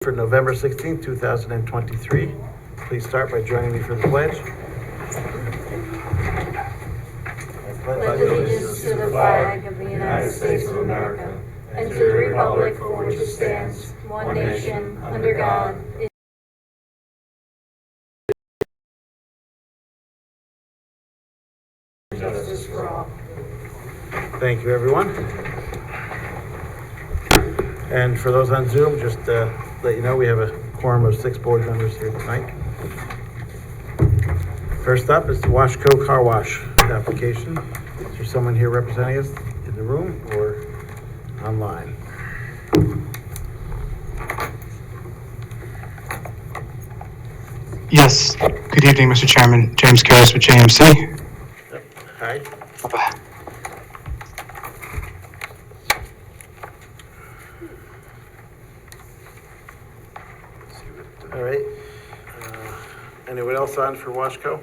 For November 16th, 2023. Please start by joining me for the pledge. Pledge allegiance to the flag of the United States of America and to the republic for which it stands, one nation, under God, justice for all. Thank you, everyone. And for those on Zoom, just let you know we have a quorum of 6 board members here tonight. First up is the Washco Car Wash application. Is there someone here representing us in the room or online? Yes. Good evening, Mr. Chairman. James Karras with JMC. Hi. All right. Anyone else on for Washco?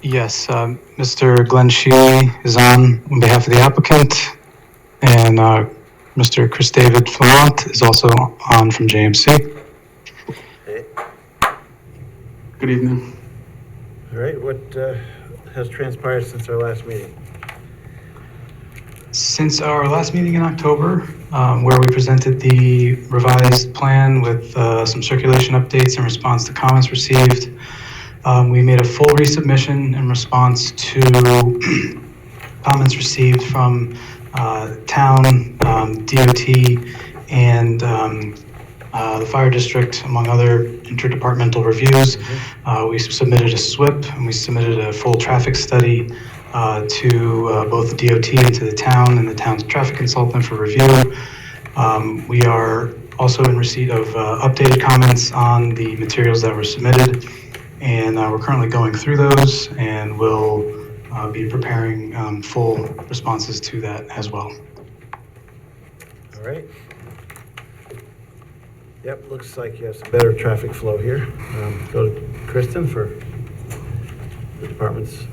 Yes, Mr. Glenn Sheely is on behalf of the applicant, and Mr. Chris David Flamont is also on from JMC. Hey. Good evening. All right. What has transpired since our last meeting? Since our last meeting in October, where we presented the revised plan with some circulation updates in response to comments received, we made a full resubmission in response to comments received from town, DOT, and the fire district, among other interdepartmental reviews. We submitted a SWIP and we submitted a full traffic study to both the DOT and to the town and the town's traffic consultant for review. We are also in receipt of updated comments on the materials that were submitted, and we're currently going through those, and we'll be preparing full responses to that as well. All right. Yep, looks like you have some better traffic flow here. Go to Kristen for the department's.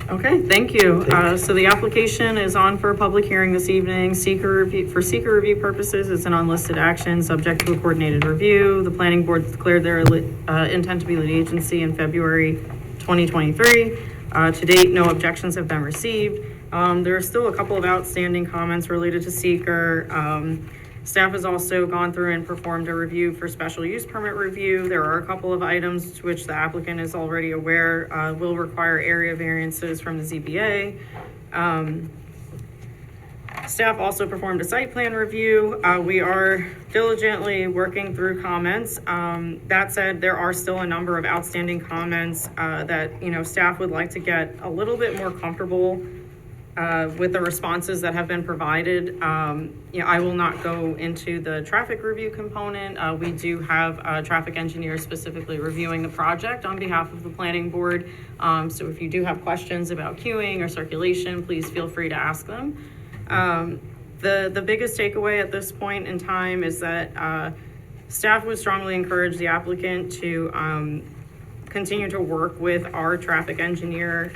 Okay, thank you. So the application is on for a public hearing this evening. For seeker review purposes, it's an unlisted action subject to a coordinated review. The planning board declared their intent to be lead agency in February 2023. To date, no objections have been received. There are still a couple of outstanding comments related to seeker. Staff has also gone through and performed a review for special use permit review. There are a couple of items to which the applicant is already aware will require area variances from the ZBA. Staff also performed a site plan review. We are diligently working through comments. That said, there are still a number of outstanding comments that staff would like to get a little bit more comfortable with the responses that have been provided. I will not go into the traffic review component. We do have traffic engineers specifically reviewing the project on behalf of the planning board. So if you do have questions about queuing or circulation, please feel free to ask them. The biggest takeaway at this point in time is that staff would strongly encourage the applicant to continue to work with our traffic engineer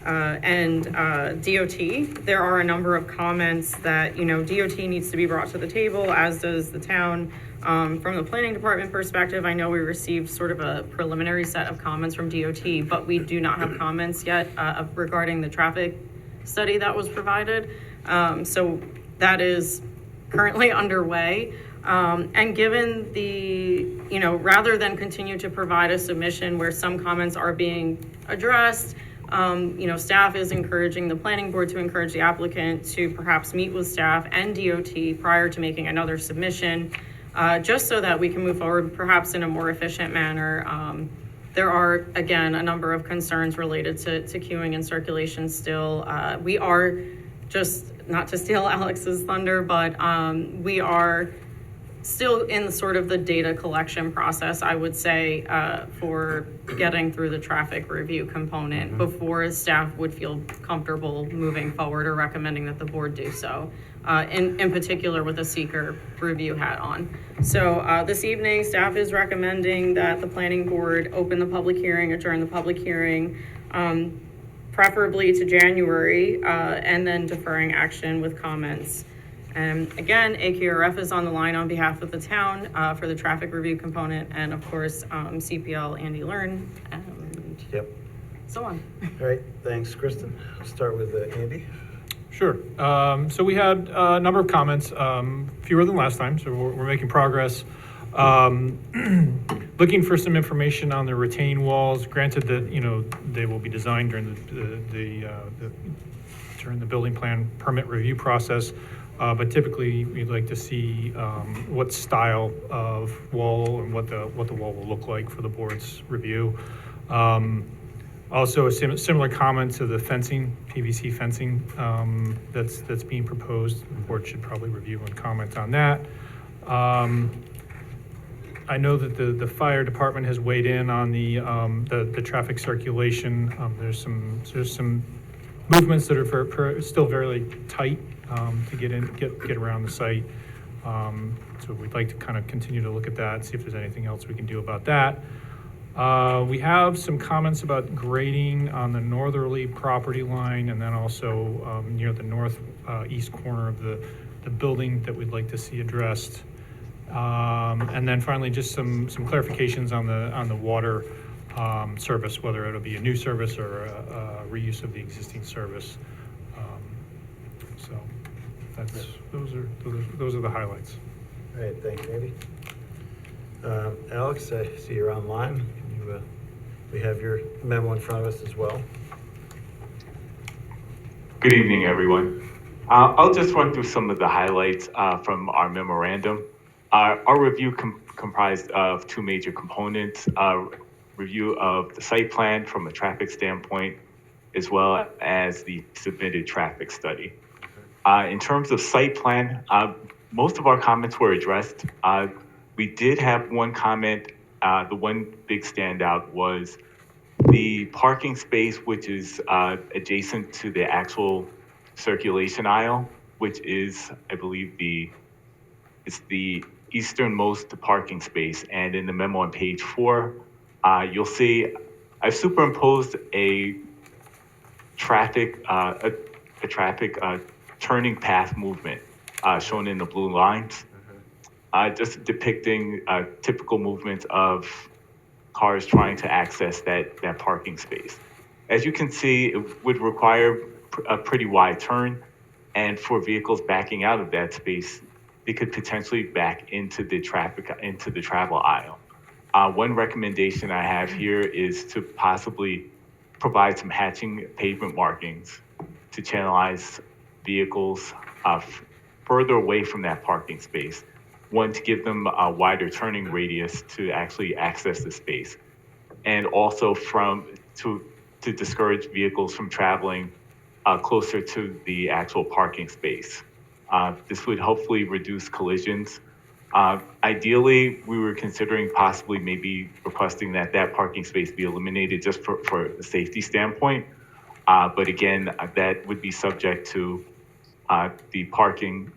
and DOT. There are a number of comments that, DOT needs to be brought to the table, as does the town. From the planning department perspective, I know we received sort of a preliminary set of comments from DOT, but we do not have comments yet regarding the traffic study that was provided. So that is currently underway. And given the, rather than continue to provide a submission where some comments are being addressed, staff is encouraging the planning board to encourage the applicant to perhaps meet with staff and DOT prior to making another submission, just so that we can move forward perhaps in a more efficient manner. There are, again, a number of concerns related to queuing and circulation still. We are, just not to steal Alex's thunder, but we are still in sort of the data collection process, I would say, for getting through the traffic review component before staff would feel comfortable moving forward or recommending that the board do so, in particular with a seeker review hat on. So this evening, staff is recommending that the planning board open the public hearing, adjourn the public hearing, preferably to January, and then deferring action with comments And again, AQRF is on the line on behalf of the town for the traffic review component, and of course, CPL, Andy Learn, and Yep. so on. All right, thanks, Kristen. I'll start with Andy. Sure. So we had a number of comments, fewer than last time, so we're making progress. Looking for some information on the retaining walls. Granted that, you know, they will be designed during during the building plan permit review process, but typically we'd like to see what style of wall and what the wall will look like for the board's review. Also, a similar comment to the fencing, PVC fencing that's being proposed. The board should probably review and comment on that. I know that the fire department has weighed in on the traffic circulation. There's some movements that are still very tight to get around the site. So we'd like to kind of continue to look at that, see if there's anything else we can do about that. We have some comments about grading on the northerly property line, and then also near the northeast corner of the building that we'd like to see addressed. And then finally, just some clarifications on the water service, whether it'll be a new service or a reuse of the existing service. So those are the highlights. All right, thanks, Andy. Alex, I see you're online. Can you, we have your memo in front of us as well. Good evening, everyone. I'll just run through some of the highlights from our memorandum. Our review comprised of two major components, review of the site plan from a traffic standpoint, as well as the submitted traffic study. In terms of site plan, most of our comments were addressed. We did have one comment. The one big standout was the parking space, which is adjacent to the actual circulation aisle, which is, I believe, it's the easternmost parking space. And in the memo on page 4, you'll see I've superimposed a traffic turning path movement shown in the blue lines, just depicting typical movements of cars trying to access that parking space. As you can see, it would require a pretty wide turn, and for vehicles backing out of that space, they could potentially back into the travel aisle. One recommendation I have here is to possibly provide some hatching pavement markings to channelize vehicles further away from that parking space. One, to give them a wider turning radius to actually access the space, and also to discourage vehicles from traveling closer to the actual parking space. This would hopefully reduce collisions. Ideally, we were considering possibly maybe requesting that parking space be eliminated just for a safety standpoint. But again, that would be subject to the parking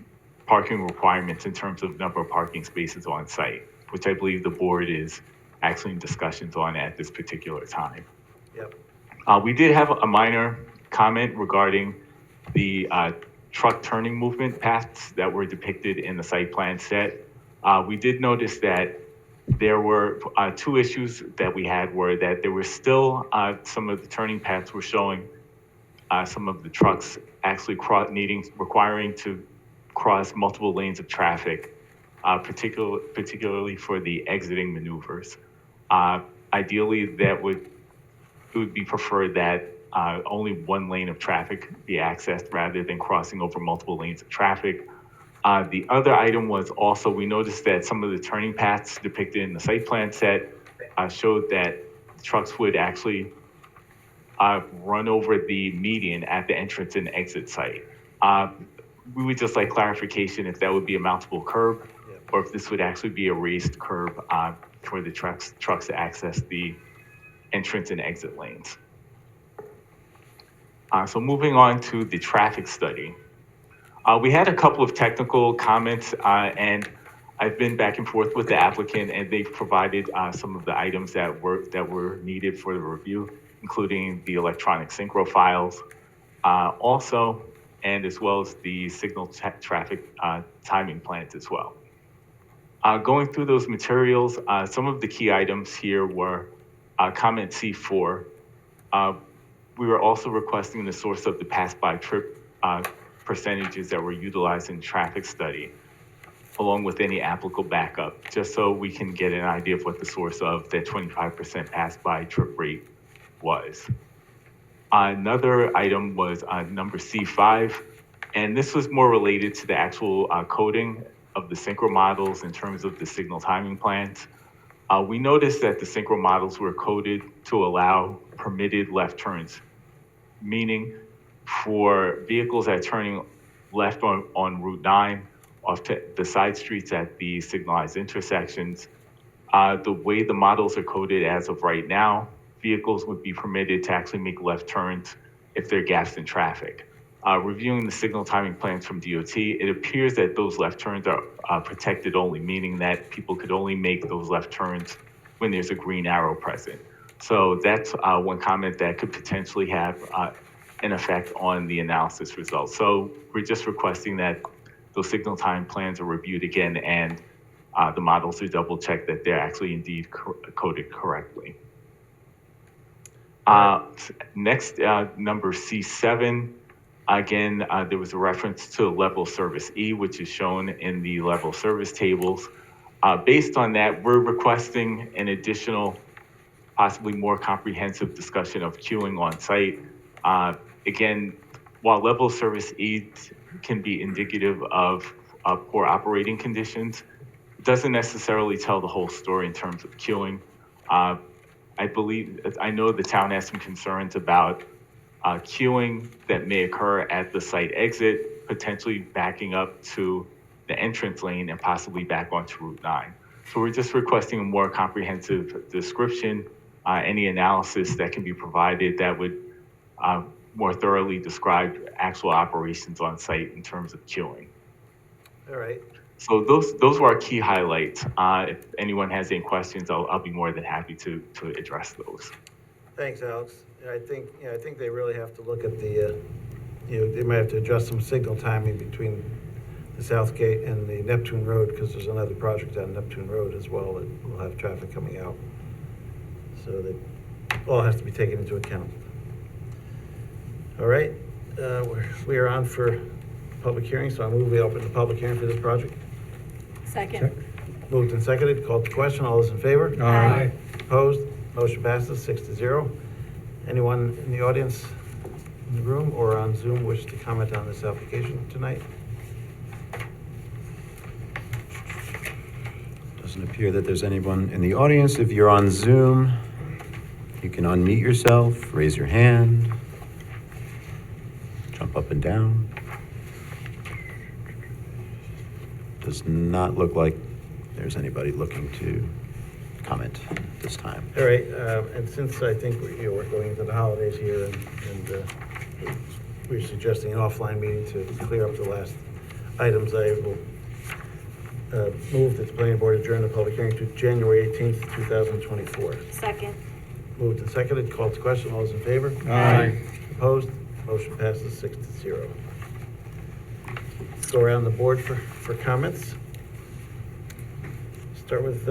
requirements in terms of number of parking spaces on site, which I believe the board is actually in discussions on at this particular time. Yep. We did have a minor comment regarding the truck turning movement paths that were depicted in the site plan set. We did notice that there were two issues that we had were that there were still some of the turning paths were showing some of the trucks actually requiring to cross multiple lanes of traffic, particularly for the exiting maneuvers. Ideally, it would be preferred that only one lane of traffic be accessed rather than crossing over multiple lanes of traffic. The other item was also, we noticed that some of the turning paths depicted in the site plan set showed that trucks would actually run over the median at the entrance and exit site. We would just like clarification if that would be a mountable curb, or if this would actually be a raised curb for the trucks to access the entrance and exit lanes. So moving on to the traffic study. We had a couple of technical comments, and I've been back and forth with the applicant, and they've provided some of the items that were needed for the review, including the electronic synchro files. Also, and as well as the signal traffic timing plans as well. Going through those materials, some of the key items here were comment C4. We were also requesting the source of the pass-by trip percentages that were utilized in traffic study, along with any applicable backup, just so we can get an idea of what the source of that 25% pass-by trip rate was. Another item was number C5, and this was more related to the actual coding of the synchro models in terms of the signal timing plans. We noticed that the synchro models were coded to allow permitted left turns, meaning for vehicles that are turning left on Route 9 off to the side streets at the signalized intersections, the way the models are coded as of right now, vehicles would be permitted to actually make left turns if they're gaps in traffic. Reviewing the signal timing plans from DOT, it appears that those left turns are protected only, meaning that people could only make those left turns when there's a green arrow present. So that's one comment that could potentially have an effect on the analysis results. So we're just requesting that those signal time plans are reviewed again and the models are double checked that they're actually indeed coded correctly. Next, number C7. Again, there was a reference to level service E, which is shown in the level service tables. Based on that, we're requesting an additional, possibly more comprehensive discussion of queuing on site. Again, while level service E can be indicative of poor operating conditions, it doesn't necessarily tell the whole story in terms of queuing. I know the town has some concerns about queuing that may occur at the site exit, potentially backing up to the entrance lane and possibly back onto Route 9. So we're just requesting a more comprehensive description, any analysis that can be provided that would more thoroughly describe actual operations on site in terms of queuing. All right. So those were our key highlights. If anyone has any questions, I'll be more than happy to address those. Thanks, Alex. I think they really have to look at the, they might have to adjust some signal timing between the South Gate and the Neptune Road, because there's another project on Neptune Road as well that will have traffic coming out. So that all has to be taken into account. All right, we are on for public hearing, so I move we open the public hearing for this project. Second. Moved and seconded, called to question. All those in favor? Aye. Opposed? Motion passes 6-0. Anyone in the audience in the room or on Zoom wish to comment on this application tonight? Doesn't appear that there's anyone in the audience. If you're on Zoom, you can unmute yourself, raise your hand, jump up and down. Does not look like there's anybody looking to comment this time. All right, and since I think we're going into the holidays here and we're suggesting an offline meeting to clear up the last items, I will move that the planning board adjourn the public hearing to January 18th, 2024. Second. Moved and seconded, called to question. All those in favor? Aye. Opposed? Motion passes 6-0. Let's go around the board for comments. Start with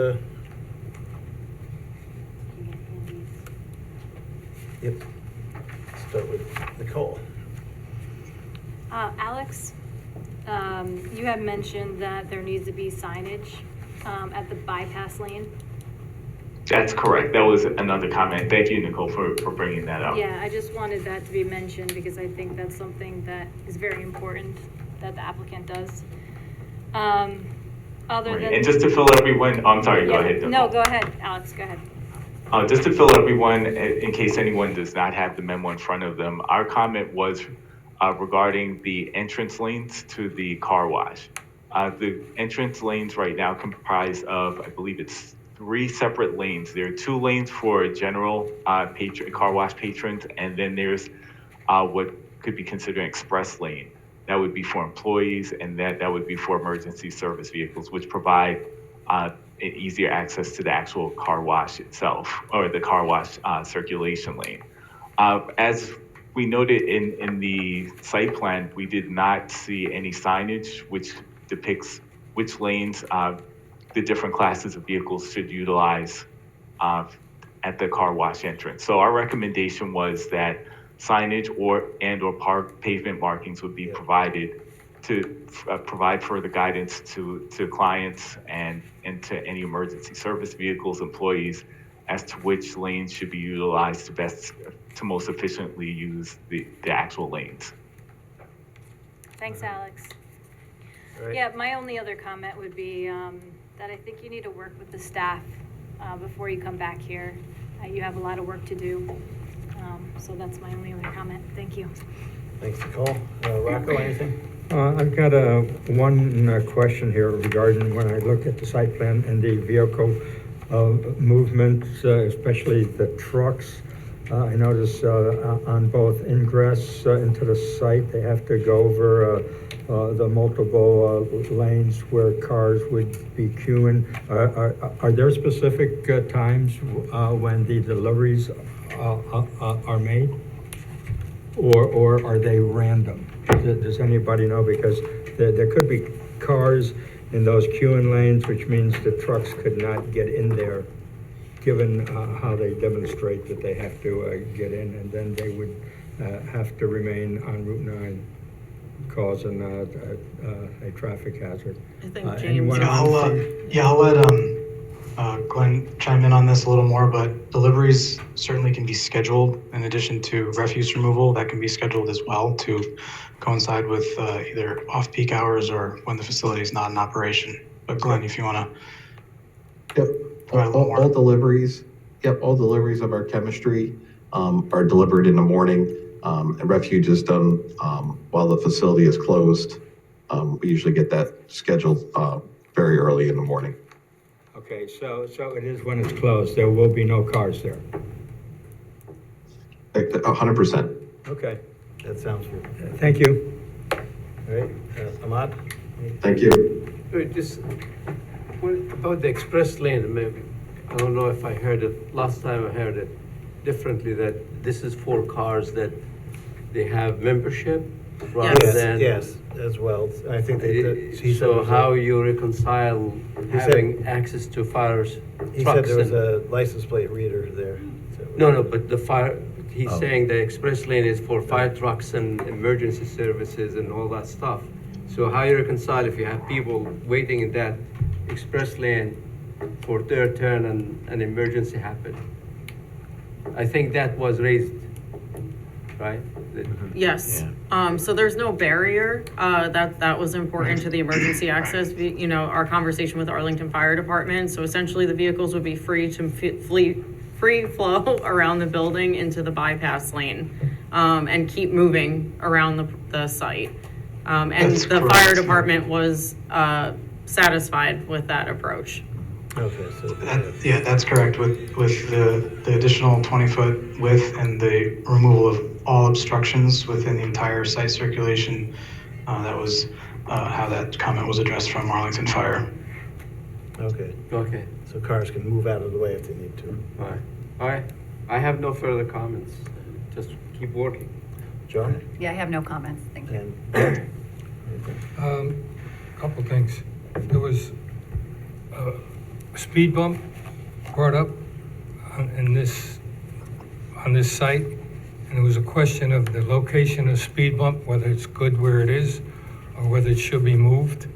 start with Nicole. Alex, you had mentioned that there needs to be signage at the bypass lane. That's correct. That was another comment. Thank you, Nicole, for bringing that up. Yeah, I just wanted that to be mentioned because I think that's something that is very important that the applicant does. Other Right. than. And just to fill everyone, I'm sorry, go Yeah, ahead. Nicole. no, go ahead, Alex, go ahead. Just to fill everyone, in case anyone does not have the memo in front of them, our comment was regarding the entrance lanes to the car wash. The entrance lanes right now comprise of, I believe it's 3 separate lanes. There are 2 lanes for general car wash patrons, and then there's what could be considered an express lane. That would be for employees, and that would be for emergency service vehicles, which provide easier access to the actual car wash itself, or the car wash circulation lane. As we noted in the site plan, we did not see any signage which depicts which lanes the different classes of vehicles should utilize at the car wash entrance. So our recommendation was that signage or pavement markings would be provided to provide further guidance to clients and to any emergency service vehicles employees as to which lanes should be utilized to most efficiently use the actual lanes. Thanks, Alex. Right. Yeah, my only other comment would be that I think you need to work with the staff before you come back here. You have a lot of work to do. So that's my only other comment. Thank you. Thanks, Nicole. Rocco, anything? I've got one question here regarding when I look at the site plan and the vehicle movements, especially the trucks. I notice on both ingress into the site, they have to go over the multiple lanes where cars would be queuing. Are there specific times when the deliveries are made? Or are they random? Does anybody know? Because there could be cars in those queuing lanes, which means the trucks could not get in there, given how they demonstrate that they have to get in, and then they would have to remain on Route 9, causing a traffic hazard. I think James. anyone Yeah, on- I'll let Glenn chime in on this a little more, but deliveries certainly can be scheduled in addition to refuse removal. That can be scheduled as well to coincide with either off-peak hours or when the facility is not in operation. But Glenn, if you want to. Yep, Provide a little more. all deliveries, all deliveries of our chemistry are delivered in the morning. And refuge is done while the facility is closed. We usually get that scheduled very early in the morning. Okay, so it is when it's closed, there will be no cars there. 100%. Okay, That sounds good. thank you. All right, Ahmad? Thank you. Just about the express lane, maybe, I don't know if I heard it, last time I heard it differently, that this is for cars that they have membership rather Yes, than. yes, as well. I think they did. he said it So was how you reconcile He said- having access to fires, He said trucks there was and. a license plate reader there. So- No, but the fire, he's Oh. saying the express lane is for fire trucks and emergency services and all that stuff. So how you reconcile if you have people waiting in that express lane for their turn and an emergency happened? I think that was raised, right? That- Yes, so there's no barrier, that was important to the emergency access, you know, our conversation with Arlington Fire Department, so essentially the vehicles would be free to free flow around the building into the bypass lane, and keep moving around the site. And That's the correct. fire department was, satisfied with that approach. Okay, so. Yeah, that's correct. With the additional 20-foot width and the removal of all obstructions within the entire site circulation, that was how that comment was addressed from Arlington Fire. Okay, Okay, so cars can move out of the way if they need to. all right. I have no further comments, just keep working. John? Yeah, I have no comments, thank you. And Couple things. There was a speed bump brought up on this site, and it was a question of the location of speed bump, whether it's good where it is, or whether it should be moved.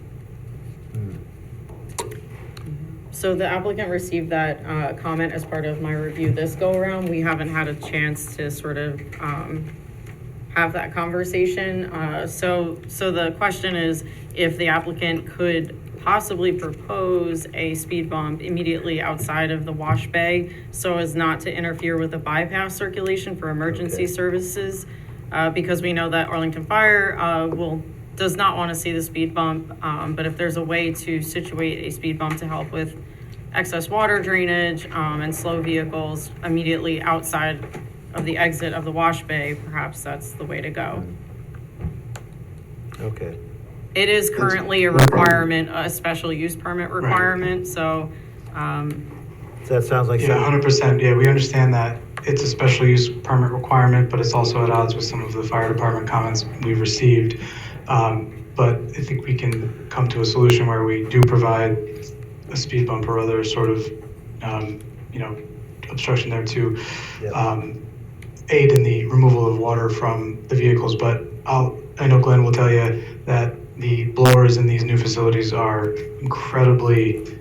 So the applicant received that comment as part of my review this go-around. We haven't had a chance to sort of have that conversation. So the question is if the applicant could possibly propose a speed bump immediately outside of the wash bay so as not to interfere with the bypass circulation for emergency services, because we know that Arlington Fire does not want to see the speed bump, but if there's a way to situate a speed bump to help with excess water drainage and slow vehicles immediately outside of the exit of the wash bay, perhaps that's the way to go. Okay, It is currently a requirement, a special use permit requirement, so, so that sounds like. Yeah, 100%. Yeah, we understand that. it's a special use permit requirement, but it's also at odds with some of the fire department comments we've received. But I think we can come to a solution where we do provide a speed bump or other sort of, obstruction there to aid in the removal of water from the vehicles. But I know Glenn will tell you that the blowers in these new facilities are incredibly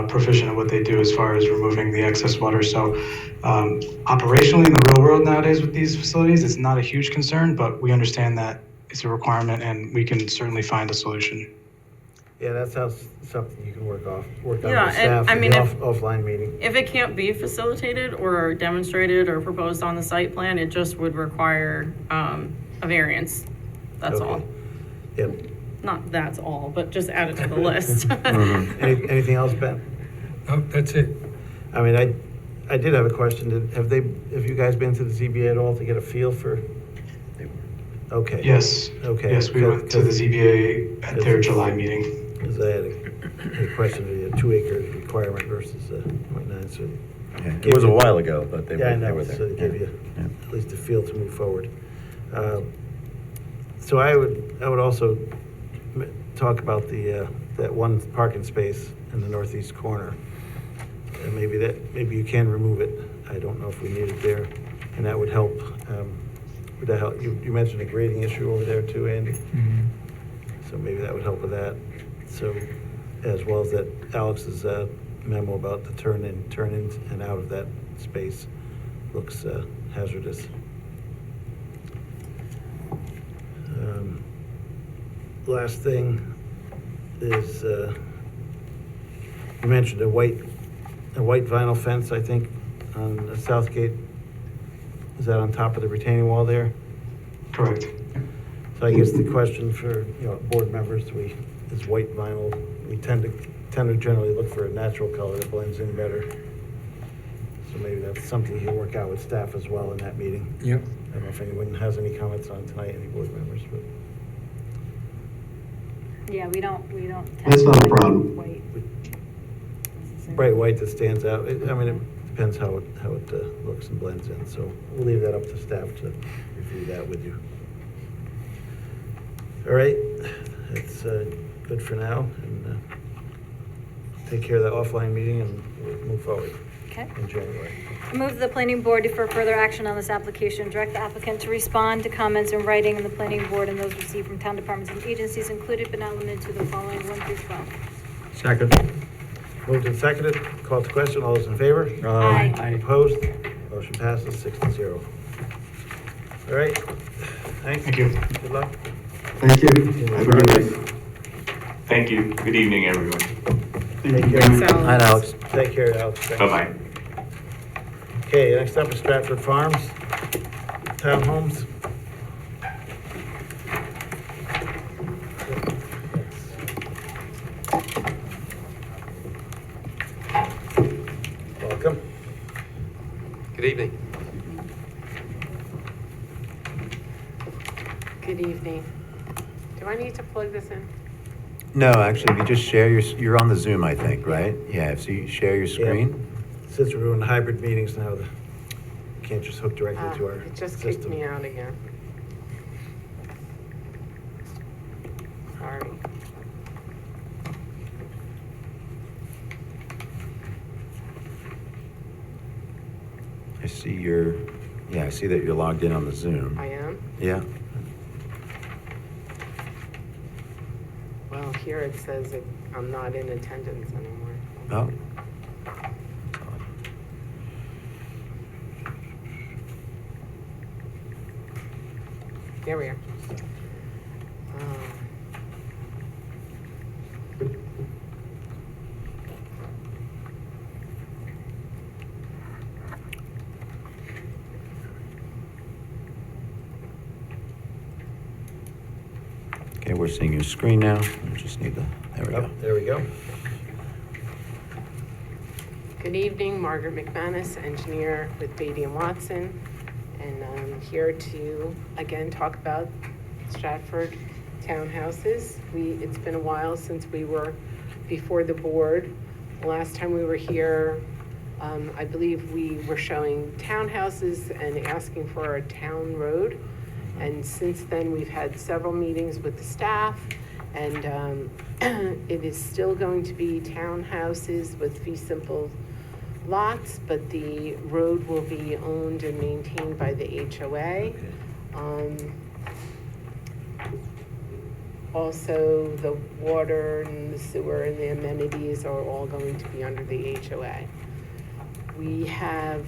proficient at what they do as far as removing the excess water. So operationally in the real world nowadays with these facilities, it's not a huge concern, but we understand that it's a requirement and we can certainly find a solution. Yeah, that sounds something you can work on with Yeah, and, staff I in mean, the if- offline meeting. If it can't be facilitated or demonstrated or proposed on the site plan, it just would require a variance. That's Okay. all. Yep. Not that's all, but just add it to the list. Anything else, Ben? Nope, that's it. I mean, I did have a question. Have you guys been to the ZBA at all to get a feel for? Okay. Yes. Okay. Yes, we went to the ZBA at their July meeting. Because I had a question of the 2 acre requirement versus 0.9, so. Yeah, it was a while ago, but they Yeah, I were know, there. so to give you Yeah. at least a feel to move forward. So I would also talk about that one parking space in the northeast corner. And maybe you can remove it. I don't know if we need it there, and that would help. Would that help? You mentioned a grading issue over there too, Andy. So maybe that would help with that. So, as well as that Alex's memo about the turn in and out of that space looks hazardous. Last thing is, you mentioned a white vinyl fence, I think, on the south gate. Is that on top of the retaining wall there? Correct. So I guess the question for, board members, is white vinyl, we tend to generally look for a natural color that blends in better. So maybe that's something you can work out with staff as well in that meeting. Yep. I don't know if anyone has any comments on tonight, any board members, but. Yeah, we don't. That's not a tend to like problem. white. Bright white that stands out. It depends how it looks and blends in. So we'll leave that up to staff to review that with you. All right, that's good for now. And take care of that offline meeting and we'll move forward Okay. in January. I move the planning board defer further action on this application, direct the applicant to respond to comments in writing in the planning board and those received from town departments and agencies included but not limited to the following 1 through 12. Second. Moved and seconded. Call to question. All those in favor? Aye. Opposed? Motion passes 6-0. All right. Thanks. Thank you. Good luck. Thank you. Have a good night. Thank you. Good evening, everyone. Take care. Thanks, Alex. Hi, Alex. Take care, Alex. Thanks. Bye-bye. Okay, next up is Stratford Farms, townhomes. Welcome. Good evening. Good evening. Do I need to plug this in? No, actually, if you just share you're on the Zoom, I think, right? Yeah, so you share your screen. Since we're doing hybrid meetings now, you can't just hook directly to our It just system. kicked me out again. Sorry. I see that you're logged in on the Zoom. I am? Yeah. Well, here it says I'm not in attendance anymore. Oh. There we are. Okay, we're seeing your screen now. We just need there we Oh, go. there we go. Good evening, Margaret McManus, engineer with Beatty and Watson. And I'm here to, again, talk about Stratford townhouses. It's been a while since we were before the board. The last time we were here, I believe we were showing townhouses and asking for a town road. And since then, we've had several meetings with the staff, and it is still going to be townhouses with fee simple lots, but the road will be owned and maintained by the HOA. Also, the water and the sewer and the amenities are all going to be under the HOA. We have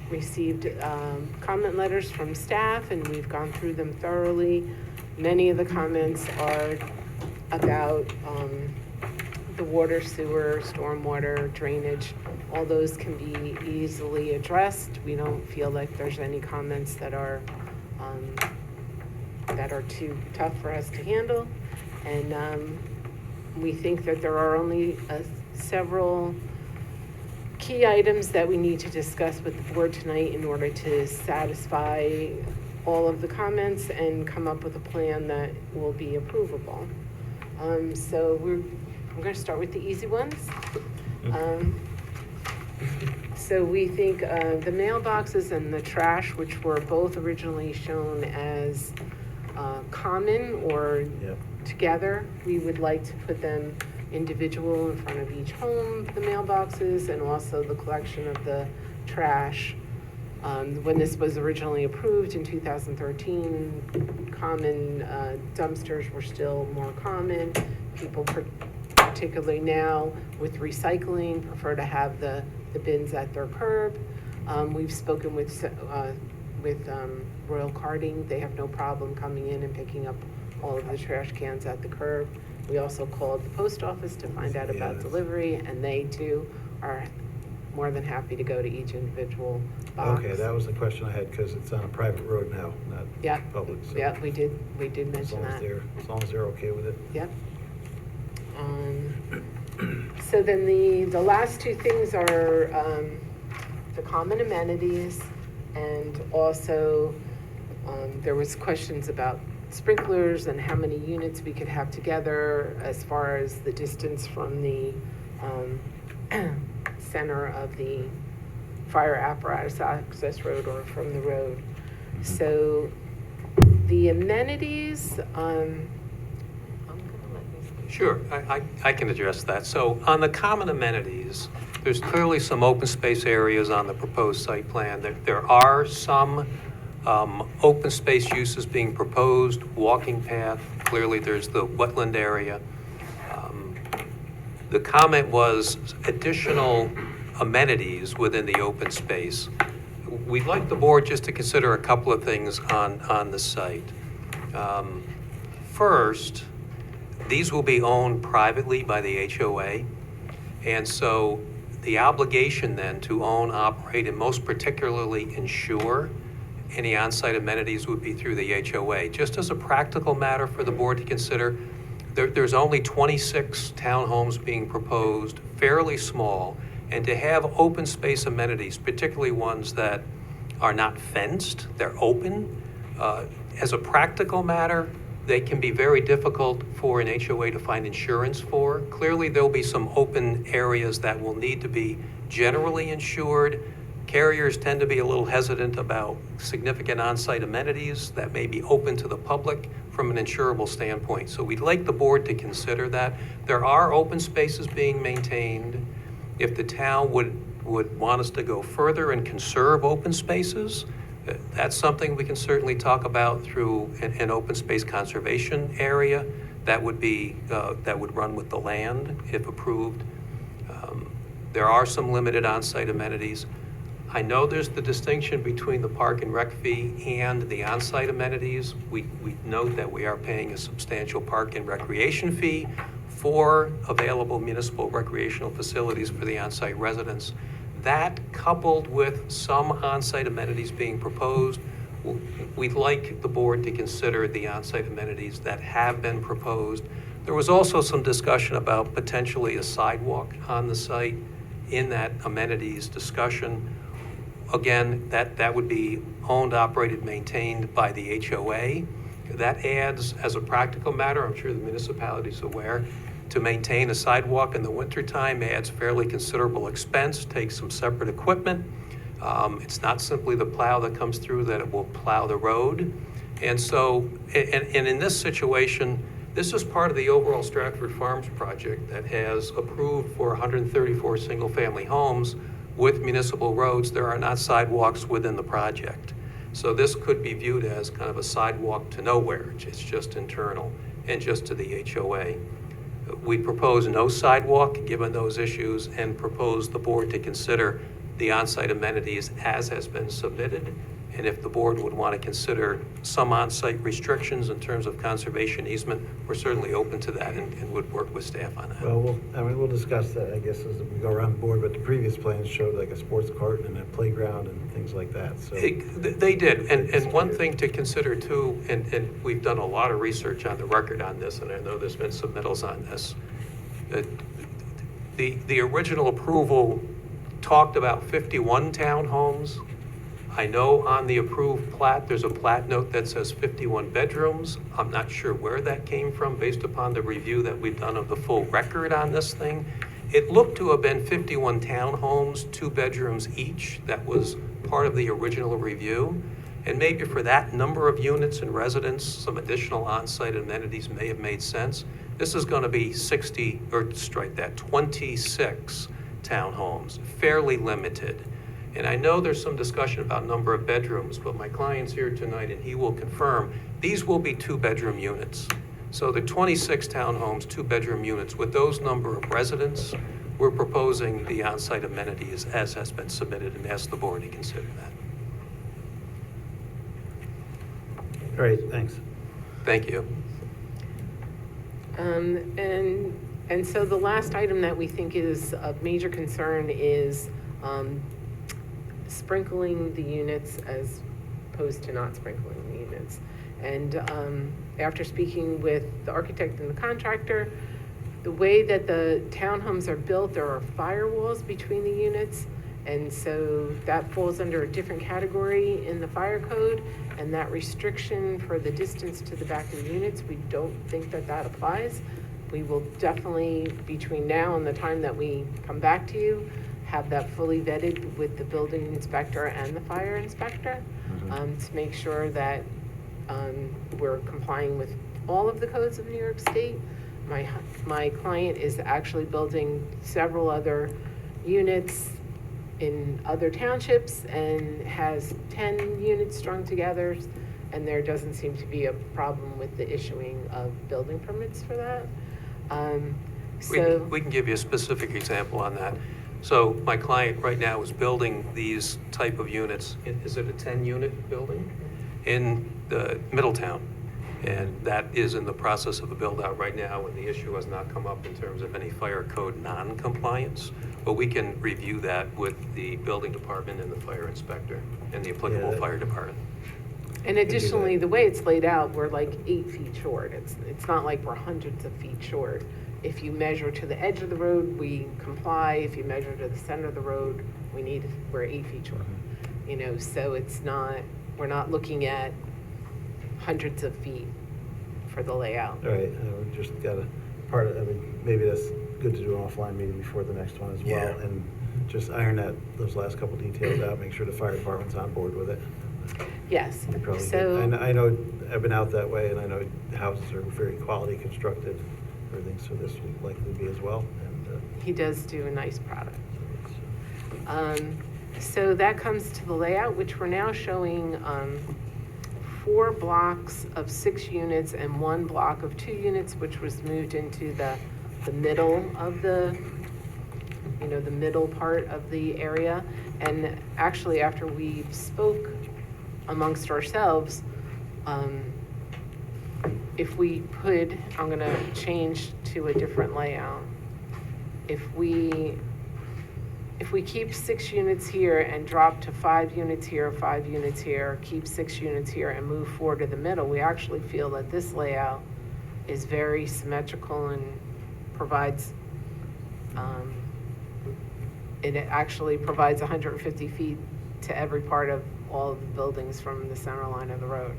received comment letters from staff, and we've gone through them thoroughly. Many of the comments are about the water, sewer, stormwater, drainage. All those can be easily addressed. We don't feel like there's any comments that are too tough for us to handle. And we think that there are only several key items that we need to discuss with the board tonight in order to satisfy all of the comments and come up with a plan that will be approvable. So I'm going to start with the easy ones. So we think the mailboxes and the trash, which were both originally shown as common or together, we would like to put them individual in front of each home, the mailboxes, and also the collection of the trash. When this was originally approved in 2013, common dumpsters were still more common. People, particularly now with recycling, prefer to have the bins at their curb. We've spoken with Royal Carting. They have no problem coming in and picking up all of the trash cans at the curb. We also called the post office to find out about delivery, and they too are more than happy to go to each individual box. Okay, that was the question I had, because it's on a private road now, not public. So Yeah, we did mention that. as long as they're okay with it. Yep. So then the last two things are the common amenities, and also there was questions about sprinklers and how many units we could have together as far as the distance from the center of the fire apparatus access road or from the road. So the amenities, Sure, I can address that. So on the common amenities, there's clearly some open space areas on the proposed site plan. There are some open space uses being proposed, walking path. Clearly, there's the wetland area. The comment was additional amenities within the open space. We'd like the board just to consider a couple of things on the site. First, these will be owned privately by the HOA, and so the obligation then to own, operate, and most particularly insure any on-site amenities would be through the HOA. Just as a practical matter for the board to consider, there's only 26 townhomes being proposed, fairly small, and to have open space amenities, particularly ones that are not fenced, they're open, as a practical matter, they can be very difficult for an HOA to find insurance for. Clearly, there'll be some open areas that will need to be generally insured. Carriers tend to be a little hesitant about significant on-site amenities that may be open to the public from an insurable standpoint. So we'd like the board to consider that. There are open spaces being maintained. If the town would want us to go further and conserve open spaces, that's something we can certainly talk about through an open space conservation area that would be that would run with the land if approved. There are some limited on-site amenities. I know there's the distinction between the park and rec fee and the on-site amenities. We note that we are paying a substantial park and recreation fee for available municipal recreational facilities for the on-site residents. That, coupled with some on-site amenities being proposed, we'd like the board to consider the on-site amenities that have been proposed. There was also some discussion about potentially a sidewalk on the site in that amenities discussion. Again, that would be owned, operated, maintained by the HOA. That adds, as a practical matter, I'm sure the municipality is aware, To maintain a sidewalk in the wintertime adds fairly considerable expense, takes some separate equipment. It's not simply the plow that comes through, that it will plow the road. And so, and in this situation, this is part of the overall Stratford Farms project that has approved for 134 single-family homes with municipal roads. There are not sidewalks within the project. So this could be viewed as kind of a sidewalk to nowhere. It's just internal and just to the HOA. We propose no sidewalk, given those issues, and propose the board to consider the on-site amenities as has been submitted. And if the board would want to consider some on-site restrictions in terms of conservation easement, we're certainly open to that and would work with staff on that. Well, we'll discuss that, I guess, as we go around the board, but the previous plans showed like a sports court and a playground and things like that, so. They did, and one thing to consider too, and we've done a lot of research on the record on this, and I know there's been submittals on this. The original approval talked about 51 townhomes. I know on the approved plat, there's a plat note that says 51 bedrooms. I'm not sure where that came from based upon the review that we've done of the full record on this thing. It looked to have been 51 townhomes, 2 bedrooms each. That was part of the original review. And maybe for that number of units and residents, some additional on-site amenities may have made sense. This is going to be 26 townhomes, fairly limited. And I know there's some discussion about number of bedrooms, but my client's here tonight and he will confirm these will be 2-bedroom units. So the 26 townhomes, 2-bedroom units, with those number of residents, we're proposing the on-site amenities as has been submitted and ask the board to consider that. Great, thanks. Thank you. And so the last item that we think is of major concern is sprinkling the units as opposed to not sprinkling the units. And after speaking with the architect and the contractor, the way that the townhomes are built, there are firewalls between the units. And so that falls under a different category in the fire code. And that restriction for the distance to the back of the units, we don't think that that applies. We will definitely, between now and the time that we come back to you, have that fully vetted with the building inspector and the fire inspector to make sure that we're complying with all of the codes of New York State. My client is actually building several other units in other townships and has 10 units strung together, and there doesn't seem to be a problem with the issuing of building permits for that. We can give you a specific example on that. So my client right now is building these type of units. Is it a 10-unit building? In the Middletown. And that is in the process of a build-out right now, and the issue has not come up in terms of any fire code non-compliance. But we can review that with the building department and the fire inspector and the applicable fire department. And additionally, the way it's laid out, we're like 8 feet short. It's not like we're hundreds of feet short. If you measure to the edge of the road, we comply. If you measure to the center of the road, we're 8 feet short. You know, so we're not looking at hundreds of feet for the layout. All right, we just got maybe that's good to do an offline meeting before the next one as well. Yeah. And just iron those last couple details out, make sure the fire department's on board with it. Yes, Probably so. good. I know, I've been out that way, and I know houses are very quality constructed, everything, so this would likely be as well. And He does do a nice product. So that comes to the layout, which we're now showing 4 blocks of 6 units and 1 block of 2 units, which was moved into the middle of the middle part of the area. And actually, after we spoke amongst ourselves, if we put, I'm gonna change to a different layout. If we keep 6 units here and drop to 5 units here, 5 units here, keep 6 units here and move 4 to the middle, we actually feel that this layout is very symmetrical and provides, it actually provides 150 feet to every part of all of the buildings from the center line of the road.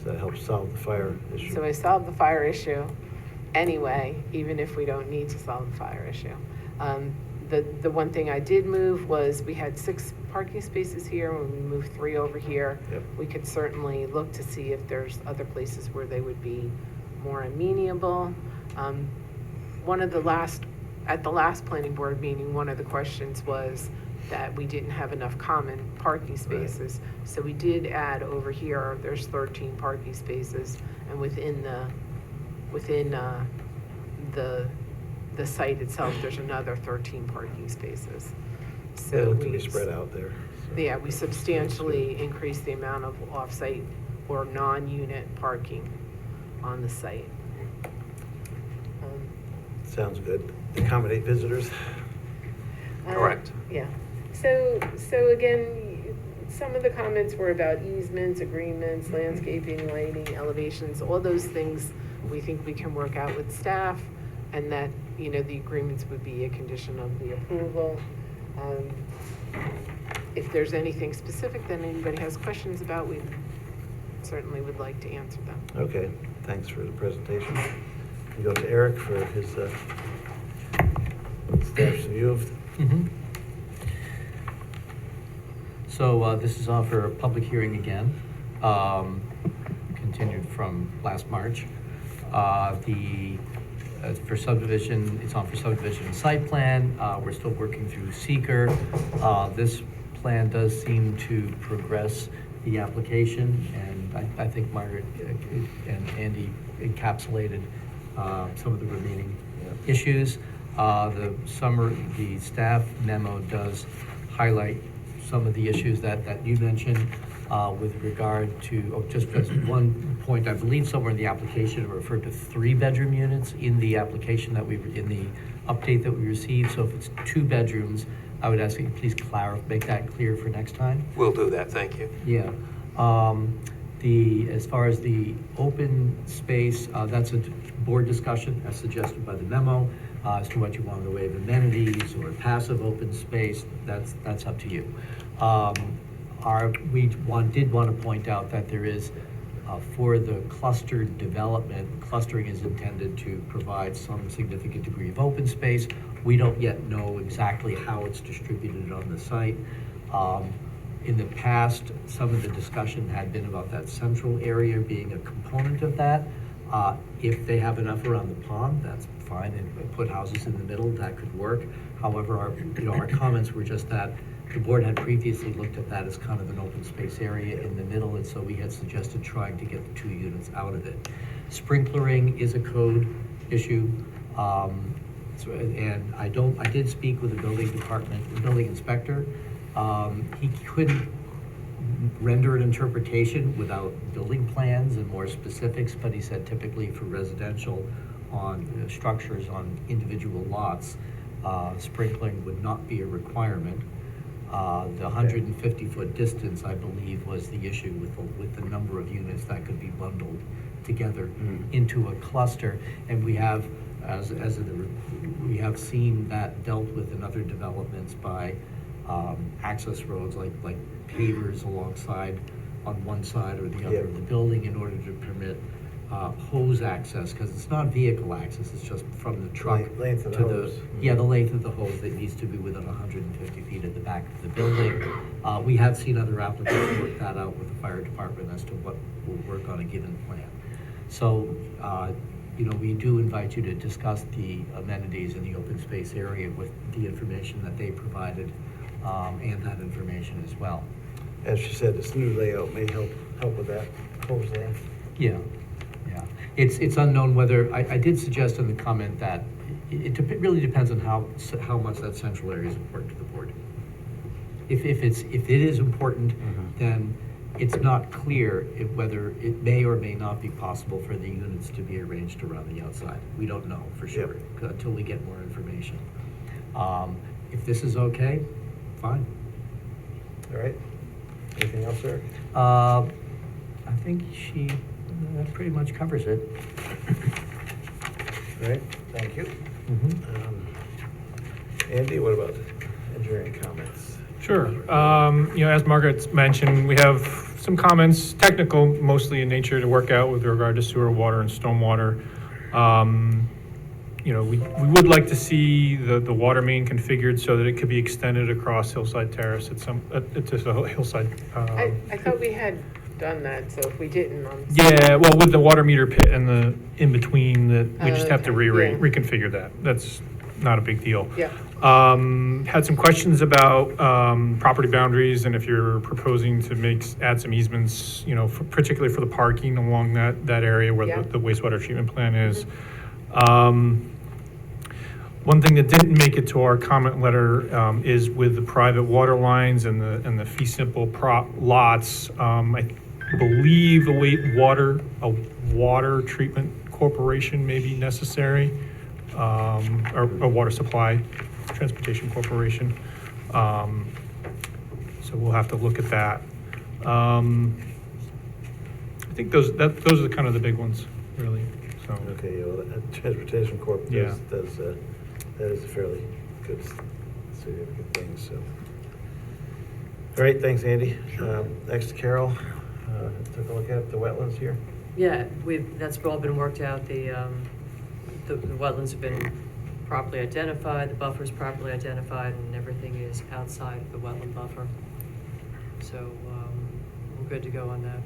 so that helps solve the fire issue. So we solved the fire issue. anyway, even if we don't need to solve the fire issue. The one thing I did move was we had 6 parking spaces here, when we moved 3 over here. Yep. We could certainly look to see if there's other places where they would be more amenable. At the last planning board meeting, one of the questions was that we didn't have enough common parking spaces. So we did add over here, there's 13 parking spaces, and within the site itself, there's another 13 parking spaces. They So look to be we, spread out there. so. yeah, we substantially increased the amount of off-site or non-unit parking on the site. Sounds good. Accommodate visitors. Correct. Yeah. So again, some of the comments were about easements, agreements, landscaping, lighting, elevations, all those things we think we can work out with staff, and that, you know, the agreements would be a condition of the approval. If there's anything specific that anybody has questions about, we certainly would like to answer them. Okay, thanks for the presentation. We go to Eric for his staff's view of. So this is on for a public hearing again, continued from last March. For subdivision, it's on for subdivision and site plan. We're still working through seeker. This plan does seem to progress the application, and I think Margaret and Andy encapsulated some of the remaining issues. The staff memo does highlight some of the issues that you mentioned with regard to, just as one point, I believe somewhere in the application it referred to 3-bedroom units in the application in the update that we received. So if it's 2 bedrooms, I would ask you to please make that clear for next time. We'll do that, thank you. Yeah. As far as the open space, that's a board discussion as suggested by the memo, as to what you want in the way of amenities or passive open space. That's up to you. We did want to point out that there is, for the clustered development, clustering is intended to provide some significant degree of open space. We don't yet know exactly how it's distributed on the site. In the past, some of the discussion had been about that central area being a component of that. If they have enough around the pond, that's fine, and put houses in the middle, that could work. However, our comments were just that the board had previously looked at that as kind of an open space area in the middle, and so we had suggested trying to get the 2 units out of it. Sprinklering is a code issue, and I did speak with the building inspector. He couldn't render an interpretation without building plans and more specifics, but he said typically for residential on structures on individual lots, sprinkling would not be a requirement. The 150-foot distance, I believe, was the issue with the number of units that could be bundled together into a cluster. And we have, we have seen that dealt with in other developments by access roads like pavers alongside on one side or the other of the building in order to permit hose access, because it's not vehicle access, it's just from the truck Length of the to hose. the length of the hose that needs to be within 150 feet of the back of the building. We have seen other applicants work that out with the fire department as to what will work on a given plan. So, we do invite you to discuss the amenities in the open space area with the information that they provided, and that information as well. As she said, this new layout may help with that hose length. Yeah. It's unknown whether, I did suggest in the comment that it really depends on how much that central area is important to the board. If it is important, then it's not clear whether it may or may not be possible for the units to be arranged around the outside. We don't know for sure until we get more information. If this is okay, fine. All right. Anything else, Eric? I think that pretty much covers it. All right, thank you. Andy, what about engineering comments? Sure. As Margaret's mentioned, we have some comments, technical mostly in nature, to work out with regard to sewer, water, and stormwater. We would like to see the water main configured so that it could be extended across Hillside Terrace to Hillside. I thought we had done that, so if we didn't, Yeah, well, with the water meter pit and the in-between, that we just have to Okay, yeah. reconfigure that. That's not a big deal. Yeah. Had some questions about property boundaries and if you're proposing to add some easements, particularly for the parking along that area where Yeah. the wastewater treatment plant is. One thing that didn't make it to our comment letter is with the private water lines and the fee simple lots. I believe a water treatment corporation may be necessary, or a water supply transportation corporation. So we'll have to look at that. I think those are kind of the big ones, really. So. Okay, well, Transportation Corp Yeah. that is a fairly good, significant thing, so. All right, thanks, Andy. Next, Carol, took a look at the wetlands here. Yeah, that's all been worked out. The wetlands have been properly identified, the buffer's properly identified, and everything is outside of the wetland buffer. So we're good to go on that.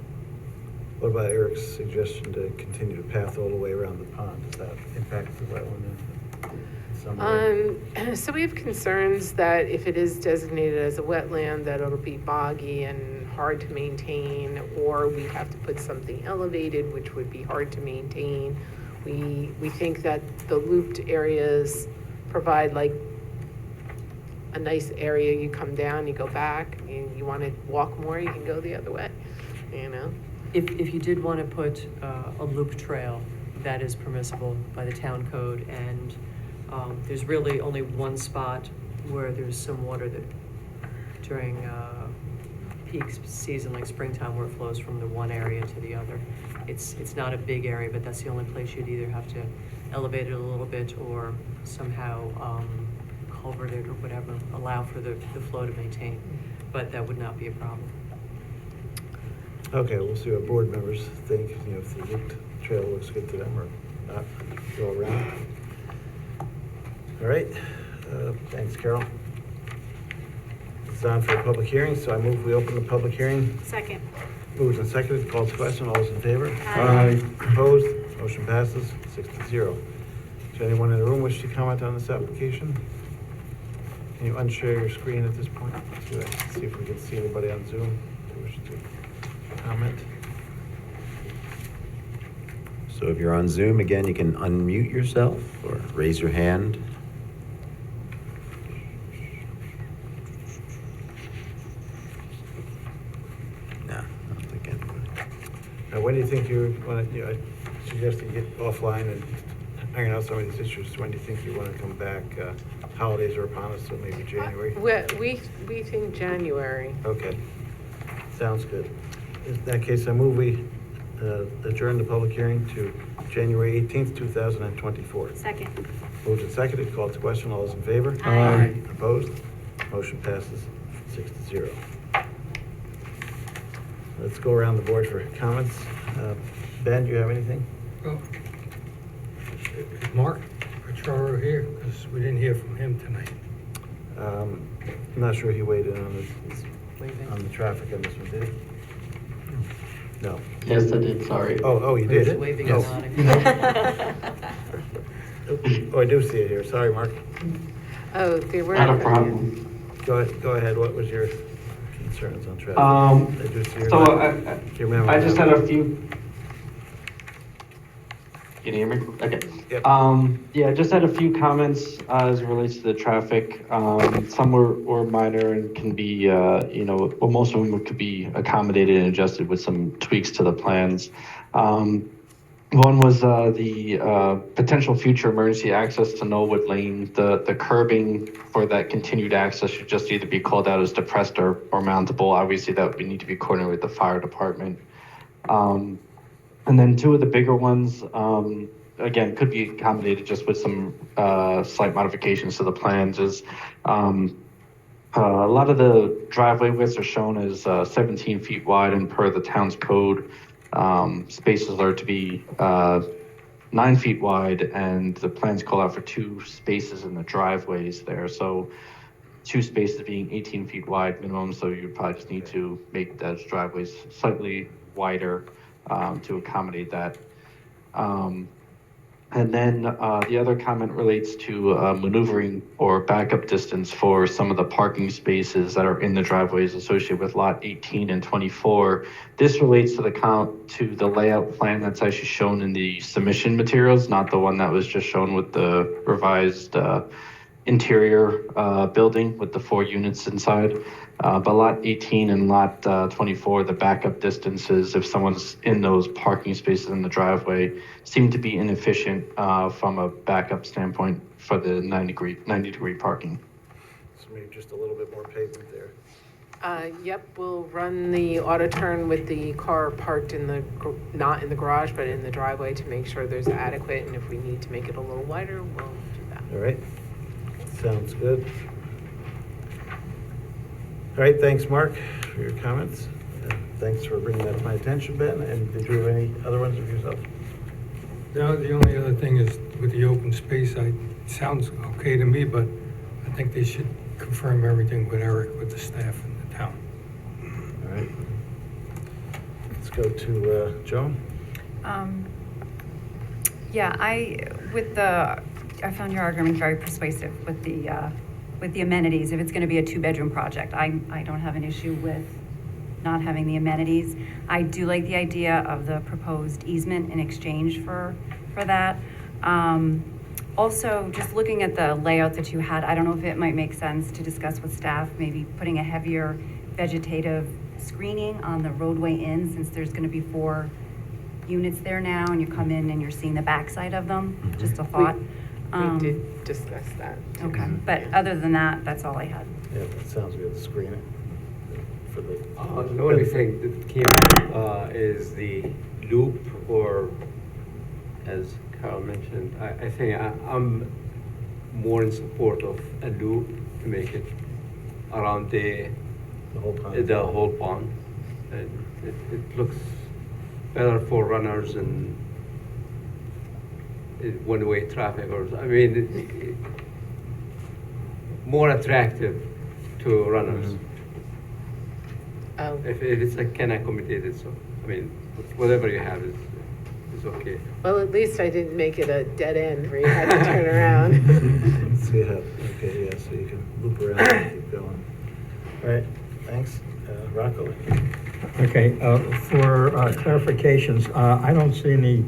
What about Eric's suggestion to continue the path all the way around the pond? Does that impact the wetland in some way? So we have concerns that if it is designated as a wetland, that it'll be boggy and hard to maintain, or we have to put something elevated, which would be hard to maintain. We think that the looped areas provide like a nice area. You come down, you go back, you want to walk more, you can go the other way, If you did want to put a loop trail, that is permissible by the town code, and there's really only one spot where there's some water that during peak season, like springtime, where it flows from the one area to the other. It's not a big area, but that's the only place you'd either have to elevate it a little bit or somehow culvert it or whatever, allow for the flow to maintain, but that would not be a problem. Okay, we'll see what board members think, if the looped trail looks good to them or not, go around. All right, thanks, Carol. It's on for a public hearing, so I move we open the public hearing. Second. Moved and seconded, called to question, all those in favor? Aye. Opposed? Motion passes 6-0. Does anyone in the room wish to comment on this application? Can you unshare your screen at this point? See if we can see anybody on Zoom who wishes to comment. So if you're on Zoom, again, you can unmute yourself or raise your hand. No, I don't think anybody. Now, when do you think you want to, I suggest you get offline and iron out some of these issues. When do you think you want to come back? Holidays are upon us, so maybe January? we think January. Okay, sounds good. In that case, I move we adjourn the public hearing to January 18th, 2024. Second. Moved and seconded, called to question, all those in favor? Aye. Opposed? Motion passes 6-0. Let's go around the board for comments. Ben, do you have anything? Well, is Mark Pacharo here? Because we didn't hear from him tonight. I'm not sure he weighed in on the traffic on this one, did he? No. Yes, I did, sorry. Oh, you did? Just waving No. and nodding. Oh, I do see it here. Sorry, Mark. Oh, they were. Not a problem. Go ahead. What was your concerns on traffic? I do see your So your memo. I just had a few. Can you hear me? Okay. Yep. Yeah, just had a few comments as it relates to the traffic. Some were minor and can be, well, most of them could be accommodated and adjusted with some tweaks to the plans. One was the potential future emergency access to Knollwood Lane. The curbing for that continued access should just either be called out as depressed or mountable. Obviously, that would need to be coordinated with the fire department. And then two of the bigger ones, again, could be accommodated just with some slight modifications to the plans. Is a lot of the driveway widths are shown as 17 feet wide, and per the town's code, spaces are to be 9 feet wide, and the plans call out for 2 spaces in the driveways there. So 2 spaces being 18 feet wide minimum, so you probably just need to make those driveways slightly wider to accommodate that. And then the other comment relates to maneuvering or backup distance for some of the parking spaces that are in the driveways associated with lot 18 and 24. This relates to the layout plan that's actually shown in the submission materials, not the one that was just shown with the revised interior building with the 4 units inside. But lot 18 and lot 24, the backup distances, if someone's in those parking spaces in the driveway, seem to be inefficient from a backup standpoint for the 90 degree parking. So maybe just a little bit more pavement there. Yep, we'll run the auto turn with the car parked in the, not in the garage, but in the driveway to make sure there's adequate, and if we need to make it a little wider, we'll do that. All right, sounds good. All right, thanks, Mark, for your comments. Thanks for bringing that to my attention, Ben. And did you have any other ones of yourself? No, the only other thing is with the open space, it sounds okay to me, but I think they should confirm everything with Eric, with the staff in the town. All right. Let's go to Joan. Yeah, I found your argument very persuasive with the amenities. If it's going to be a 2-bedroom project, I don't have an issue with not having the amenities. I do like the idea of the proposed easement in exchange for that. Also, just looking at the layout that you had, I don't know if it might make sense to discuss with staff, maybe putting a heavier vegetative screening on the roadway in, since there's going to be 4 units there now, and you come in and you're seeing the backside of them. Just a thought. We did discuss that. Okay, but other than that, that's all I had. Yeah, that sounds good, screening. For the The only thing that came up is the loop, or as Carol mentioned, I think I'm more in support of a loop to make it around the whole pond. The whole pond. And it looks better for runners and one-way traffic, or I mean, more attractive to runners. If it's can accommodate it, so I mean, whatever you have is okay. Well, at least I didn't make it a dead end where you had to turn around. Okay, yeah, so you can loop around and keep going. All right, thanks. Rocco. Okay, for clarifications, I don't see any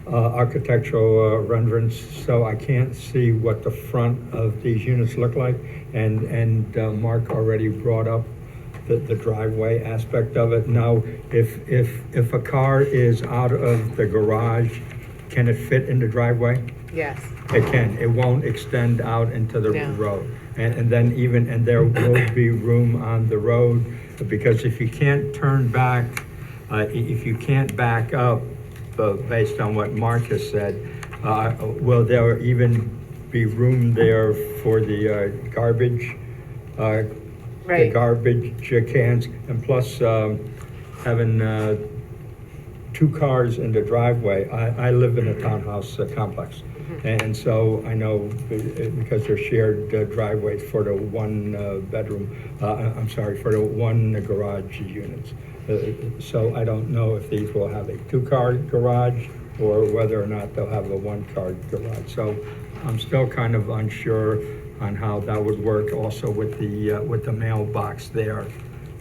architectural renderings, so I can't see what the front of these units look like. And Mark already brought up the driveway aspect of it. Now, if a car is out of the garage, can it fit in the driveway? Yes. It can. It won't extend out into the road. And then and there will be room on the road, because if you can't turn back, if you can't back up, based on what Mark has said, will there even be room there for the garbage? The garbage cans, and plus having 2 cars in the driveway. I live in a townhouse complex. And so I know, because they're shared driveways for the 1 bedroom, I'm sorry, for the 1 garage units. So I don't know if these will have a 2-car garage or whether or not they'll have a 1-car garage. So I'm still kind of unsure on how that would work also with the mailbox there.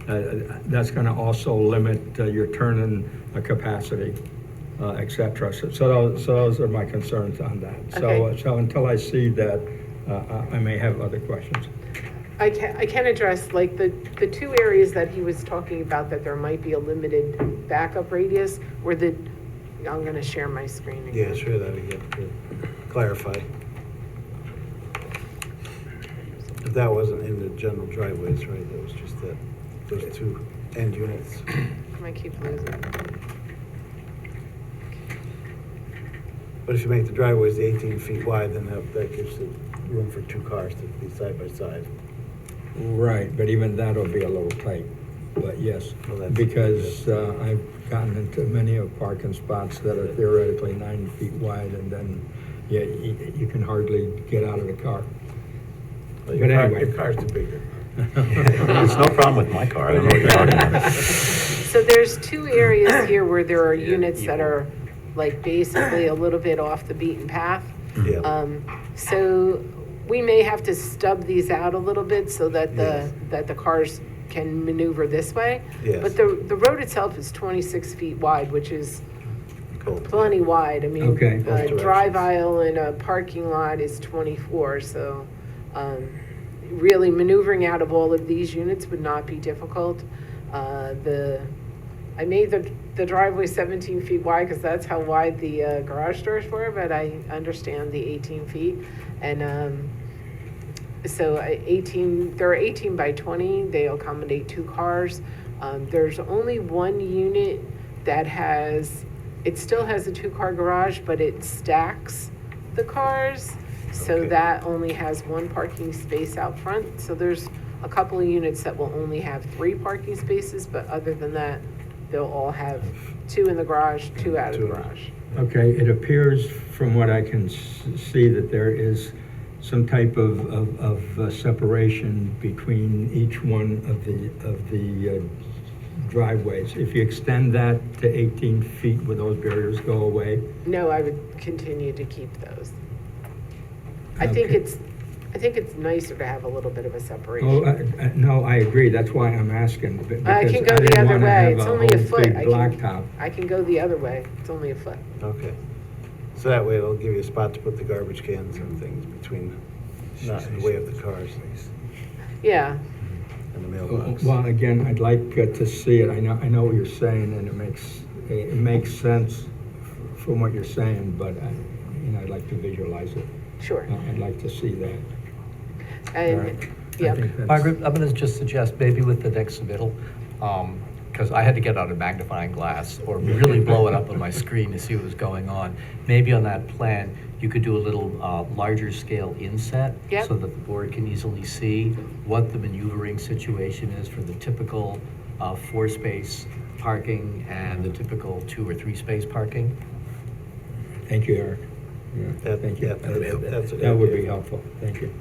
That's going to also limit your turn-in capacity. Etc. So those are my concerns on that. Okay. So until I see that, I may have other questions. I can address like the 2 areas that he was talking about, that there might be a limited backup radius, where I'm going to share my screen again. Yeah, sure, that'd be good to clarify. If that wasn't in the general driveways, right? That was just those 2 end units. I might keep losing. But if you make the driveways 18 feet wide, then that gives the room for 2 cars to be side by side. Right, but even that'll be a little tight. but yes, Well, that's- because I've gotten into many of parking spots that are theoretically 9 feet wide, and then, yeah, you can hardly get out of the car. Well, But anyway. Your car's too big. It's no problem with my car. I don't know what you're talking about. So there's two areas here where there are units that are like basically a little bit off the beaten path. Yeah. So we may have to stub these out a little bit so that the cars can maneuver this way. Yes. But the road itself is 26 feet wide, which is Cool. plenty wide. I mean, Okay. Both a drive directions. aisle and a parking lot is 24, so really maneuvering out of all of these units would not be difficult. I made the driveway 17 feet wide because that's how wide the garage doors were, but I understand the 18 feet. And so they're 18 by 20, they accommodate 2 cars. There's only one unit that it still has a 2-car garage, but it stacks the cars. So Okay. that only has 1 parking space out front. So there's a couple of units that will only have 3 parking spaces, but other than that, they'll all have 2 in the garage, 2 out of the garage. Okay, it appears from what I can see that there is some type of separation between each one of the driveways. If you extend that to 18 feet, will those barriers go away? No, I would continue to keep those. I think Okay. it's nicer to have a little bit of a separation. Oh, no, I agree, that's why I'm asking. I because can go the didn't other wanna way, have it's a only a whole foot. big blacktop. I can go the other way, it's only a foot. Okay. So that way it'll give you a spot to put the garbage cans and things between, not in the way of the cars Yeah, and the mailbox. Well, again, I'd like to see it. I know what you're saying, and it makes sense from what you're saying, but I'd like to visualize it. sure. I'd like to see that. And, I yeah, think that's- Margaret, I'm going to just suggest maybe with the next submittal, because I had to get out a magnifying glass or really blow it up on my screen to see what was going on. Maybe on that plan, you could do a little larger scale inset Yep. so that the board can easily see what the maneuvering situation is for the typical 4-space parking and the typical 2 or 3 space parking. Thank you, Eric. Yeah, thank you. That would be helpful. Thank you.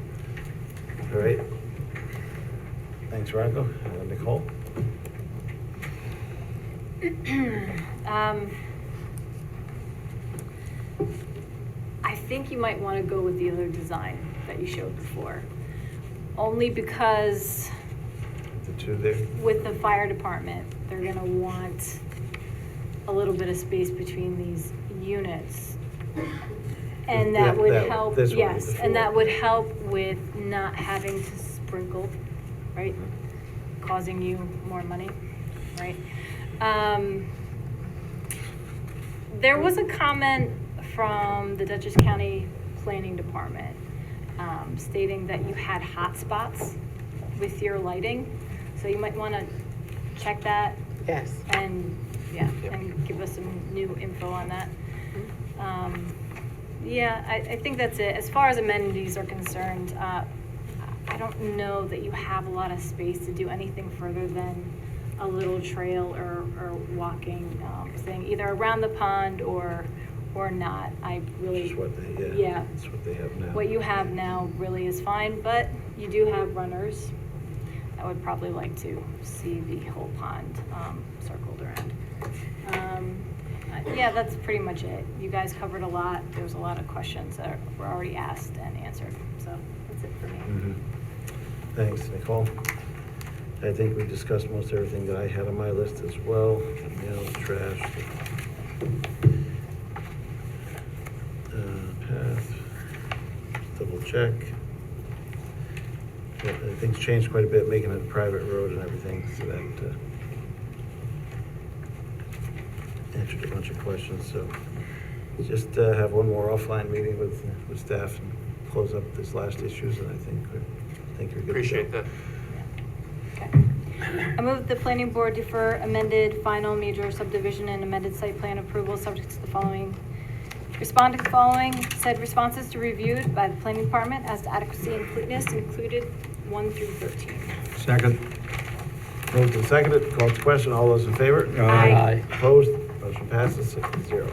All right. Thanks, Rocco. Nicole? I think you might want to go with the other design that you showed before. Only because The 2 there? with the fire department, they're gonna want a little bit of space between these units. And that would help, this one, yes, the and that 4. would help with not having to sprinkle, right? Causing you more money, right? There was a comment from the Dutchess County Planning Department stating that you had hot spots with your lighting. So you might want to check that yes. and, and give us some new info on that. Yeah, I think that's it. As far as amenities are concerned, I don't know that you have a lot of space to do anything further than a little trail or walking thing, either around the pond or not. I really, Just what they, yeah. That's what they have now. What you have now really is fine, but you do have runners. I would probably like to see the whole pond circled around. Yeah, that's pretty much it. You guys covered a lot. There was a lot of questions that were already asked and answered, so that's it for me. Mhm. Thanks, Nicole. I think we discussed most everything that I had on my list as well. Mail, trash. Path. Double check. Yeah, things changed quite a bit, making it a private road and everything, so that answered a bunch of questions, so just have one more offline meeting with staff and close up this last issues, and I think you're good to go. Appreciate that. Okay. I move that the planning board defer amended final major subdivision and amended site plan approval subject to the following. Respond to the following said responses to reviewed by the planning department as to adequacy and completeness included 1 through 13. Second. Moved and seconded, called to question, all those in favor? Aye. Opposed? Motion passes 6-0.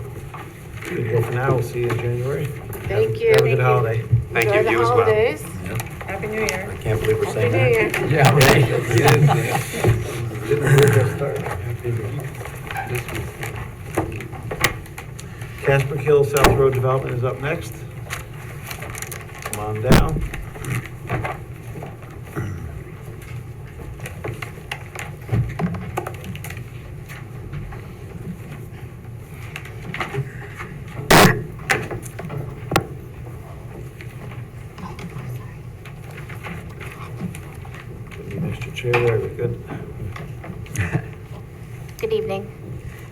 Good to go for now, we'll see you in January. Thank you. Have a good holiday. Thank Enjoy you, the you as well. holidays. Happy New Year. I can't believe we're Happy saying New that. Year. Yeah, right. Didn't really get started. Casper Hill South Road Development is up next. Come on down. Give me an extra chair there, we're good. Good evening.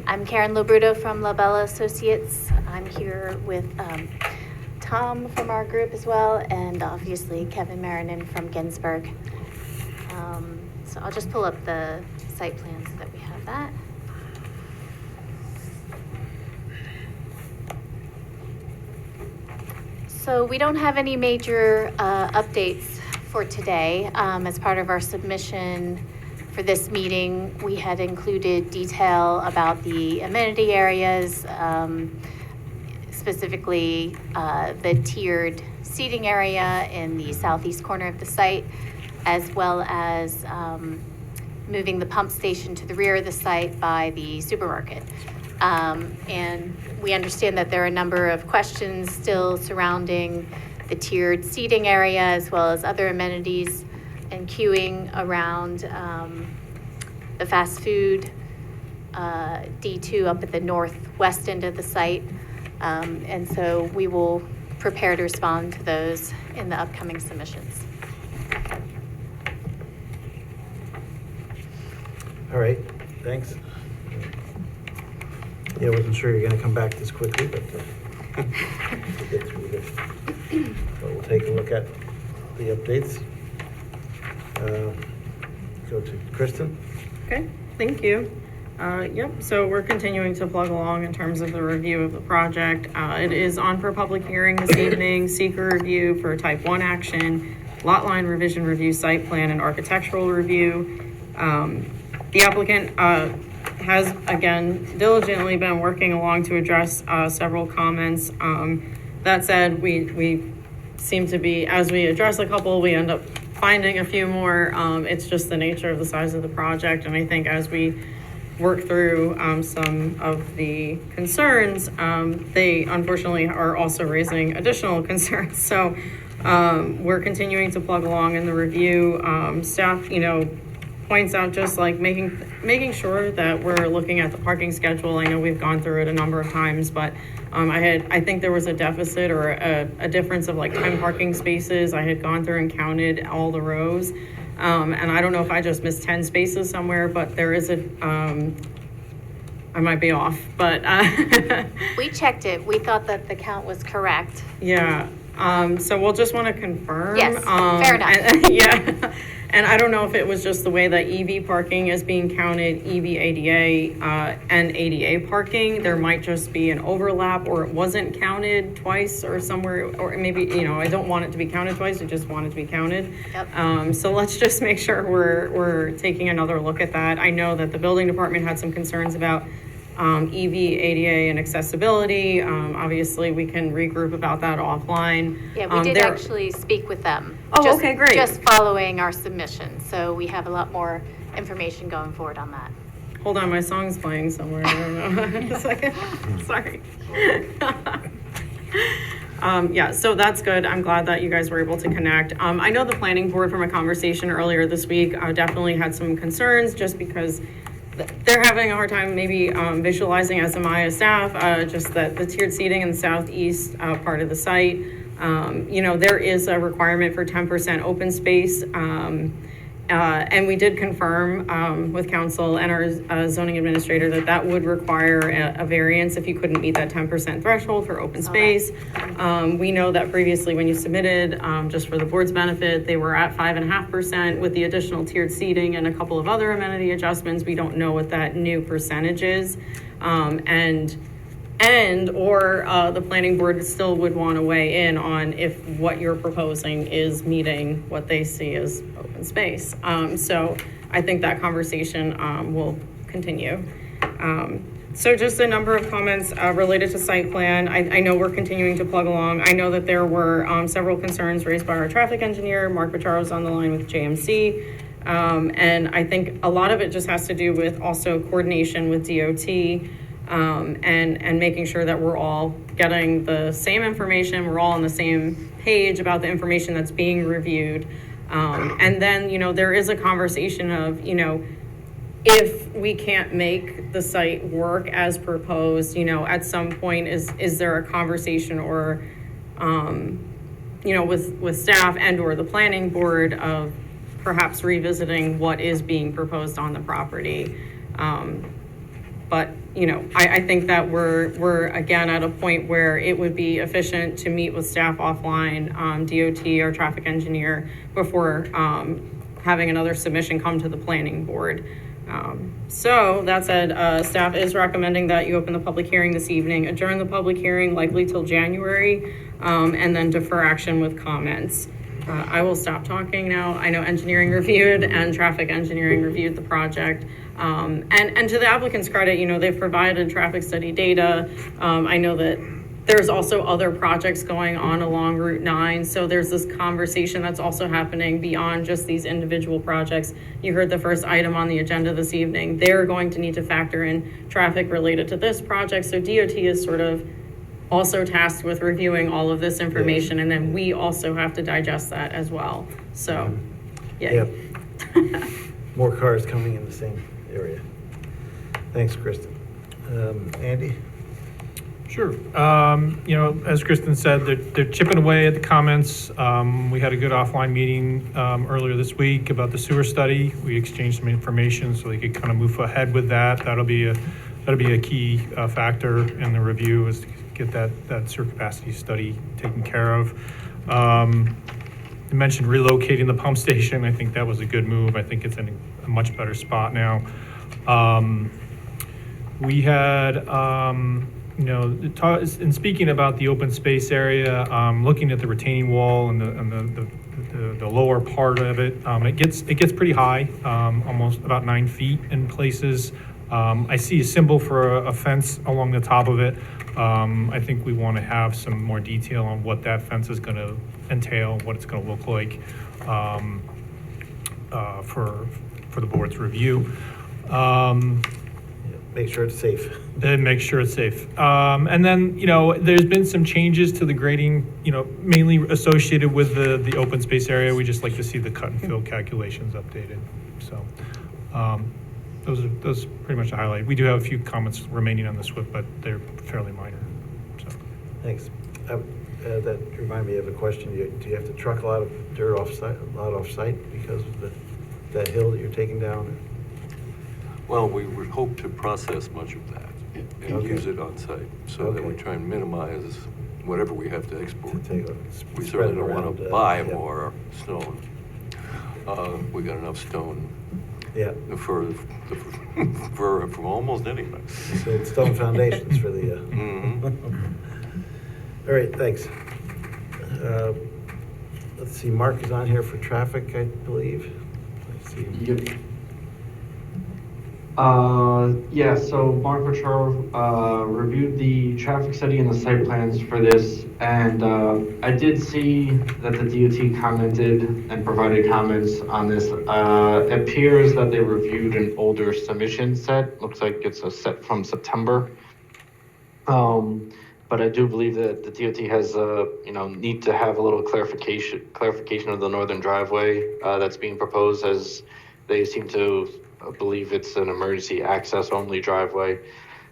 I'm Karen Lobruto from Labella Associates. I'm here with Tom from our group as well, and obviously Kevin Marinin from Ginsberg. So I'll just pull up the site plan so that we have that. So we don't have any major updates for today. As part of our submission for this meeting, we had included detail about the amenity areas, specifically the tiered seating area in the southeast corner of the site, as well as moving the pump station to the rear of the site by the supermarket. And we understand that there are a number of questions still surrounding the tiered seating area, as well as other amenities and queuing around the fast food D2 up at the northwest end of the site. And so we will prepare to respond to those in the upcoming submissions. All right, thanks. Yeah, I wasn't sure you were gonna come back this quickly, but we'll get through this. So we'll take a look at the updates. Go to Kristen. Okay, thank you. Yep, so we're continuing to plug along in terms of the review of the project. It is on for public hearing this evening, seeker review for type 1 action, lot line revision review, site plan, and architectural review. The applicant has, again, diligently been working along to address several comments. That said, we seem to be, as we address a couple, we end up finding a few more. It's just the nature of the size of the project, and I think as we work through some of the concerns, they unfortunately are also raising additional concerns. So we're continuing to plug along in the review. Staff, points out just like making sure that we're looking at the parking schedule. I know we've gone through it a number of times, but I think there was a deficit or a difference of like 10 parking spaces. I had gone through and counted all the rows. And I don't know if I just missed 10 spaces somewhere, but there is I might be off, but. We checked it. We thought that the count was correct. Yeah. So we'll just want to confirm. Yes, fair enough. Yeah. And I don't know if it was just the way that EV parking is being counted, EV ADA and ADA parking. There might just be an overlap, or it wasn't counted twice or somewhere, or maybe, I don't want it to be counted twice, I just want it to be counted. Yep. So let's just make sure we're taking another look at that. I know that the building department had some concerns about EV, ADA, and accessibility. Obviously, we can regroup about that offline. Yeah, we did actually speak with them. Oh, okay, great. Just following our submission, so we have a lot more information going forward on that. Hold on, my song's playing somewhere. I don't know. A second. Sorry. Yeah, so that's good. I'm glad that you guys were able to connect. I know the planning board from a conversation earlier this week definitely had some concerns just because they're having a hard time maybe visualizing as Amaya staff, just that the tiered seating in the southeast part of the site. There is a requirement for 10% open space. And we did confirm with council and our zoning administrator that would require a variance if you couldn't meet that 10% threshold for open space. We know that previously when you submitted, just for the board's benefit, they were at 5.5% with the additional tiered seating and a couple of other amenity adjustments. We don't know what that new percentage is. And or the planning board still would want to weigh in on if what you're proposing is meeting what they see as open space. So I think that conversation will continue. So just a number of comments related to site plan. I know we're continuing to plug along. I know that there were several concerns raised by our traffic engineer. Mark Vacharo's on the line with JMC. And I think a lot of it just has to do with also coordination with DOT and making sure that we're all getting the same information. We're all on the same page about the information that's being reviewed. And then, there is a conversation of, if we can't make the site work as proposed, at some point, is there a conversation or, with staff and or the planning board of perhaps revisiting what is being proposed on the property. But, I think that we're again at a point where it would be efficient to meet with staff offline, DOT or traffic engineer, before having another submission come to the planning board. So that said, staff is recommending that you open the public hearing this evening, adjourn the public hearing likely till January, and then defer action with comments. I will stop talking now. I know engineering reviewed and traffic engineering reviewed the project. And to the applicant's credit, they've provided traffic study data. I know that there's also other projects going on along Route 9. So there's this conversation that's also happening beyond just these individual projects. You heard the first item on the agenda this evening. They're going to need to factor in traffic related to this project. So DOT is sort of also tasked with reviewing all of this information, and then we also have to digest that as well. So, yeah. Yep. More cars coming in the same area. Thanks, Kristen. Andy? Sure. As Kristen said, they're chipping away at the comments. We had a good offline meeting earlier this week about the sewer study. We exchanged some information so they could kind of move ahead with that. That'll be a key factor in the review, is to get that sewer capacity study taken care of. You mentioned relocating the pump station. I think that was a good move. I think it's in a much better spot now. We had, in speaking about the open space area, looking at the retaining wall and the lower part of it, it gets pretty high, almost about 9 feet in places. I see a symbol for a fence along the top of it. I think we want to have some more detail on what that fence is going to entail, what it's going to look like for the board's review. Make sure it's safe. Then make sure it's safe. And then, there's been some changes to the grading, mainly associated with the open space area. We just like to see the cut and fill calculations updated. So those are pretty much the highlight. We do have a few comments remaining on the SWIP, but they're fairly minor. So. Thanks. That reminded me of a question. Do you have to truck a lot of dirt off-site because of that hill that you're taking down? Well, we would hope to process much of that and use it on site, so that we try and minimize whatever we have to export. We certainly don't want to buy more stone. We got enough stone. Yeah. For from almost anybody. So it's stone foundations for the. All right, thanks. Let's see. Mark is on here for traffic, I believe. Let's see. Yep. So Mark Vacharo reviewed the traffic study and the site plans for this, and I did see that the DOT commented and provided comments on this. It appears that they reviewed an older submission set. Looks like it's a set from September. But I do believe that the DOT has need to have a little clarification of the northern driveway that's being proposed, as they seem to believe it's an emergency access only driveway.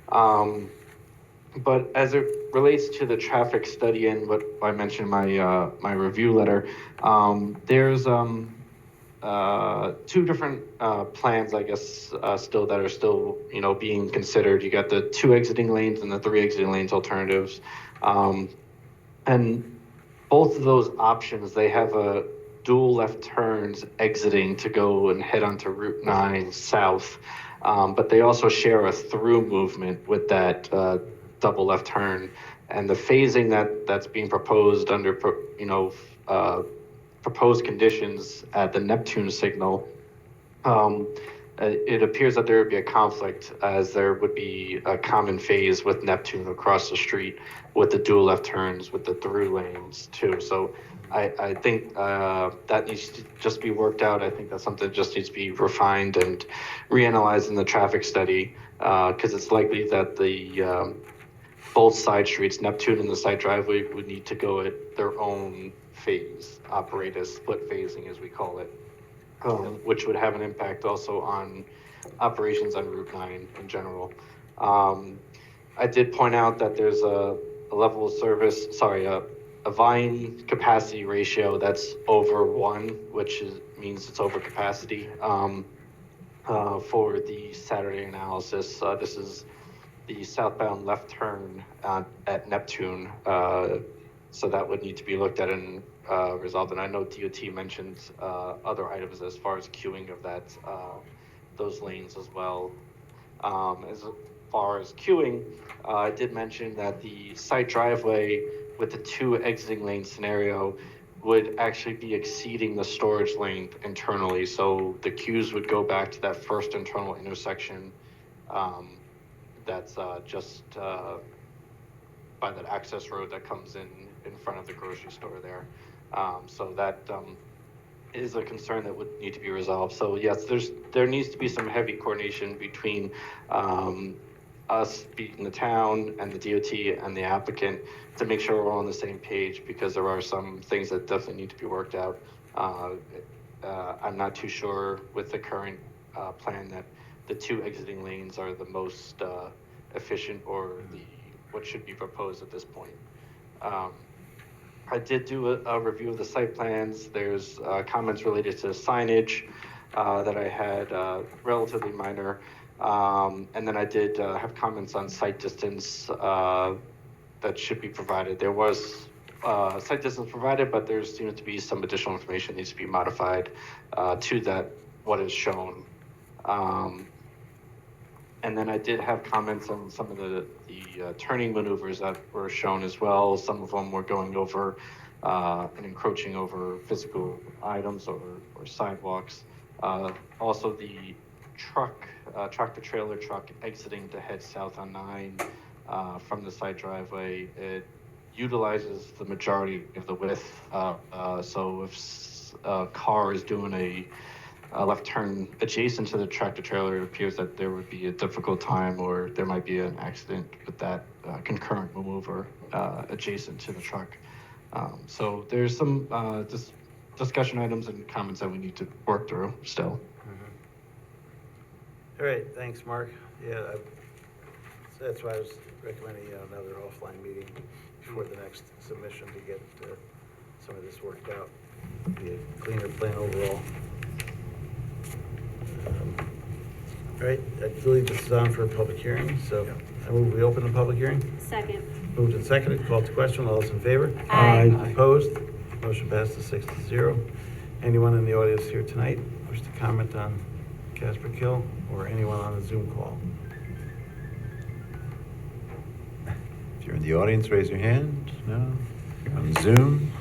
But as it relates to the traffic study and what I mentioned in my review letter, there's two different plans, I guess, still that are still being considered. You got the 2 exiting lanes and the 3 exiting lanes alternatives, and both of those options, they have a dual left turns exiting to go and head onto Route 9 south, but they also share a through movement with that double left turn. And the phasing that's being proposed under, proposed conditions at the Neptune signal, it appears that there would be a conflict, as there would be a common phase with Neptune across the street with the dual left turns with the through lanes too. So I think that needs to just be worked out. I think that's something that just needs to be refined and reanalyzed in the traffic study, because it's likely that the both side streets, Neptune and the side driveway, would need to go at their own phase, operate as split phasing as we call it, which would have an impact also on operations on Route 9 in general. I did point out that there's a level of service, a volume capacity ratio that's over 1, which means it's over capacity for the Saturday analysis. This is the southbound left turn at Neptune. So that would need to be looked at and resolved. And I know DOT mentioned other items as far as queuing of that, those lanes as well. As far as queuing, I did mention that the side driveway with the 2 exiting lane scenario would actually be exceeding the storage lane internally. So the queues would go back to that first internal intersection that's just by that access road that comes in front of the grocery store there. So that is a concern that would need to be resolved. So yes, there needs to be some heavy coordination between us, being the town, and the DOT and the applicant to make sure we're all on the same page, because there are some things that definitely need to be worked out. I'm not too sure with the current plan that the 2 exiting lanes are the most efficient or what should be proposed at this point. I did do a review of the site plans. There's comments related to signage that I had, relatively minor. And then I did have comments on site distance that should be provided. There was site distance provided, but there seems to be some additional information that needs to be modified to that, what is shown. And then I did have comments on some of the turning maneuvers that were shown as well. Some of them were going over and encroaching over physical items or sidewalks. Also the tractor-trailer truck exiting to head south on 9 from the side driveway. It utilizes the majority of the width. So if a car is doing a left turn adjacent to the tractor trailer, it appears that there would be a difficult time, or there might be an accident with that concurrent maneuver adjacent to the truck. So there's some discussion items and comments that we need to work through still. All right, thanks, Mark. Yeah, so that's why I was recommending another offline meeting before the next submission to get some of this worked out. Be a cleaner plan overall. All right, I believe this is on for a public hearing, so I move we open the public hearing. Second. Moved and seconded, called to question, all those in favor? Aye. Opposed? Motion passes 6-0. Anyone in the audience here tonight wish to comment on Casper Kill, or anyone on the Zoom call? If you're in the audience, raise your hand. No? You're on Zoom,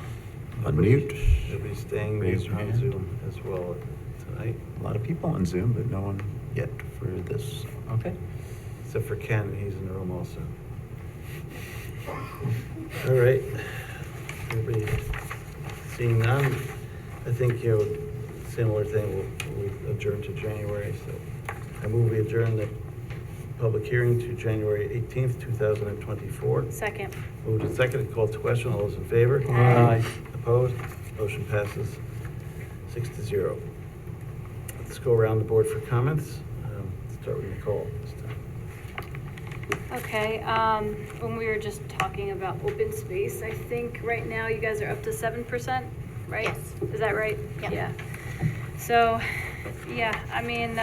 unmute. They'll be staying Raise your on hand. Zoom as well tonight. A lot of people on Zoom, but no one yet for this. Okay. Except for Ken, he's in the room also. All right. Everybody seeing none, I think, similar thing, we'll adjourn to January. So I move we adjourn the public hearing to January 18th, 2024. Second. Moved and seconded, called to question. All those in favor? Aye. Opposed? Motion passes 6-0. Let's go around the board for comments. Start with Nicole this time. Okay, when we were just talking about open space, I think right now you guys are up to 7%, right? Yes. Is that right? Yep. Yeah. So, yeah, I mean,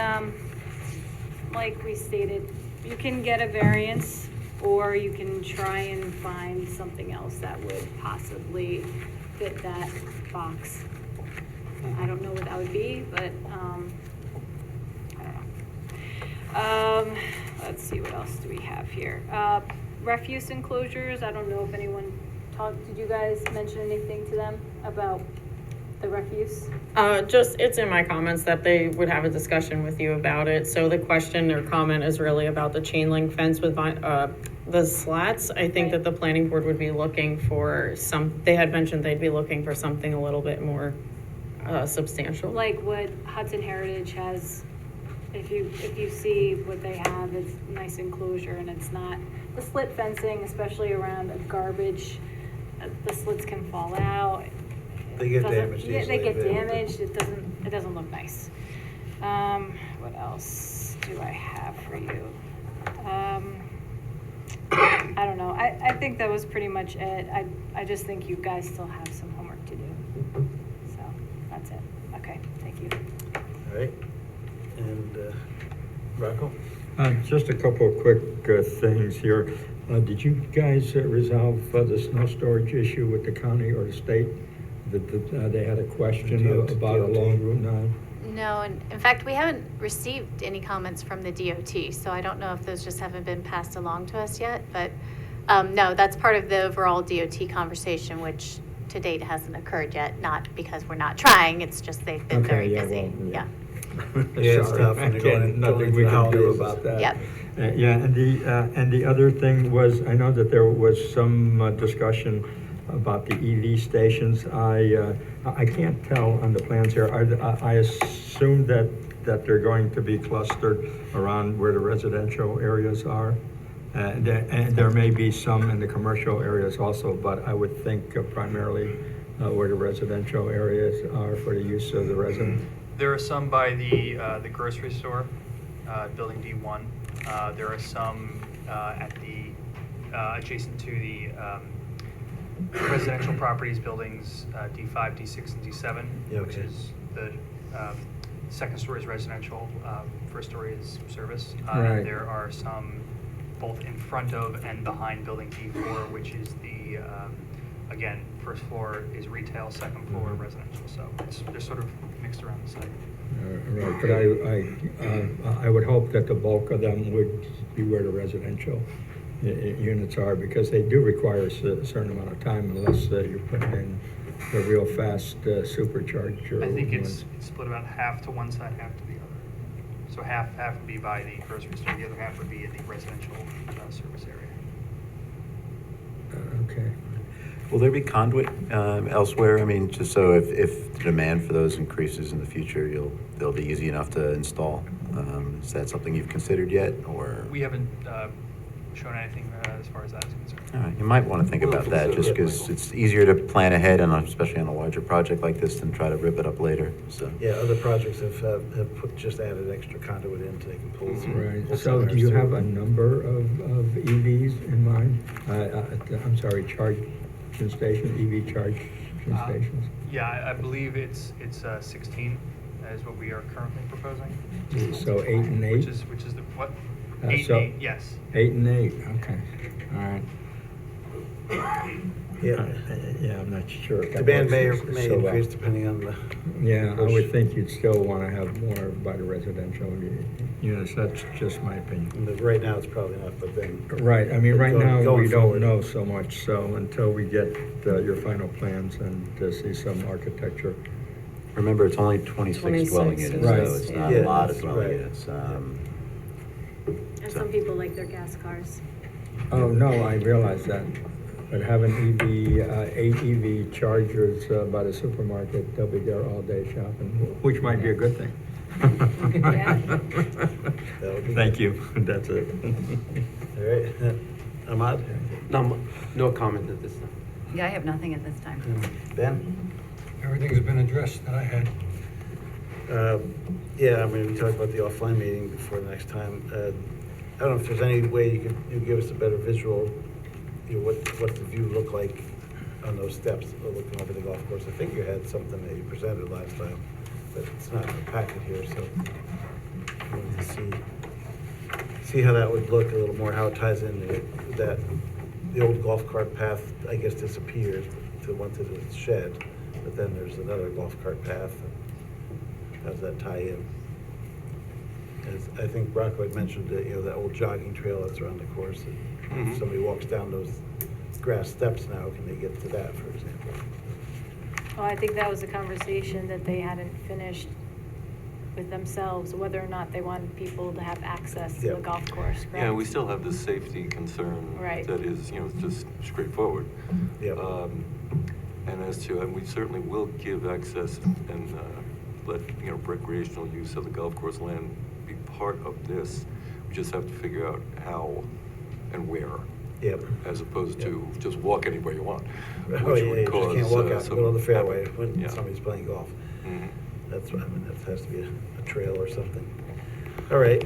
like we stated, you can get a variance, or you can try and find something else that would possibly fit that box. I don't know what that would be, but, I don't know. Let's see, what else do we have here? refuse enclosures, I don't know if anyone talked, did you guys mention anything to them about the refuse? It's in my comments that they would have a discussion with you about it. So the question or comment is really about the chain link fence with the slats. I think that the planning board would be looking for they had mentioned they'd be looking for something a little bit more substantial. Like what Hudson Heritage has, if you see what they have, it's a nice enclosure, and it's not the slit fencing, especially around a garbage, the slits can fall out. They get Doesn't- damaged Yeah, they easily, get yeah. damaged, it doesn't look nice. What else do I have for you? I don't know, I think that was pretty much it. I just think you guys still have some homework to do. So, that's it. Okay, thank you. All right, and Rocco? Just a couple of quick things here. Did you guys resolve the snow storage issue with the county or the state? They had a question about along Route 9? No, and in fact, we haven't received any comments from the DOT, so I don't know if those just haven't been passed along to us yet, but no, that's part of the overall DOT conversation, which to date hasn't occurred yet, not because we're not trying, it's just they've been very busy, yeah. Yeah, it's Sorry, tough when you're again, nothing we can do about that. Yep. Yeah, and the other thing was, I know that there was some discussion about the EV stations. I can't tell on the plans here. I assume that they're going to be clustered around where the residential areas are. And there may be some in the commercial areas also, but I would think primarily where the residential areas are for the use of the residents. There are some by the grocery store, building D1. There are some at the adjacent to the residential properties, buildings D5, D6, and D7, Yeah, which okay. is the second story is residential, first story is service. Right. There are some both in front of and behind building D4, which is the again, first floor is retail, second floor residential. So they're sort of mixed around the site. Right, but I would hope that the bulk of them would be where the residential units are, because they do require a certain amount of time unless you're putting in a real fast supercharger. I think it's split about half to one side, half to the other. So half would be by the grocery store, the other half would be in the residential service area. Okay. Will there be conduit elsewhere? I mean, just so if the demand for those increases in the future, they'll be easy enough to install. Is that something you've considered yet, or? We haven't shown anything as far as that is concerned. All right, you might want to think about that, just because it's easier to plan ahead, and especially on a larger project like this, than try to rip it up later, so. Yeah, other projects have just added extra conduit in so they can pull through. Right, pull so through do you ours, have too. a number of EVs in mind? I'm sorry, charging station, EV charging stations? Yeah, I believe it's 16 is what we are currently proposing. So 8 and 8? Which is the what? Uh, 8 so- and 8, yes. 8 and 8, okay, all right. Yeah. Yeah, I'm not sure. if that Demand may works so well. increase depending on the. Yeah, I would think you'd still want to have more by the residential units, that's just my opinion. But right now, it's probably not, but then. Right, I mean, right now, Going we don't forward. know so much, so until we get your final plans and to see some architecture. Remember, it's only 26 dwelling units, Right. so it's not Yeah, a lot of that's dwelling right. units. And some people like their gas cars. Oh, no, I realize that, but having EV, 8 EV chargers by the supermarket, they'll be there all day shopping, which might be a good thing. Thank you, that's it. All right, Ahmad? No comment at this time. Yeah, I have nothing at this time. Ben? Everything's been addressed that I had. Yeah, I mean, we talked about the offline meeting before the next time. I don't know if there's any way you give us a better visual, what the view looked like on those steps looking over the golf course. I think you had something that you presented last time, but it's not in the packet here, so I wanted to see how that would look a little more, how it ties in that the old golf cart path, I guess, disappears to one to the shed, but then there's another golf cart path. How does that tie in? As I think Rocco had mentioned, that old jogging trail that's around the course. If somebody walks down those grass steps now, can they get to that, for example? Well, I think that was a conversation that they hadn't finished with themselves, whether or not they wanted people to have access to the golf course, correct? Yeah, we still have this safety concern. Right. That is, just straightforward. Yep. And as to, and we certainly will give access and let, recreational use of the golf course land be part of this. We just have to figure out how and where. Yep. As opposed to just walk anywhere you want. Oh, which yeah, would you just cause, can't walk out in the some middle of the fairway havoc. when Yeah. somebody's playing golf. Mhm. That's what, that has to be a trail or something. All right.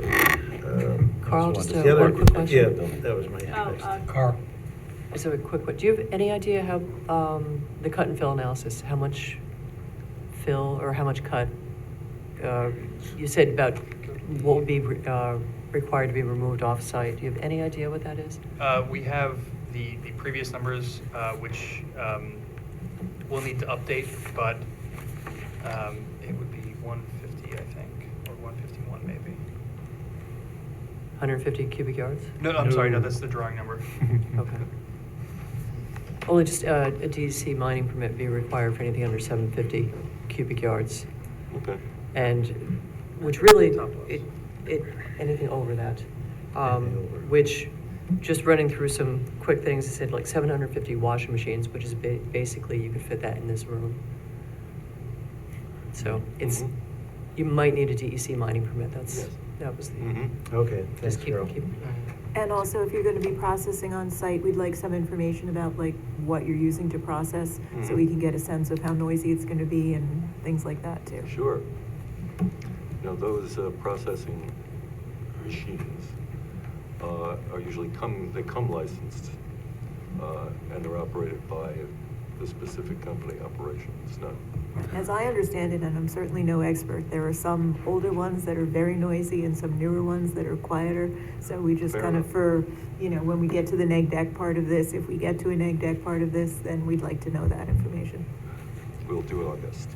Carl, just the other- one quick question. Yeah, that was my next. Carl. Just a quick one. Do you have any idea how, the cut and fill analysis, how much fill or how much cut? You said about what would be required to be removed off-site. Do you have any idea what that is? We have the previous numbers, which we'll need to update, but it would be 150, I think, or 151 maybe. 150 cubic yards? No, I'm sorry, no, that's the drawing number. Okay. Only just a DEC mining permit be required for anything under 750 cubic yards. Okay. And, which really, anything over that. Which, just running through some quick things, it said like 750 washing machines, which is basically, you could fit that in this room. So, it's, you might need a DEC mining permit, that was the. Okay, thanks, Just keep. Carol. And also, if you're going to be processing on site, we'd like some information about like what you're using to process, so we can get a sense of how noisy it's going to be and things like that too. Sure. Those processing machines are usually come licensed, and they're operated by the specific company operation. It's not. As I understand it, and I'm certainly no expert, there are some older ones that are very noisy and some newer ones that are quieter. So we just Fair kind of, enough. when we get to the neg deck part of this, if we get to a neg deck part of this, then we'd like to know that information. We'll do our best.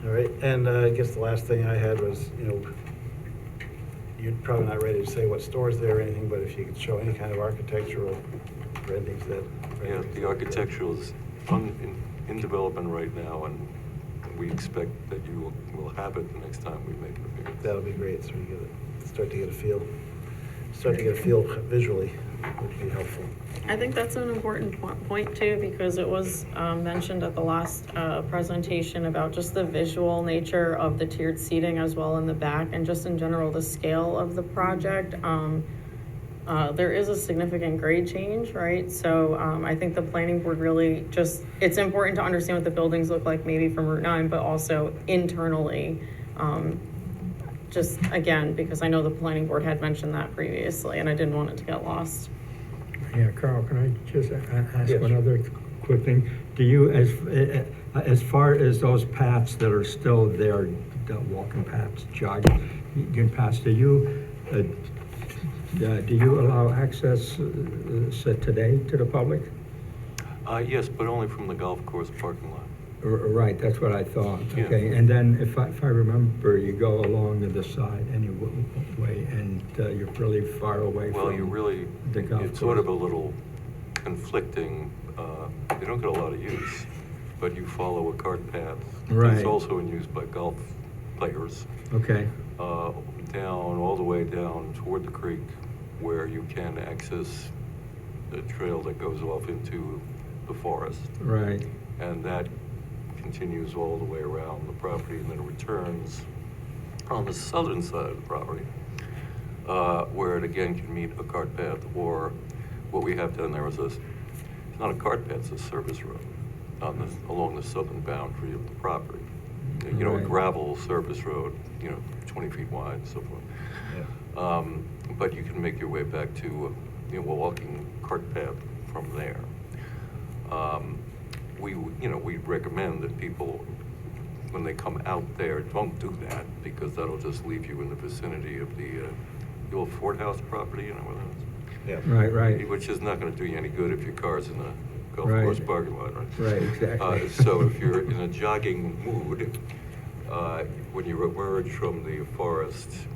All right, and I guess the last thing I had was, you're probably not ready to say what stores there or anything, but if you could show any kind of architectural renderings that. Yeah, the architectural is in development right now, and we expect that you will have it the next time we make an appearance. That'll be great, so we start to get a feel visually, would be helpful. I think that's an important point too, because it was mentioned at the last presentation about just the visual nature of the tiered seating as well in the back, and just in general the scale of the project. There is a significant grade change, right? So I think the planning board really it's important to understand what the buildings look like maybe from Route 9, but also internally. Just again, because I know the planning board had mentioned that previously and I didn't want it to get lost. Yeah, Carl, can I just ask Yes. one other quick thing? Do you, as far as those paths that are still there, the walking paths, jogging paths, do you allow access today to the public? Yes, but only from the golf course parking lot. Right, that's what I thought. Yeah. Okay, and then if I remember, you go along to the side anyway, and you're really far away Well, from you really, the golf course. it's sort of a little conflicting. They don't get a lot of use, but you follow a cart path. Right. It's also in use by golf players. Okay, Down, all the way down toward the creek, where you can access the trail that goes off into the forest. right. And that continues all the way around the property and then returns on the southern side of the property, where it again can meet a cart path, or what we have down there is it's not a cart path, it's a service road along the southern boundary of the property. A Right. gravel service road, 20 feet wide and so forth. But you can make your way back to a walking cart path from there. We recommend that people, when they come out there, don't do that, because that'll just leave you in the vicinity of the old Ford House property, where that is? Yeah. Right. Which is not gonna do you any good if your car's in a golf Right. course parking lot, right? Right, exactly. So if you're in a jogging mood, when you emerge from the forest,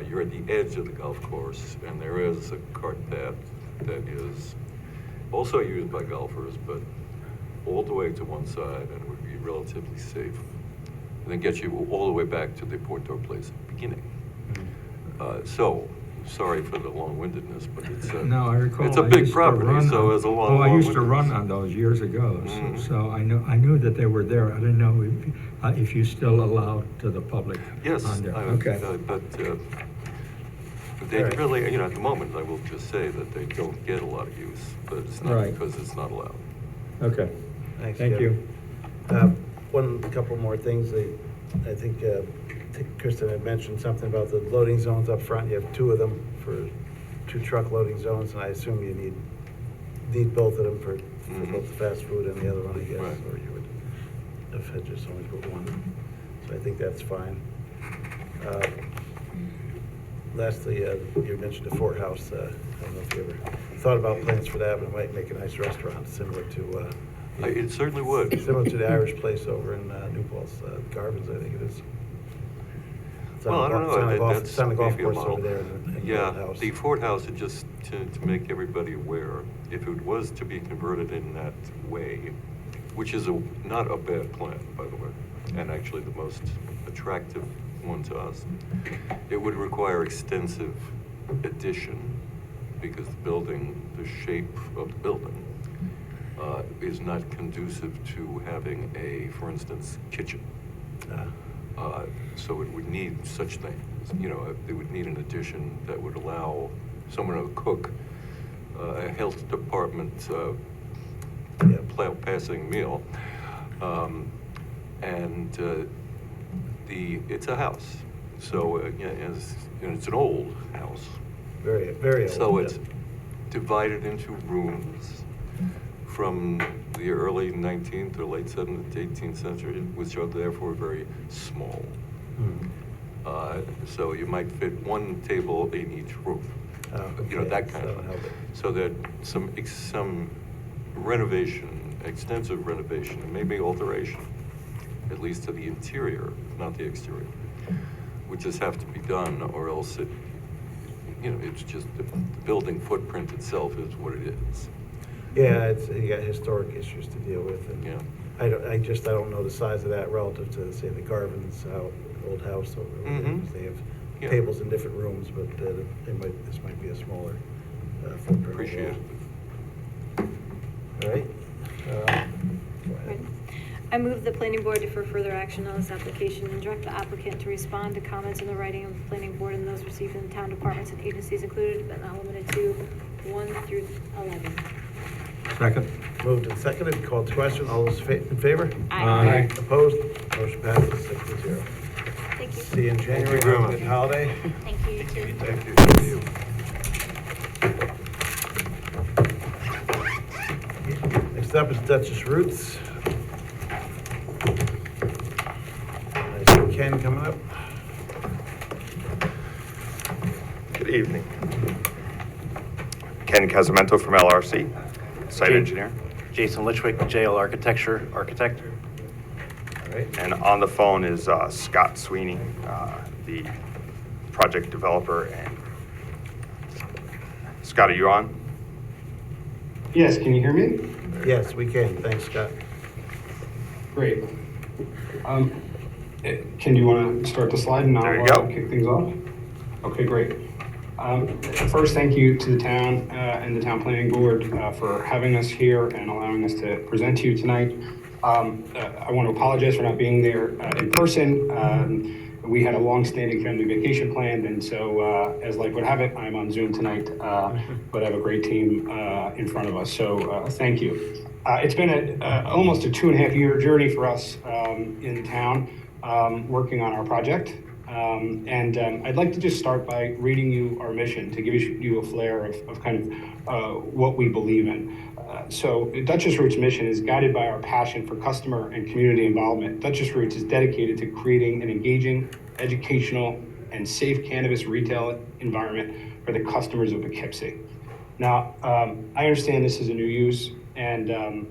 you're at the edge of the golf course, and there is a cart path that is also used by golfers, but all the way to one side and would be relatively safe. And then get you all the way back to the Porto Place beginning. So, sorry for the long-windedness, but it's a, No, I recall. it's a I big used to property, run so on- it's a long, Oh, I used to long-windedness. run on those years ago, Mhm. so I knew that they were there. I didn't know if you still allowed to the public Yes, on there. I- Okay. but they All right. really, at the moment, I will just say that they don't get a lot of use, but it's not Right. because it's not allowed. Okay. Thanks, Thank Kevin. you. Couple more things. I think Kristen had mentioned something about the loading zones up front. You have two of them for 2 truck loading zones, and I assume you need both of them for both the fast food and the other one, I guess, Right. or you would have had just only put one. So I think that's fine. Lastly, you mentioned the Fort House. I don't know if you ever thought about plans for that, but it might make a nice restaurant similar to It certainly would. similar to the Irish place over in New Paltz, Garvin's, I think it is. It's on Well, I the don't golf- know. It's on the golf maybe a course model. over there in the Yeah, house. the Fort House, just to make everybody aware, if it was to be converted in that way, which is not a bad plan, by the way, and actually the most attractive one to us, it would require extensive addition because the shape of the building is not conducive to having for instance, kitchen. So it would need such things, it would need an addition that would allow someone to cook a health department passing meal. It's a house, so it's an old house. Very, very old. So yeah. it's divided into rooms from the early 19th or late 17th, 18th century, which are therefore very small. So you might fit one table in each room, that kind of thing. So that some renovation, extensive renovation, and maybe alteration, at least to the interior, not the exterior, would just have to be done, or else it's just the building footprint itself is what it is. Yeah, you got historic issues to deal with, and Yeah. I don't know the size of that relative to, say, the Garvin's old house over there. Mhm. 'Cause they have Yeah. tables in different rooms, but this might be a smaller footprint. Appreciate overall. All right. Go ahead. I move the planning board defer further action on this application and direct the applicant to respond to comments in the writing of the planning board and those received from the town departments and agencies included, but not limited to 1 through 11. Second. Moved and seconded, called to question. All those in favor? Aye. Opposed? Motion passes 6-0. Thank you. See you in January. very Have a much. good holiday. Thank you, you too. Thank you. Next up is Duchess Roots. I see Ken coming up. Good evening. Ken Casamento from LRC, site engineer. Jason Litchwick, JL Architecture architect. All right. And on the phone is Scott Sweeney, the project developer. And Scott, are you on? Yes, can you hear me? Yes, we can. Thanks, Scott. Great. Ken, do you want to start the slide and There you I'll go. kick things off? Okay, great. First, thank you to the town and the town planning board for having us here and allowing us to present to you tonight. I want to apologize for not being there in person. We had a long-standing family vacation planned, and so as life would have it, I'm on Zoom tonight, but I have a great team in front of us, so thank you. It's been almost a 2.5-year journey for us in town working on our project. I'd like to just start by reading you our mission to give you a flair of kind of what we believe in. So Duchess Roots' mission is guided by our passion for customer and community involvement. Duchess Roots is dedicated to creating an engaging, educational, and safe cannabis retail environment for the customers of Poughkeepsie. Now, I understand this is a new use, and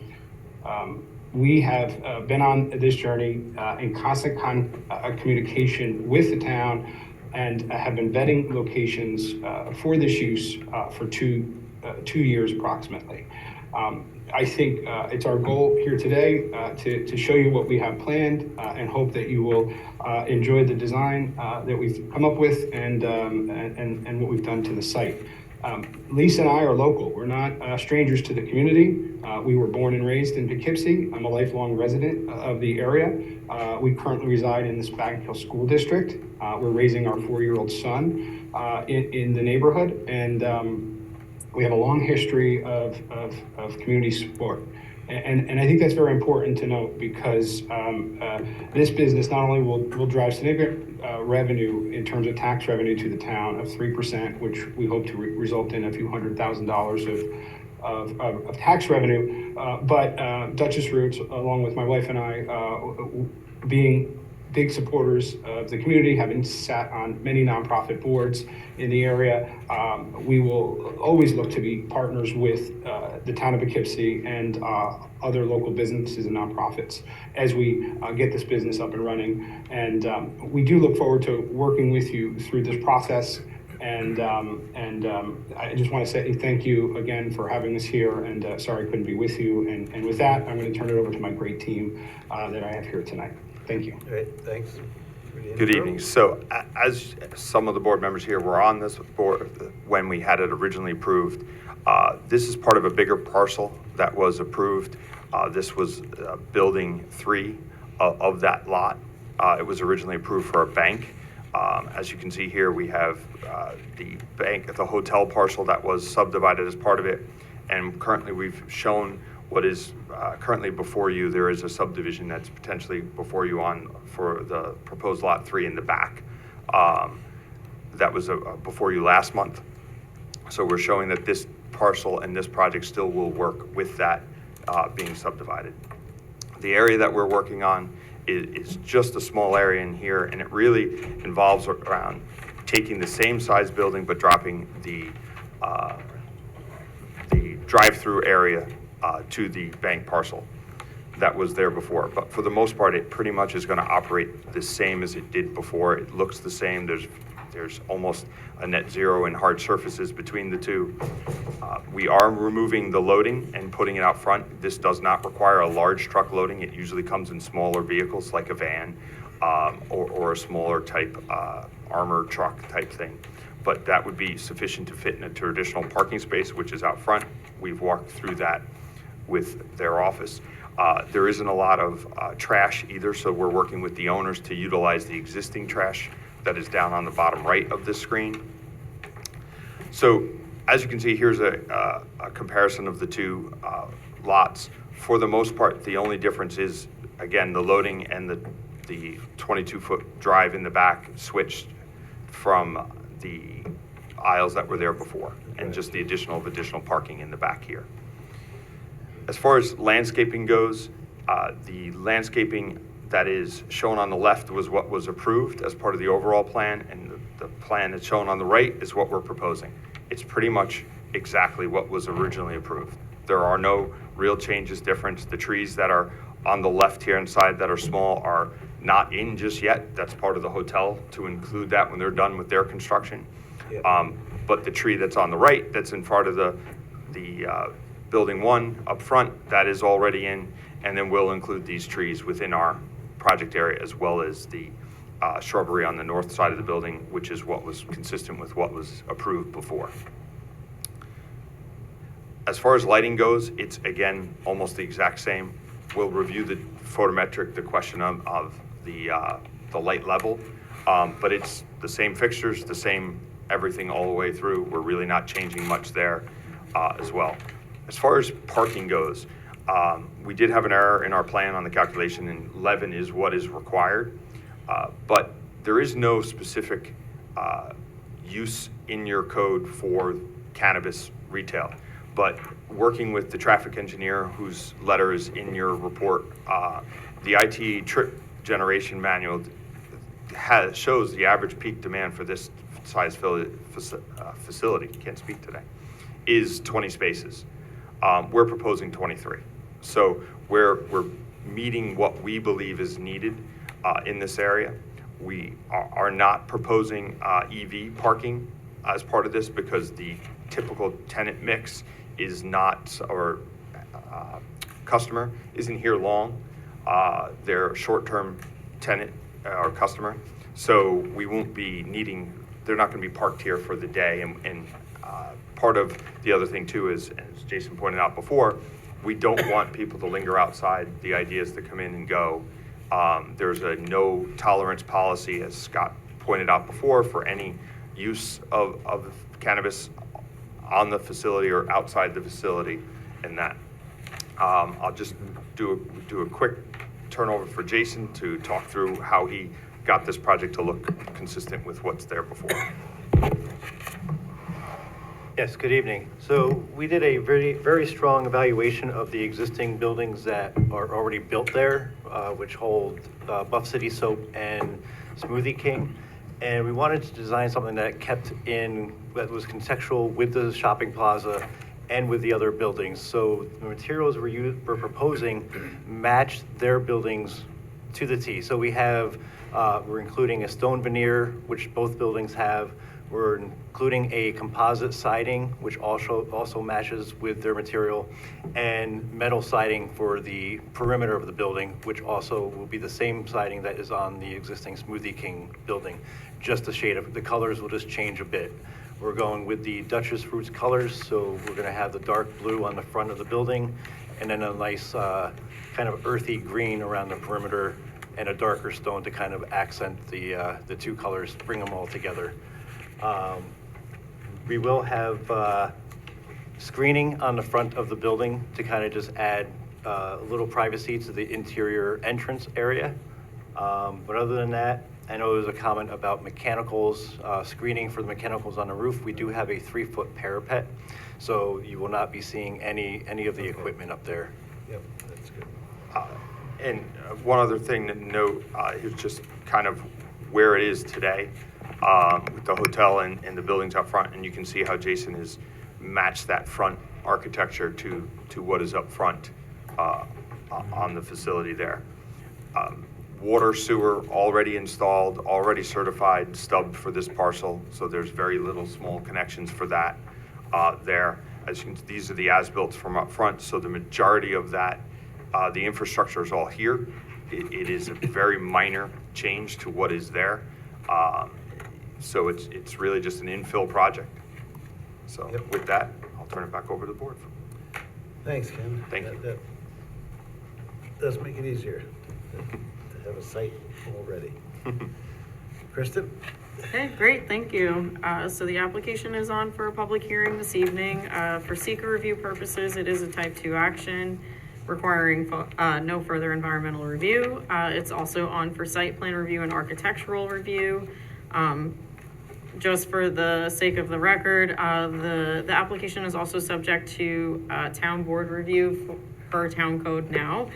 we have been on this journey in constant communication with the town and have been vetting locations for this use for 2 years approximately. I think it's our goal here today to show you what we have planned and hope that you will enjoy the design that we've come up with and what we've done to the site. Lisa and I are local. We're not strangers to the community. We were born and raised in Poughkeepsie. I'm a lifelong resident of the area. We currently reside in the Bagnell Hill School District. We're raising our 4-year-old son in the neighborhood, and we have a long history of community support. And I think that's very important to note because this business not only will drive significant revenue in terms of tax revenue to the town of 3%, which we hope to result in a few $100,000 of tax revenue, but Duchess Roots, along with my wife and I, being big supporters of the community, having sat on many nonprofit boards in the area, we will always look to be partners with the town of Poughkeepsie and other local businesses and nonprofits as we get this business up and running. And we do look forward to working with you through this process. And I just want to say thank you again for having us here, and sorry I couldn't be with you. And with that, I'm going to turn it over to my great team that I have here tonight. Thank you. Great, thanks. Good evening. So as some of the board members here were on this board when we had it originally approved, this is part of a bigger parcel that was approved. This was building 3 of that lot. It was originally approved for a bank. As you can see here, we have the bank, the hotel parcel that was subdivided as part of it. And currently we've shown what is currently before you. There is a subdivision that's potentially before you for the proposed lot 3 in the back. That was before you last month. So we're showing that this parcel and this project still will work with that being subdivided. The area that we're working on is just a small area in here, and it really involves around taking the same size building but dropping the drive-through area to the bank parcel that was there before. But for the most part, it pretty much is going to operate the same as it did before. It looks the same. There's almost a net zero in hard surfaces between the two. We are removing the loading and putting it out front. This does not require a large truck loading. It usually comes in smaller vehicles like a van or a smaller type armor truck type thing. But that would be sufficient to fit in a traditional parking space, which is out front. We've walked through that with their office. There isn't a lot of trash either, so we're working with the owners to utilize the existing trash that is down on the bottom right of this screen. So as you can see, here's a comparison of the 2 lots. For the most part, the only difference is, again, the loading and the 22-foot drive in the back switched from the aisles that were there before, and just the additional parking in the back here. As far as landscaping goes, the landscaping that is shown on the left was what was approved as part of the overall plan, and the plan that's shown on the right is what we're proposing. It's pretty much exactly what was originally approved. There are no real changes, difference. The trees that are on the left-hand side that are small are not in just yet. That's part of the hotel to include that when they're done with their construction. But the tree that's on the right, that's in front of the building 1 up front, that is already in, and then we'll include these trees within our project area, as well as the shrubbery on the north side of the building, which is what was consistent with what was approved before. As far as lighting goes, it's again almost the exact same. We'll review the photometric, the question of the light level, but it's the same fixtures, the same everything all the way through. We're really not changing much there as well. As far as parking goes, we did have an error in our plan on the calculation, and 11 is what is required, but there is no specific use in your code for cannabis retail. But working with the traffic engineer, whose letter is in your report, the IT trip generation manual shows the average peak demand for this size facility, can't speak today, is 20 spaces. We're proposing 23. So we're meeting what we believe is needed in this area. We are not proposing EV parking as part of this because the typical tenant mix is not, or customer isn't here long. They're a short-term tenant or customer, so we won't be needing, they're not going to be parked here for the day. And part of the other thing too is, as Jason pointed out before, we don't want people to linger outside. The idea is to come in and go. There's a no tolerance policy, as Scott pointed out before, for any use of cannabis on the facility or outside the facility, and that. I'll just do a quick turnover for Jason to talk through how he got this project to look consistent with what's there before. Yes, good evening. So we did a very strong evaluation of the existing buildings that are already built there, which hold Buff City Soap and Smoothie King. And we wanted to design something that that was contextual with the shopping plaza and with the other buildings. So the materials we're proposing match their buildings to the T. So we're including a stone veneer, which both buildings have. We're including a composite siding, which also matches with their material, and metal siding for the perimeter of the building, which also will be the same siding that is on the existing Smoothie King building. Just the shade of the colors will just change a bit. We're going with the Duchess Fruits colors, so we're going to have the dark blue on the front of the building, and then a nice kind of earthy green around the perimeter, and a darker stone to kind of accent the two colors, bring them all together. We will have screening on the front of the building to kind of just add a little privacy to the interior entrance area. But other than that, I know there's a comment about mechanicals, screening for the mechanicals on the roof. We do have a 3-foot parapet, so you will not be seeing any of the equipment up there. Yep, that's good. And one other thing to note is just kind of where it is today with the hotel and the buildings up front. And you can see how Jason has matched that front architecture to what is up front on the facility there. Water, sewer already installed, already certified, stubbed for this parcel. So there's very little small connections for that there. As you can see, these are the as-built from up front. So the majority of that, the infrastructure is all here. It is a very minor change to what is there. So it's really just an infill project. So with that, I'll turn it back over to the board. Thanks, Ken. Thank you. That does make it easier to have a site already. Kristen? Okay, great, thank you. So the application is on for a public hearing this evening. For seeker review purposes, it is a type 2 action requiring no further environmental review. It's also on for site plan review and architectural review. Just for the sake of the record, the application is also subject to town board review per town code now.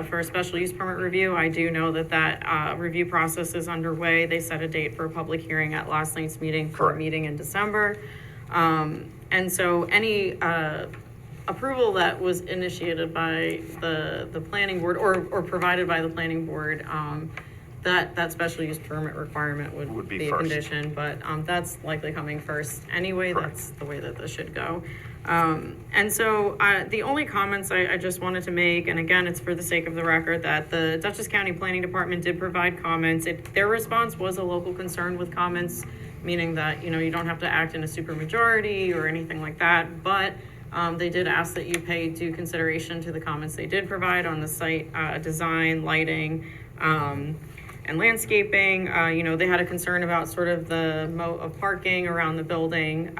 For a special use permit review, I do know that review process is underway. They set a date for a public hearing at last night's meeting for a meeting in December. And so any approval that was initiated by the planning board or provided by the planning board, that special use permit requirement would be a first condition, but that's likely coming first anyway. Correct. That's the way that this should go. And so the only comments I just wanted to make, and again, it's for the sake of the record, that the Dutchess County Planning Department did provide comments. Their response was a local concern with comments, meaning that, you don't have to act in a supermajority or anything like that, but they did ask that you pay due consideration to the comments they did provide on the site design, lighting, and landscaping. They had a concern about sort of the moat of parking around the building.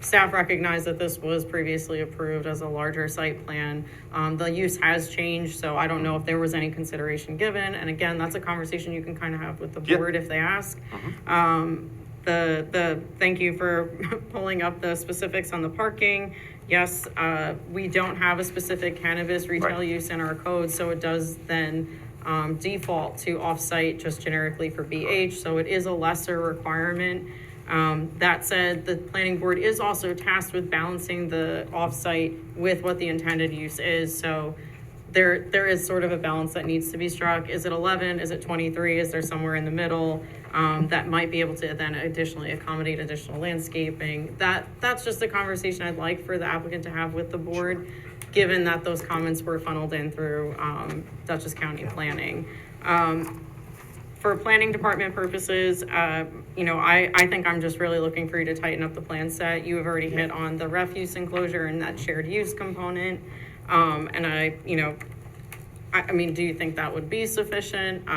Staff recognized that this was previously approved as a larger site plan. The use has changed, so I don't know if there was any consideration given. And again, that's a conversation you can kind of have with the board if they ask. Thank you for pulling up the specifics on the parking. Yes, we don't have a specific cannabis retail use in our code, so it does then default to off-site just generically for BH, so it is a lesser requirement. That said, the planning board is also tasked with balancing the off-site with what the intended use is. So there is sort of a balance that needs to be struck. Is it 11? Is it 23? Is there somewhere in the middle that might be able to then additionally accommodate additional landscaping? That's just a conversation I'd like for the applicant to have with the board, given that those comments were funneled in through Dutchess County Planning. For planning department purposes, you know, I think I'm just really looking for you to tighten up the plan set. You have already hit on the refuse enclosure and that shared use component. And you know, I mean, do you think that would be sufficient?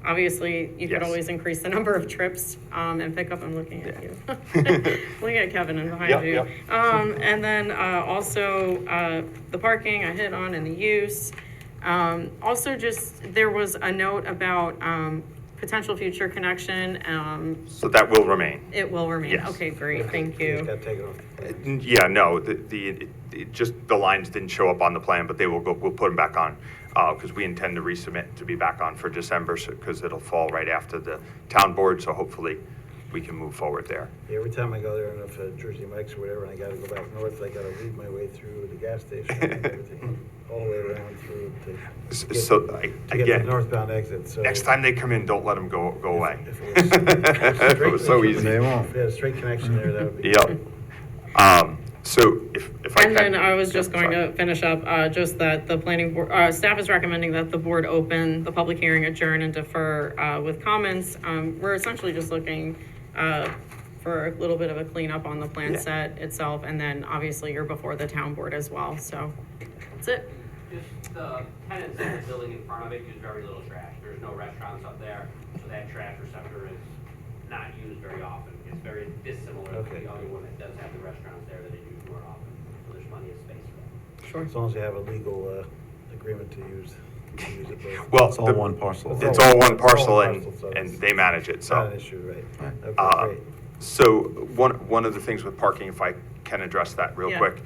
Obviously, you could always increase the number of trips and pick up. I'm looking at you. Looking at Kevin and behind you. And then also the parking I hit on and the use. Also, just there was a note about potential future connection. So that will remain. It will remain. Yes. Okay, great. Thank you. Yeah, no, just the lines didn't show up on the plan, but we'll put them back on because we intend to resubmit to be back on for December because it'll fall right after the town board. So hopefully we can move forward there. Yeah, every time I go there, and if Jersey Mike's or whatever, and I gotta go back north, I gotta lead my way through the gas station and everything, all the way around through to get, So to get again, the northbound exit. So next time they come in, don't let them go away. It was so easy. If they had a straight connection there, that would be. Yep. So if I And can. then I was just going to finish up, just that the planning board, staff is recommending that the board open the public hearing, adjourn and defer with comments. We're essentially just looking for a little bit of a cleanup on the plan set itself, and then obviously you're before the town board as well, so that's it. Just the tenants in the building in front of it use very little trash. There's no restaurants up there, so that trash receptor is not used very often. It's very dissimilar to the other one that does have the restaurants there that it used more often. So there's plenty of space for that. Sure. As long as you have a legal agreement to use it both. Well, It's all one parcel. It's all one parcel, so and they manage it. So not an issue, right? Okay, great. So one of the things with parking, if I can address that real quick,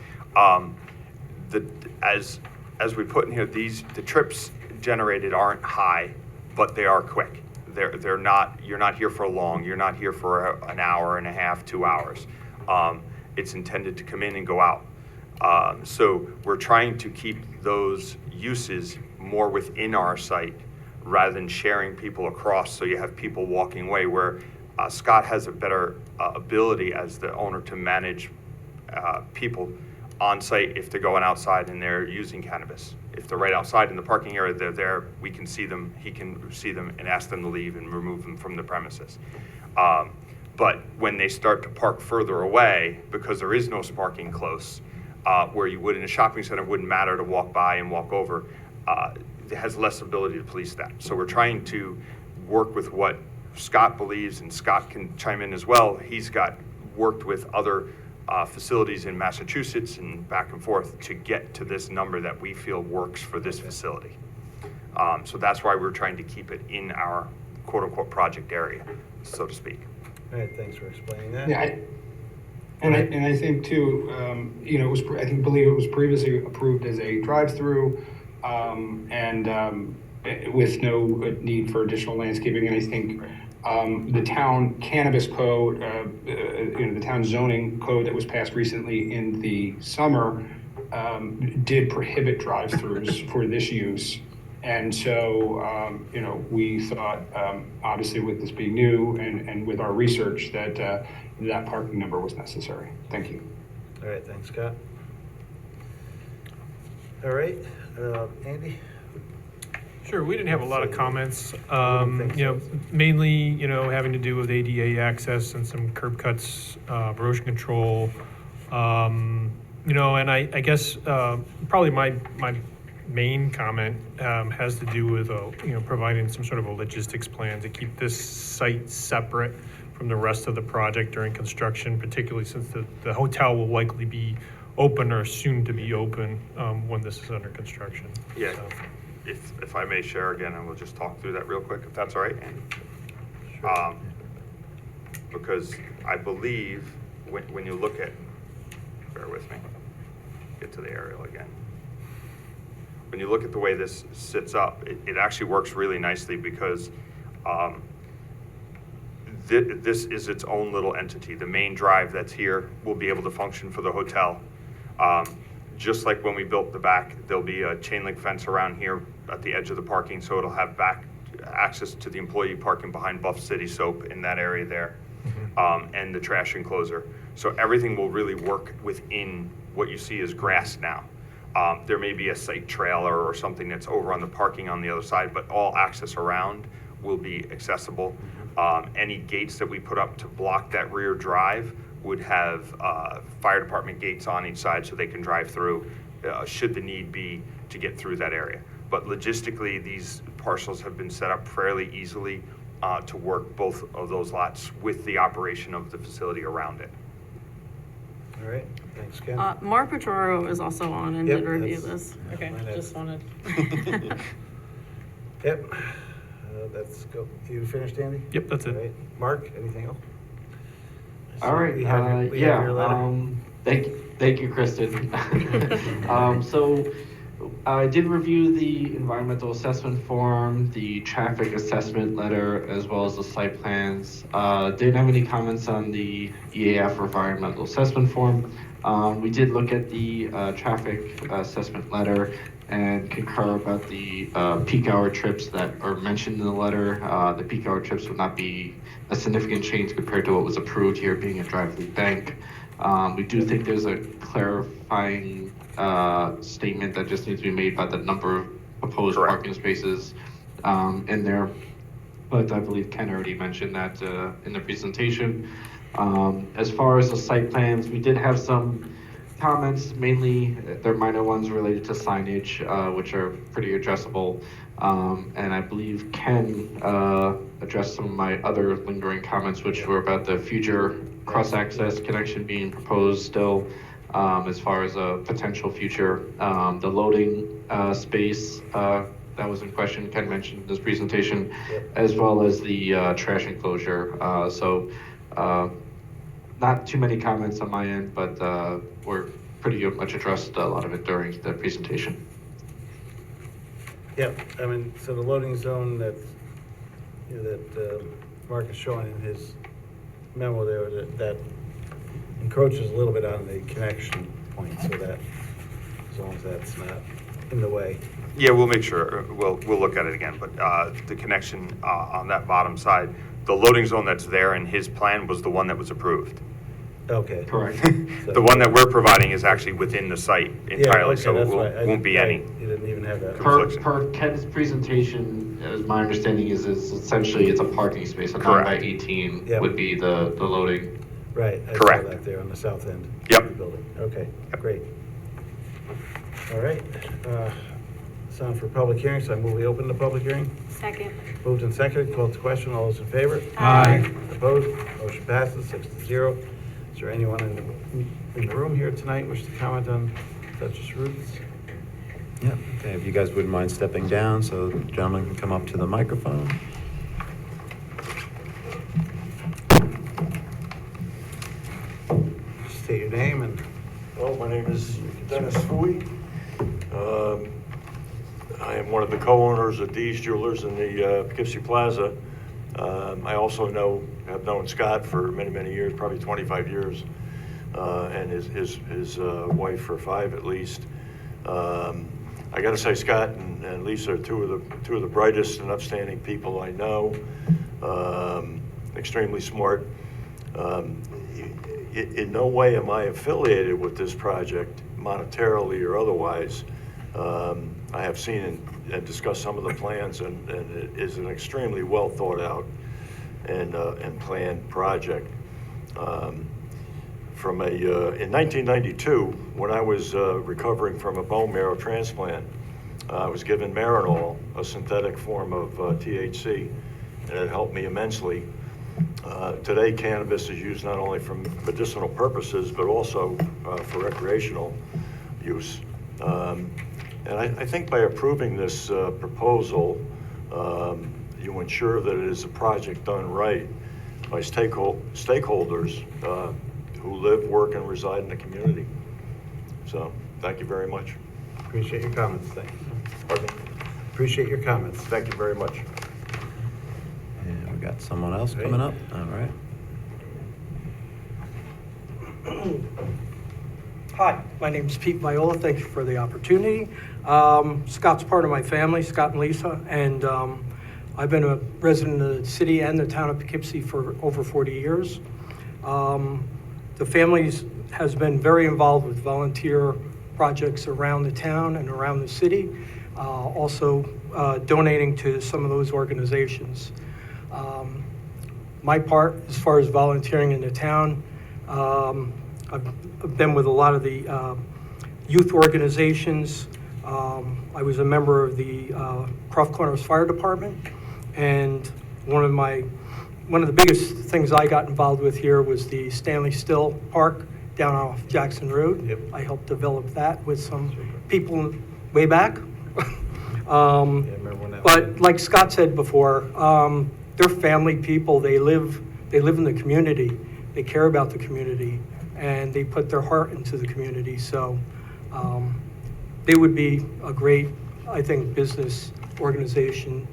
as we put in here, the trips generated aren't high, but they are quick. They're not. You're not here for long. You're not here for an hour and a half, 2 hours. It's intended to come in and go out. So we're trying to keep those uses more within our site rather than sharing people across. So you have people walking away where. Scott has a better ability as the owner to manage people on site if they're going outside and they're using cannabis. If they're right outside in the parking area, they're there, we can see them, he can see them and ask them to leave and remove them from the premises. But when they start to park further away, because there is no parking close, where you would in a shopping center, it wouldn't matter to walk by and walk over, it has less ability to police that. So we're trying to work with what Scott believes, and Scott can chime in as well. He's worked with other facilities in Massachusetts and back and forth to get to this number that we feel works for this facility. So that's why we're trying to keep it in our quote-unquote project area, so to speak. All right, thanks for explaining that. Yeah, and I think too, you know, believe it was previously approved as a drive-through, and with no need for additional landscaping. And I think the town cannabis code, you know, the town zoning code that was passed recently in the summer did prohibit drive-throughs for this use. And so, you know, we thought, obviously with this being new and with our research, that that parking number was necessary. Thank you. All right, thanks, Scott. All right, Andy? Sure, we didn't have a lot of comments, you know, mainly, you know, having to do with ADA access and some curb cuts, erosion control. You know, and I guess probably my main comment has to do with, you know, providing some sort of a logistics plan to keep this site separate from the rest of the project during construction, particularly since the hotel will likely be open or soon to be open when this is under construction. Yeah. So. If I may share again, and we'll just talk through that real quick, if that's all right. Because I believe when you look at, bear with me, get to the aerial again. When you look at the way this sits up, it actually works really nicely because this is its own little entity. The main drive that's here will be able to function for the hotel. just like when we built the back, there'll be a chain link fence around here at the edge of the parking, so it'll have back access to the employee parking behind Buff City Soap in that area there, and the trash enclosure. So everything will really work within what you see as grass now. There may be a site trailer or something that's over on the parking on the other side, but all access around will be accessible. Any gates that we put up to block that rear drive would have fire department gates on each side so they can drive through should the need be to get through that area. But logistically, these parcels have been set up fairly easily to work both of those lots with the operation of the facility around it. All right, thanks, Ken. Mark Petro is also on and Yep, did review that's- this. Okay, mine is. just wanted. Yep, that's go. You finished, Andy? Yep, that's it. All right. Mark, anything else? All right, We have your letter. thank you, Kristen. So I did review the environmental assessment form, the traffic assessment letter, as well as the site plans. Didn't have any comments on the EAF environmental assessment form. We did look at the traffic assessment letter and concur about the peak hour trips that are mentioned in the letter. The peak hour trips would not be a significant change compared to what was approved here, being a drive-through bank. We do think there's a clarifying statement that just needs to be made by the number of proposed parking spaces in there. But I believe Ken already mentioned that in the presentation. As far as the site plans, we did have some comments, mainly they're minor ones related to signage, which are pretty addressable. And I believe Ken addressed some of my other lingering comments, which were about the future cross-access connection being proposed still, as far as a potential future. The loading space that was in question, Ken mentioned in this presentation, as well as the trash enclosure. Not too many comments on my end, but we're pretty much addressed a lot of it during the presentation. Yeah, I mean, so the loading zone that, you know, that Mark is showing in his memo there, that encroaches a little bit on the connection point, so that, as long as that's not in the way. Yeah, we'll make sure, we'll look at it again, but the connection on that bottom side, the loading zone that's there in his plan was the one that was approved. Okay. Correct. The one that we're providing is actually within the site entirely, okay, so that's it right. won't be any. You didn't even have that. Per Ken's presentation, as my understanding is essentially it's a parking space, a 9x18 Yep. would be the loading. Right, I saw Correct. that there on the south end. Yep. Of the building. Okay, great. All right, it's on for public hearing, so I move we open the public hearing. Second. Moved and seconded, called to question, all those in favor? Aye. Opposed? Motion passes 6-0. Is there anyone in the room here tonight wish to comment on Duchess Roots? Yeah, okay, if you guys wouldn't mind stepping down so the gentleman can come up to the microphone. State your name and. Well, my name is Dennis Fooey. I am one of the co-owners of Dee's Jewelers in the Poughkeepsie Plaza. I also have known Scott for many, many years, probably 25 years, and his wife for 5 at least. I got to say, Scott and Lisa are two of the brightest and upstanding people I know. Extremely smart. In no way am I affiliated with this project, monetarily or otherwise. I have seen and discussed some of the plans, and it is an extremely well thought out and planned project. In 1992, when I was recovering from a bone marrow transplant, I was given Marinol, a synthetic form of THC, and it helped me immensely. Today, cannabis is used not only for medicinal purposes, but also for recreational use. And I think by approving this proposal, you ensure that it is a project done right by stakeholders who live, work, and reside in the community. So, thank you very much. Appreciate your comments, thank you. Pardon me? Appreciate your comments. Thank you very much. And we got someone else coming up, all right. Hi, my name is Pete Viola. Thank you for the opportunity. Scott's part of my family, Scott and Lisa, and I've been a resident of the city and the town of Poughkeepsie for over 40 years. The family has been very involved with volunteer projects around the town and around the city, also donating to some of those organizations. My part, as far as volunteering in the town, I've been with a lot of the youth organizations. I was a member of the Croft Corners Fire Department, and one of the biggest things I got involved with here was the Stanley Still Park down off Jackson Road. Yep. I helped develop that with some people way back. remember when that But like Scott said before, they're family people. They live in the community. They care about the community, and they put their heart into the community. So they would be a great, I think, business organization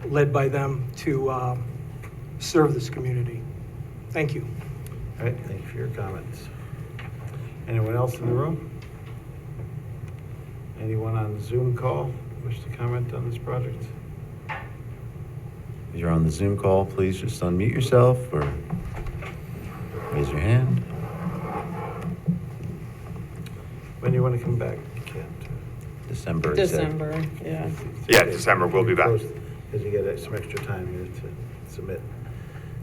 led by them to serve this community. Thank you. All right, thank you for your comments. Anyone else in the room? Anyone on the Zoom call wish to comment on this project? If you're on the Zoom call, please just unmute yourself or raise your hand. When do you want to come back, Kent? December. December, yeah. Yeah, December, we'll be back. Because you get some extra time here to submit.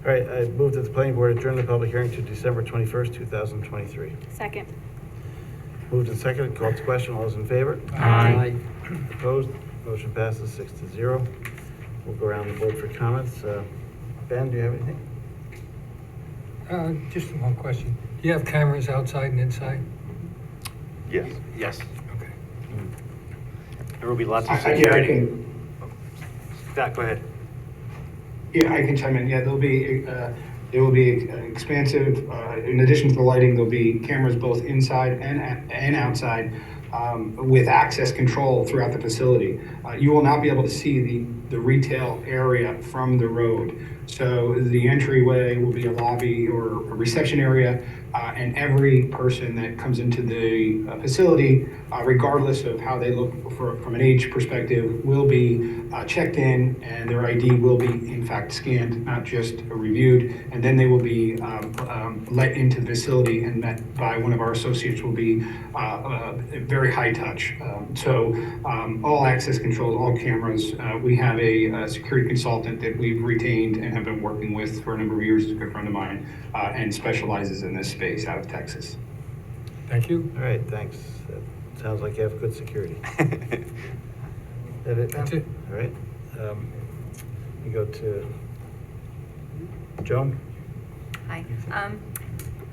All right, I move that the planning board adjourn the public hearing to December 21st, 2023. Second. Moved and seconded, called to question. All those in favor? Aye. Opposed? Motion passes 6-0. We'll go around the board for comments. Ben, do you have anything? Just one question. Do you have cameras outside and inside? Yes. Yes. Okay. There will be lots of Yeah, I security. can, Scott, go ahead. yeah, I can chime in. Yeah, there will be expansive, in addition to the lighting, there'll be cameras both inside and outside with access control throughout the facility. You will not be able to see the retail area from the road. So the entryway will be a lobby or a reception area, and every person that comes into the facility, regardless of how they look from an age perspective, will be checked in, and their ID will be in fact scanned, not just reviewed, and then they will be let into the facility and met by one of our associates. Will be very high touch. So all access controls, all cameras. We have a security consultant that we've retained and have been working with for a number of years. He's a good friend of mine and specializes in this space out of Texas. Thank you. All right, thanks. That sounds like you have good security. That it? That's it. All right. You go to Joan? Hi.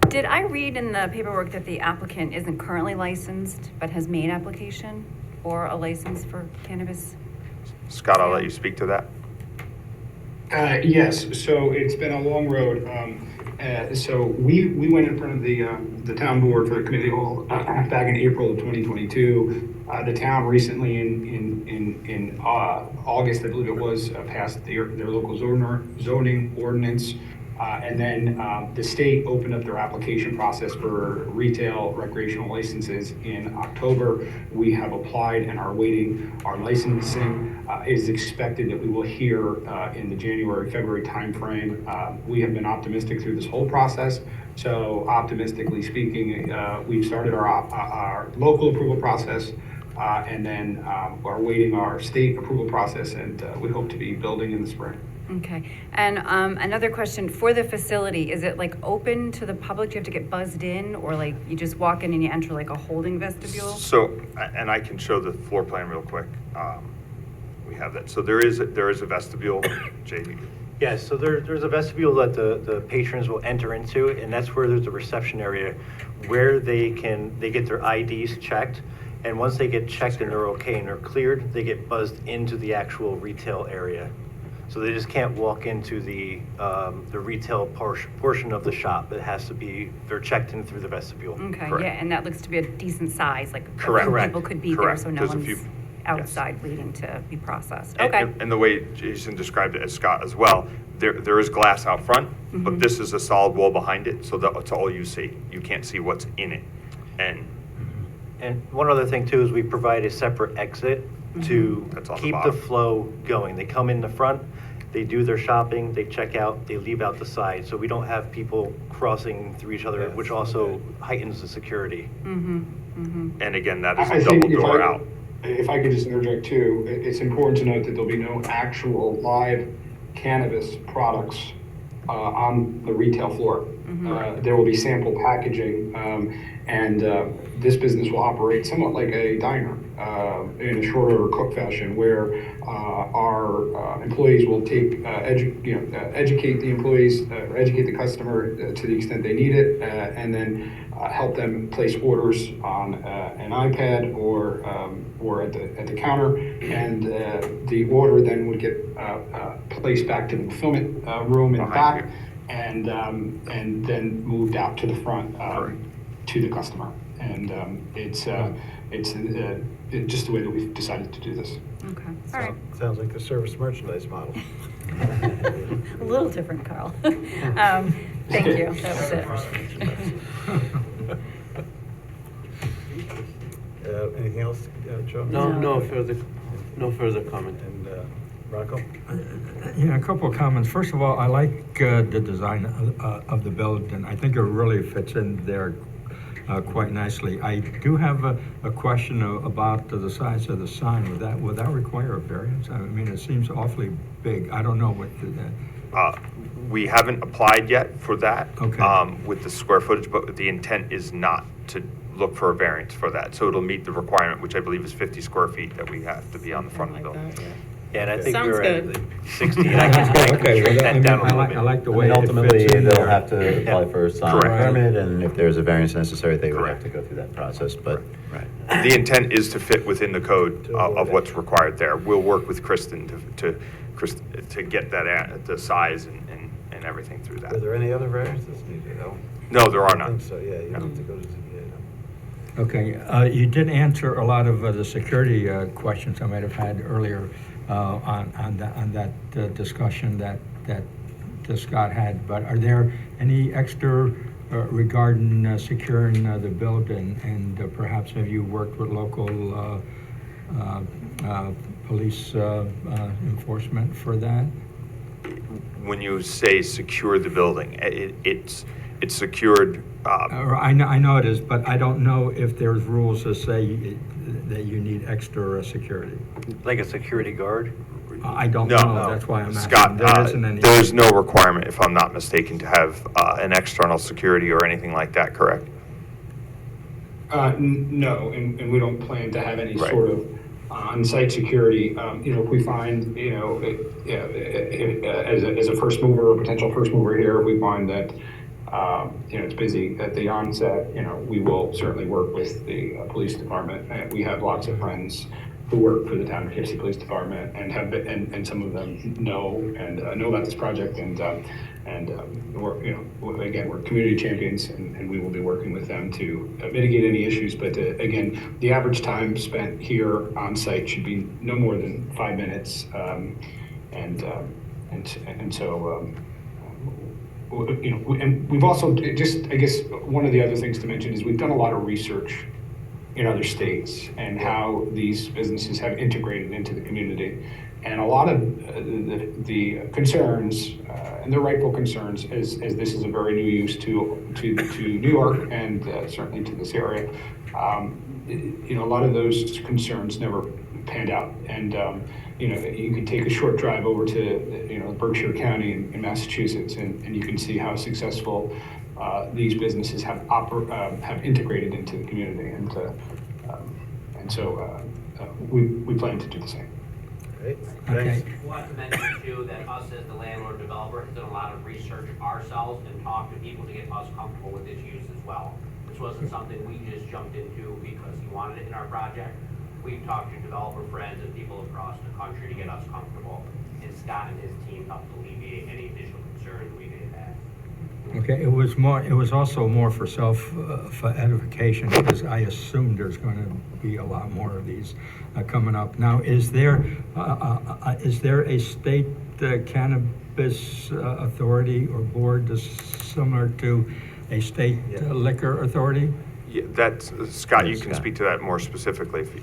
Did I read in the paperwork that the applicant isn't currently licensed but has made application for a license for cannabis? Scott, I'll let you speak to that. Yes, so it's been a long road. So we went in front of the town board for the committee hall back in April of 2022. The town recently in August, I believe it was, passed their local zoning ordinance. And then the state opened up their application process for retail recreational licenses in October. We have applied and are waiting. Our licensing is expected that we will hear in the January-February timeframe. We have been optimistic through this whole process. So optimistically speaking, we've started our local approval process and then are waiting our state approval process, and we hope to be building in the spring. Okay. And another question for the facility, is it like open to the public? Do you have to get buzzed in, or like you just walk in and you enter like a holding vestibule? So, and I can show the floor plan real quick. We have that. So there is a vestibule, JB. Yes, so there's a vestibule that the patrons will enter into, and that's where there's a reception area where they get their IDs checked. And once they get checked and they're okay and they're cleared, they get buzzed into the actual retail area. So they just can't walk into the retail portion of the shop. It has to be, they're checked in through the vestibule. Okay, Correct. yeah, and that looks to be a decent size, like a Correct. few people could be there, Correct. so no There's a one's few- outside waiting to be processed. And- Okay. And the way Jason described it, as Scott as well, there is glass out front, but Mhm. this is a solid wall behind it, so that's all you see. You can't see what's in it. And And one other thing too is we provide a separate exit to That's on the keep the bottom. flow going. They come in the front, they do their shopping, they check out, they leave out the side. So we don't have people crossing through each other, which also heightens the security. And again, that is I a think double door out. If I could just interject too, it's important to note that there'll be no actual live cannabis products on the retail floor. There will be sample packaging, and this business will operate somewhat like a diner in a short order cook fashion, where our employees will take educate the employees, educate the customer to the extent they need it, and then help them place orders on an iPad or at the counter, and the order then would get placed back to the fulfillment room in the back, and then moved out to the front to the customer. And it's just the way that we've decided to do this. Okay, all right. Sounds like the service merchandise model. A little different, Carl. Thank you, that was it. Anything else, Joe? No further comment. And Rocco? Yeah, a couple of comments. First of all, I like the design of the building. I think it really fits in there quite nicely. I do have a question about the size of the sign. Would that require a variance? I mean, it seems awfully big. I don't know what We haven't applied yet for that. Okay. With the square footage, but the intent is not to look for a variance for that. So it'll meet the requirement, which I believe is 50 square feet that we have to be on the front of the building. Yeah, and I think Sounds we're good. at 60. And I guess we can Okay, shrink well, that down a little I bit. like the I way mean, it ultimately, fits in they'll there. have to apply for a sign Correct. permit, and if there's a variance necessary, they would have to go through that process, but, right. The intent is to fit within the code of what's required there. We'll work with Kristen to get that, the size and everything through Are that. there any other variances needed? No, there are I none. think so, yeah, you don't have to go to ZBA, no. Okay, you did answer a lot of the security questions I might have had earlier on that discussion that Scott had, but are there any extra regarding securing the building, and perhaps have you worked with local police enforcement for that? When you say secure the building, it's secured. I know it is, but I don't know if there's rules that say that you need extra security. Like a security guard? I don't No, know, that's why I'm asking. Scott, There isn't any. there's no requirement, if I'm not mistaken, to have an external security or anything like that, correct? No, and we don't plan to have any Right. sort of on-site security. If we find, as a first mover or potential first mover here, if we find that, it's busy at the onset, we will certainly work with the police department. We have lots of friends who work for the town of Poughkeepsie Police Department and have been, and some of them know about this project, and we're, again, we're community champions, and we will be working with them to mitigate any issues. But again, the average time spent here on site should be no more than 5 minutes, and so. And we've also just, I guess, one of the other things to mention is we've done a lot of research in other states and how these businesses have integrated into the community. And a lot of the concerns, and the rightful concerns, as this is a very new use to New York and certainly to this area, a lot of those concerns never panned out. And you can take a short drive over to Berkshire County in Massachusetts, and you can see how successful these businesses have integrated into the community, and so we plan to do the same. Great, Okay. thanks. I want to mention too that us as the landlord developer have done a lot of research ourselves and talked to people to get us comfortable with this use as well. This wasn't something we just jumped into because he wanted it in our project. We've talked to developer friends and people across the country to get us comfortable, and Scott and his team helped alleviate any additional concerns we may have had. Okay, it was also more for for edification, because I assume there's going to be a lot more of these coming up. Now, is there a state cannabis authority or board similar to a state liquor authority? Yeah, that's, Scott, Yeah, you can Scott. speak to that more specifically if you.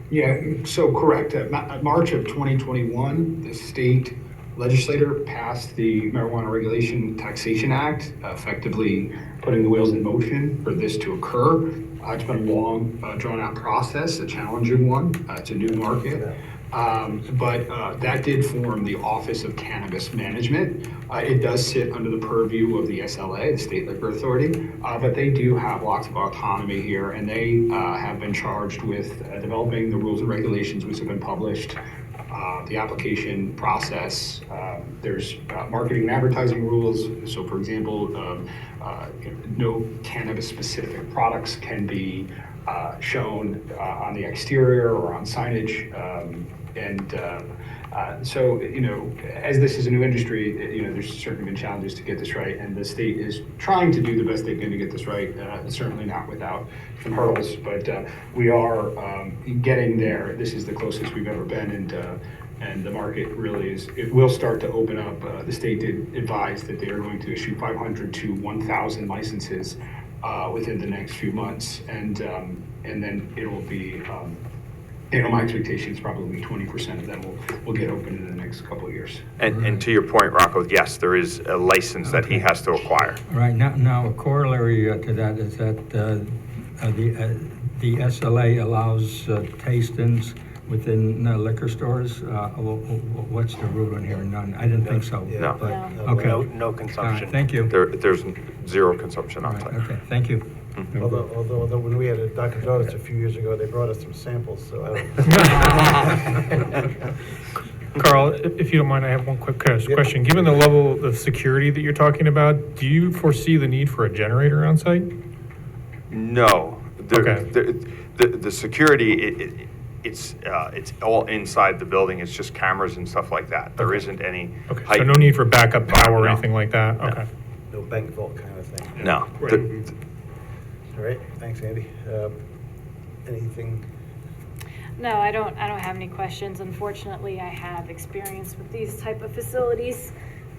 Yeah, so correct. March of 2021, the state legislator passed the Marijuana Regulation Taxation Act, effectively putting the wheels in motion for this to occur. It's been a long, drawn-out process, a challenging one. It's a new market. But that did form the Office of Cannabis Management. It does sit under the purview of the SLA, the State Liquor Authority, but they do have lots of autonomy here, and they have been charged with developing the rules and regulations which have been published, the application process. There's marketing and advertising rules. So, for example, no cannabis-specific products can be shown on the exterior or on signage. So, as this is a new industry, there's certainly been challenges to get this right, and the state is trying to do the best they can to get this right, certainly not without some hurdles, but we are getting there. This is the closest we've ever been, and the market really it will start to open up. The state did advise that they are going to issue 500 to 1,000 licenses within the next few months, and then it will be, my expectation is probably 20% of them will get open in the next couple of years. And to your point, Rocco, yes, there is a license that he has to acquire. Right, now a corollary to that is that the SLA allows tastings within liquor stores. What's the rule in here? None, I didn't think so. No. but- No. Okay. No consumption. Thank you. There's zero consumption on site. Okay, thank you. Although when we had a Dunkin' Donuts a few years ago, they brought us some samples, so I don't. Carl, if you don't mind, I have one quick question. Given the level of security that you're talking about, do you foresee the need for a generator on site? No. Okay. The security, it's all inside the building. It's just cameras and stuff like that. There isn't any. Okay, so height- no need for backup power or No. anything like that? Okay. No bank vault kind of thing. No. All right, thanks, Andy. Anything? No, I don't have any questions. Unfortunately, I have experience with these type of facilities.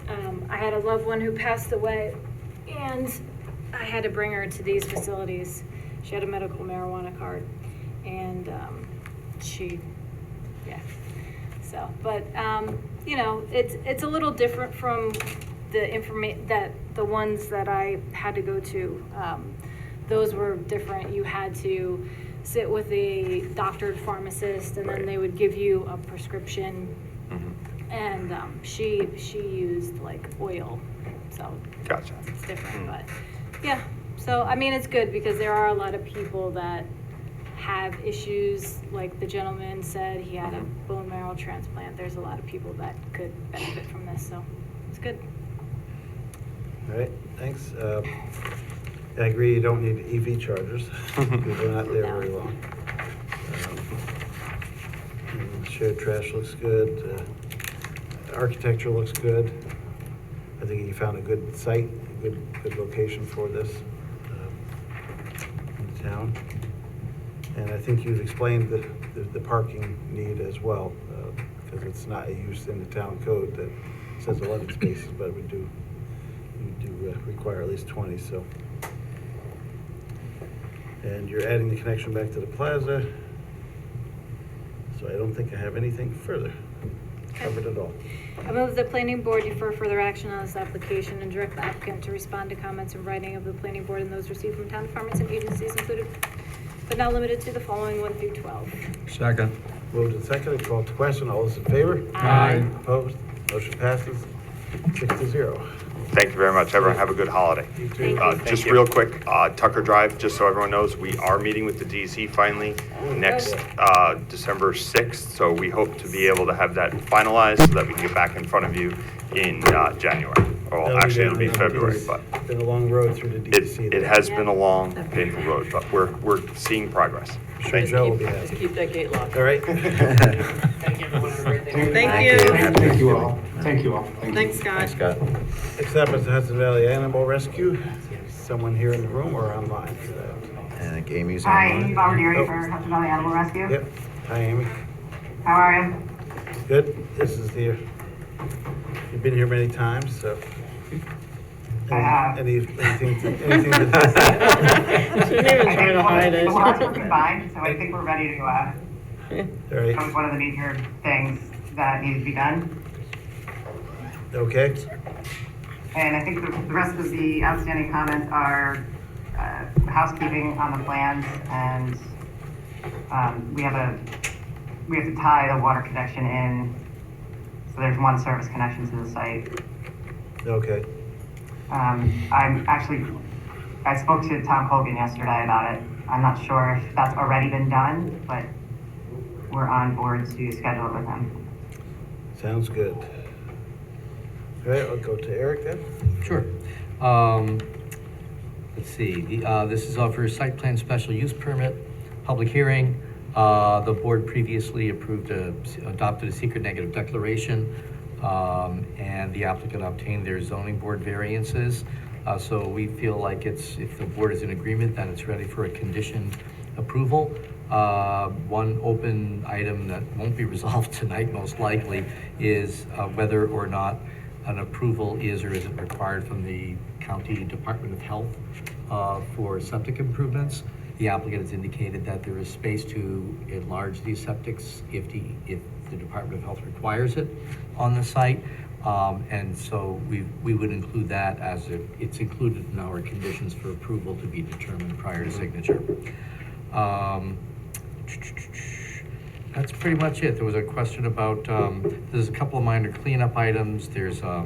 I had a loved one who passed away, and I had to bring her to these facilities. She had a medical marijuana card, and so, but, it's a little different from the ones that I had to go to. Those were different. You had to sit with a doctored pharmacist, and then they would give you a prescription. And she used like oil, so Gotcha. it's different. But yeah, so I mean, it's good because there are a lot of people that have issues. Like the gentleman said, he had a bone marrow transplant. There's a lot of people that could benefit from this, so it's good. All right, thanks. I agree, you don't need EV chargers, because they're not there very long. Shared trash looks good. Architecture looks good. I think you found a good site, a good location for this in the town. And I think you've explained the parking need as well, because it's not a use in the town code that says 11 spaces, but we do require at least 20, so. And you're adding the connection back to the plaza. So I don't think I have anything further. Covered it all. I move the planning board defer further action on this application and direct the applicant to respond to comments in writing of the planning board and those received from town departments and agencies included, but not limited to the following 1 through 12. Second. Moved and seconded, called to question. All those in favor? Aye. Opposed? Motion passes 6-0. Thank you very much. Everyone have a good holiday. You too. Just real quick, Tucker Drive, just so everyone knows, we are meeting with the DEC finally next December 6th. So we hope to be able to have that finalized so that we can get back in front of you in January. Well, actually, it'll be February, but It's been a long road through the DEC. it has been a long, painful road, but we're seeing progress. Thank Joe will you. be happy. Keep that gate locked. All right. Thank you, everyone. Have a great day. Thank you. Thank you all. Thank you all. Thank you. Thanks, Scott. Thanks, Scott. Next up is the Hudson Valley Animal Rescue. Someone here in the room or online for that? And I think Amy's Hi, online. Amy Valdieri Oh. for Hudson Valley Animal Rescue. Yep. Hi, Amy. How are you? Good. This is you've been here many times, so. Anything to? Shouldn't even try to hide it. The warrants were combined, so I think we're ready to go out. All right, That was one of the major things that needed to be done. okay, And I think the rest of the outstanding comments are housekeeping on the plans, and we have to tie the water connection in, so there's one service connection to the site. okay. I spoke to Tom Colgan yesterday about it. I'm not sure if that's already been done, but we're on board to schedule it with him. Sounds good. All right, I'll go to Eric then. Sure. Let's see, this is for a site plan special use permit, public hearing. The board previously adopted a secret negative declaration, and the applicant obtained their zoning board variances. So we feel like if the board is in agreement, then it's ready for a conditioned approval. One open item that won't be resolved tonight, most likely, is whether or not an approval is or isn't required from the County Department of Health for septic improvements. The applicant has indicated that there is space to enlarge these septics if the Department of Health requires it on the site. And so we would include that as it's included in our conditions for approval to be determined prior to signature. That's pretty much it. There was a question about, there's a couple of minor cleanup items. There's a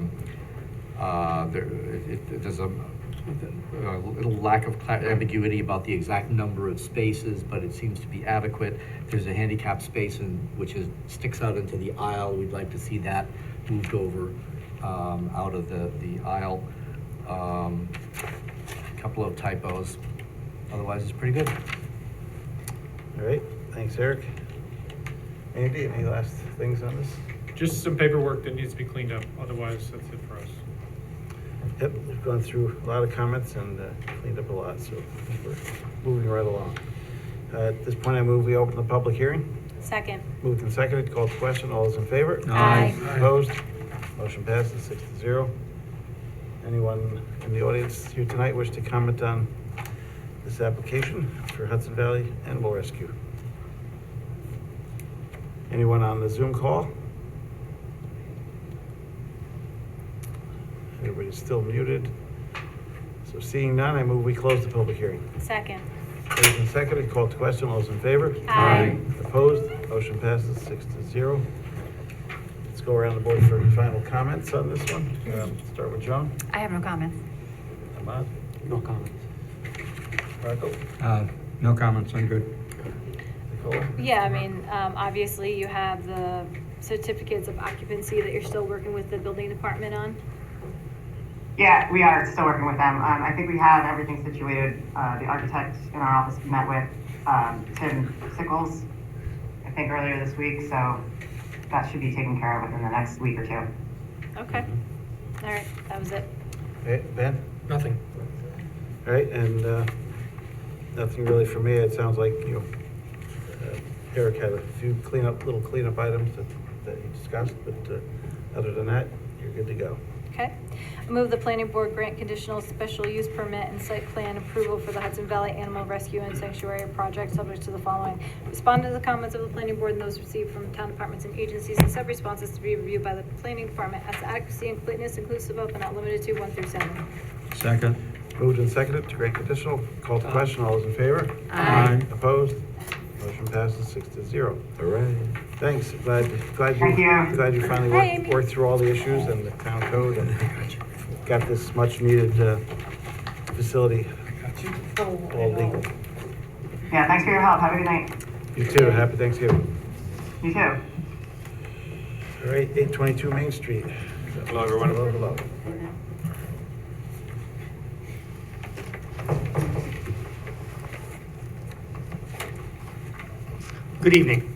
little lack of ambiguity about the exact number of spaces, but it seems to be adequate. There's a handicap space which sticks out into the aisle. We'd like to see that moved over out of the aisle. A couple of typos. Otherwise, it's pretty good. All right, thanks, Eric. Andy, any last things on this? Just some paperwork that needs to be cleaned up, otherwise that's it for us. Yep, we've gone through a lot of comments and cleaned up a lot, so we're moving right along. At this point, I move we open the public hearing. Second. Moved and seconded, called to question. All those in favor? Aye. Opposed? Motion passes 6-0. Anyone in the audience here tonight wish to comment on this application for Hudson Valley Animal Rescue? Anyone on the Zoom call? Everybody's still muted. So seeing none, I move we close the public hearing. Second. Moved and seconded, called to question. All those in favor? Aye. Opposed? Motion passes 6-0. Let's go around the board for final comments on this one. Start with John. I have no comments. Ahmad? No comments. Marco? No comments, I'm good. Nicole? Yeah, I mean, obviously you have the certificates of occupancy that you're still working with the building department on. Yeah, we are still working with them. I think we have everything situated. The architect in our office met with Tim Sickles, I think earlier this week, so that should be taken care of within the next week or two. Okay. All right, that was it. Hey, Ben? Nothing. All right, and nothing really for me. It sounds like, Eric had a few little cleanup items that he discussed, but other than that, you're good to go. Okay. I move the planning board grant conditional special use permit and site plan approval for the Hudson Valley Animal Rescue and Sanctuary project subject to the following. Respond to the comments of the planning board and those received from town departments and agencies and sub-responses to be reviewed by the planning department as to adequacy and completeness inclusive of but not limited to 1 through 7. Second. Moved and seconded to grant conditional. Call to question. All those in favor? Aye. Opposed? Motion passes 6-0. All right. Thanks. Glad you Thank you. finally worked through all the issues and the town code and got this much needed facility all legal. Yeah, thanks for your help. Have a good night. You too. Happy Thanksgiving. You too. All right, 822 Main Street. Hello, everyone. Hello. Good evening.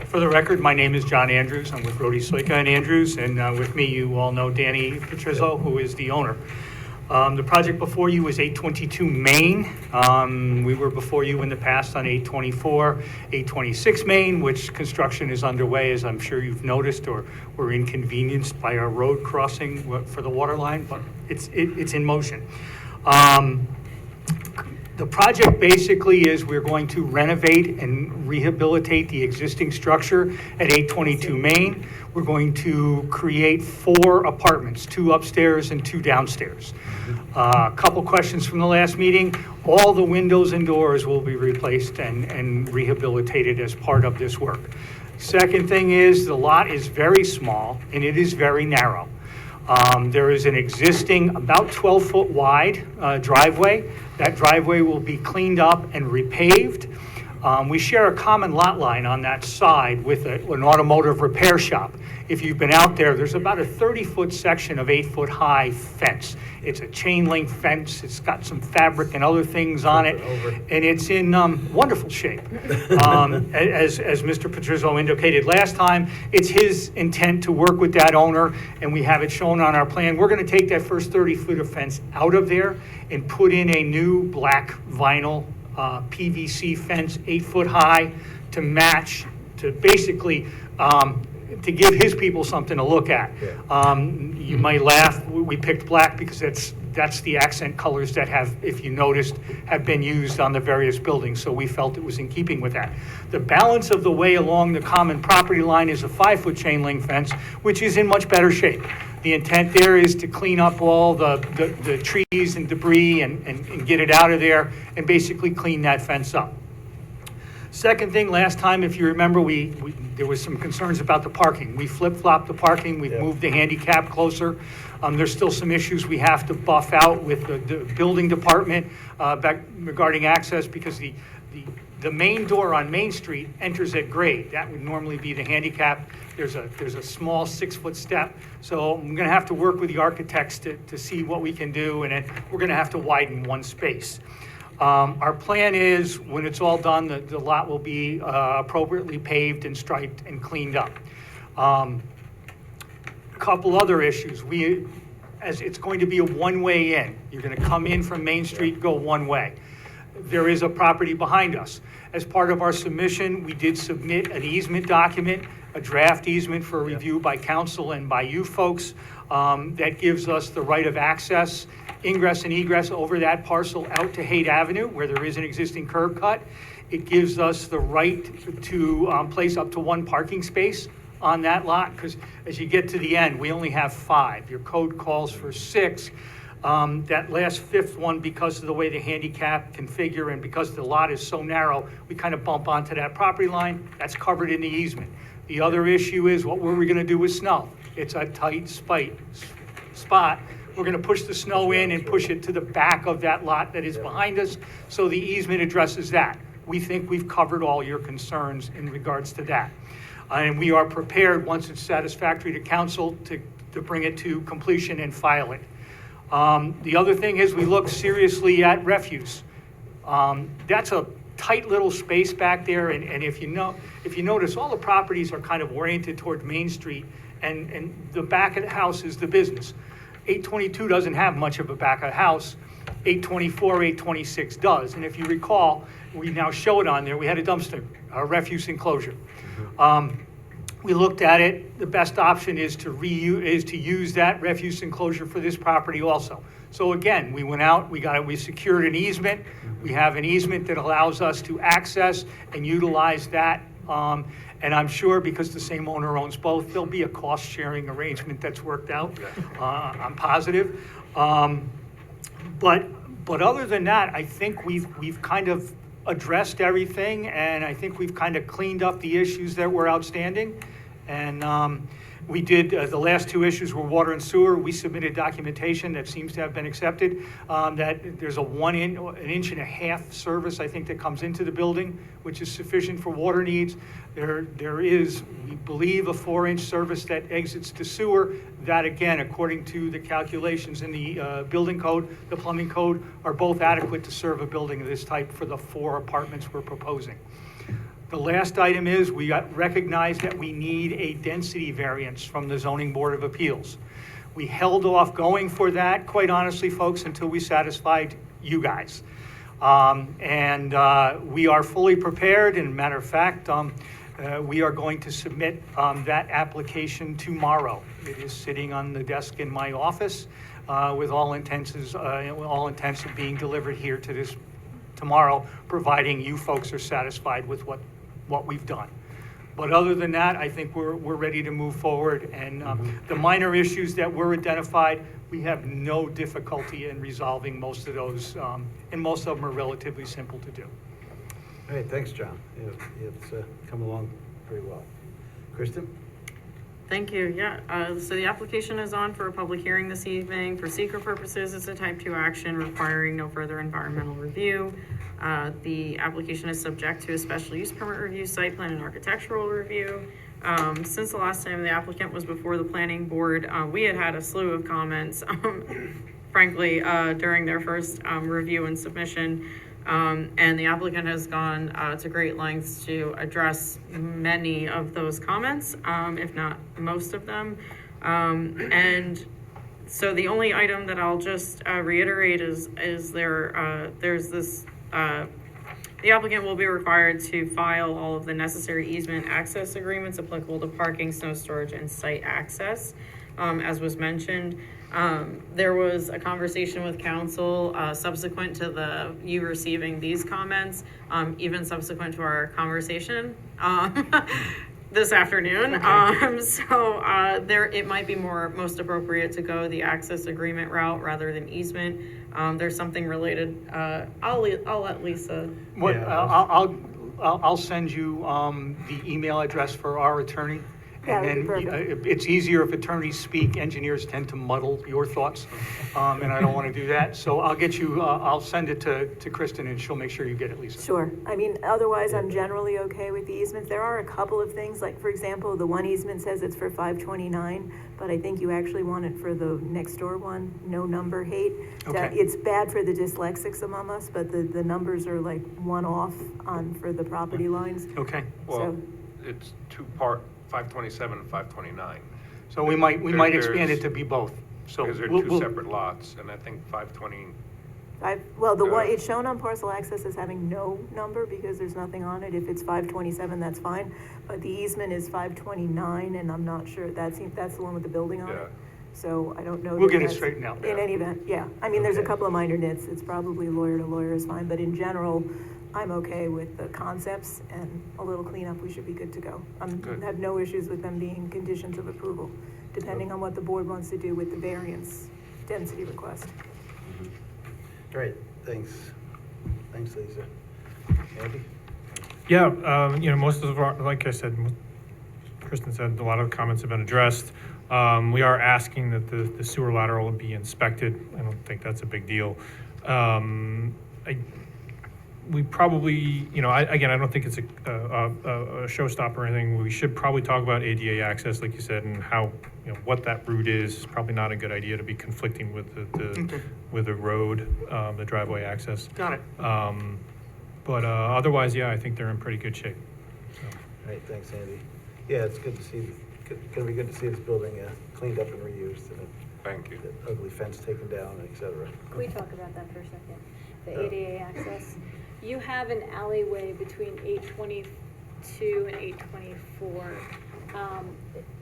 For the record, my name is John Andrews. I'm with Rhodey, Soika and Andrews, and with me, you all know Danny Petrizzo, who is the owner. The project before you is 822 Main. We were before you in the past on 824, 826 Main, which construction is underway, as I'm sure you've noticed, or we're inconvenienced by our road crossing for the water line, but it's in motion. The project basically is we're going to renovate and rehabilitate the existing structure at 822 Main. We're going to create 4 apartments, 2 upstairs and 2 downstairs. A couple questions from the last meeting. All the windows and doors will be replaced and rehabilitated as part of this work. Second thing is the lot is very small and it is very narrow. There is an existing about 12-foot wide driveway. That driveway will be cleaned up and repaved. We share a common lot line on that side with an automotive repair shop. If you've been out there, there's about a 30-foot section of 8-foot high fence. It's a chain link fence. It's got some fabric and other things on it, and it's in wonderful shape. As Mr. Patrizio indicated last time, it's his intent to work with that owner, and we have it shown on our plan. We're going to take that first 30-foot of fence out of there and put in a new black vinyl PVC fence, 8-foot high, to match, to basically to give his people something to look at. You might laugh, we picked black because that's the accent colors that have, if you noticed, have been used on the various buildings, so we felt it was in keeping with that. The balance of the way along the common property line is a 5-foot chain link fence, which is in much better shape. The intent there is to clean up all the trees and debris and get it out of there and basically clean that fence up. Second thing, last time, if you remember, there was some concerns about the parking. We flip-flopped the parking. We've moved the handicap closer. There's still some issues we have to buff out with the building department regarding access, because the main door on Main Street enters at grade. That would normally be the handicap. There's a small 6-foot step. So I'm going to have to work with the architects to see what we can do, and then we're going to have to widen one space. Our plan is, when it's all done, the lot will be appropriately paved and striped and cleaned up. A couple other issues. As it's going to be a one-way in. You're going to come in from Main Street, go one way. There is a property behind us. As part of our submission, we did submit an easement document, a draft easement for review by council and by you folks, that gives us the right of access, ingress and egress over that parcel out to Haight Avenue, where there is an existing curb cut. It gives us the right to place up to 1 parking space on that lot, because as you get to the end, we only have 5. Your code calls for 6. That last 5th one, because of the way the handicap configure and because the lot is so narrow, we kind of bump onto that property line. That's covered in the easement. The other issue is, what were we going to do with snow? It's a tight spot. We're going to push the snow in and push it to the back of that lot that is behind us, so the easement addresses that. We think we've covered all your concerns in regards to that. And we are prepared, once it's satisfactory to council, to bring it to completion and file it. The other thing is, we look seriously at refuse. That's a tight little space back there, and if you notice, all the properties are kind of oriented toward Main Street, and the back of the house is the business. 822 doesn't have much of a back of the house. 824, 826 does. And if you recall, we now show it on there. We had a dumpster, a refuse enclosure. We looked at it. The best option is to use that refuse enclosure for this property also. So again, we went out, we secured an easement. We have an easement that allows us to access and utilize that. And I'm sure, because the same owner owns both, there'll be a cost-sharing arrangement that's worked out. I'm positive. But other than that, I think we've kind of addressed everything, and I think we've kind of cleaned up the issues that were outstanding. And we did, the last 2 issues were water and sewer. We submitted documentation that seems to have been accepted, that there's an inch and a half service, I think, that comes into the building, which is sufficient for water needs. There is, we believe, a 4-inch service that exits to sewer. That, again, according to the calculations in the building code, the plumbing code, are both adequate to serve a building of this type for the 4 apartments we're proposing. The last item is, we recognize that we need a density variance from the Zoning Board of Appeals. We held off going for that, quite honestly, folks, until we satisfied you guys. And we are fully prepared, and matter of fact, we are going to submit that application tomorrow. It is sitting on the desk in my office with all intents of being delivered here to this tomorrow, providing you folks are satisfied with what we've done. But other than that, I think we're ready to move forward. And the minor issues that were identified, we have no difficulty in resolving most of those, and most of them are relatively simple to do. All right, thanks, John. It's come along pretty well. Kristen? Thank you. Yeah, so the application is on for a public hearing this evening. For seeker purposes, it's a type 2 action requiring no further environmental review. The application is subject to a special use permit review, site plan and architectural review. Since the last time the applicant was before the planning board, we had a slew of comments, frankly, during their first review and submission. And the applicant has gone to great lengths to address many of those comments, if not most of them. And so the only item that I'll just reiterate is there's this, the applicant will be required to file all of the necessary easement access agreements applicable to parking, snow storage, and site access, as was mentioned. There was a conversation with council subsequent to you receiving these comments, even subsequent to our conversation this afternoon. It might be most appropriate to go the access agreement route rather than easement. There's something related. I'll let Lisa. I'll send you the email address for our attorney. That And would be then it's easier if attorneys speak. Engineers tend to muddle your thoughts, and I don't want to do that. So I'll get you, I'll send it to Kristen, and she'll make sure you get it, Lisa. Sure. I mean, otherwise, I'm generally okay with the easements. There are a couple of things, like, for example, the one easement says it's for 529, but I think you actually want it for the next door one, no number hate. Okay. It's bad for the dyslexics among us, but the numbers are like one off for the property lines. Okay. Well, it's two-part, 527 and 529. So we might expand it to be both. So Because they're we'll- two we'll- separate lots, and I think 520, Well, the one, it's shown on parcel access as having no number because there's nothing on it. If it's 527, that's fine. But the easement is 529, and I'm not sure, that's the one with the building on it. So I don't know. We'll that get it that's- straightened out. In any event, yeah. I mean, there's a Okay. couple of minor nits. It's probably lawyer to lawyer is fine, but in general, I'm okay with the concepts and a little cleanup, we should be good to go. I have no issues with them being conditions of approval, depending on what the board wants to do with the variance density request. Great, thanks. Thanks, Lisa. Andy? Yeah, most of our, like I said, Kristen said, a lot of the comments have been addressed. We are asking that the sewer lateral be inspected. I don't think that's a big deal. We probably, I don't think it's a showstopper or anything. We should probably talk about ADA access, like you said, and how, what that route is. It's probably not a good idea to be conflicting with with the road, the driveway access. Got it. But Otherwise, yeah, I think they're in pretty good shape. All right, thanks, Andy. Yeah, it's good to see, gonna be good to see this building cleaned up and reused, and thank you. the ugly fence taken down, et cetera. Can we talk about that for a second? The Oh. ADA access. You have an alleyway between 822 and 824.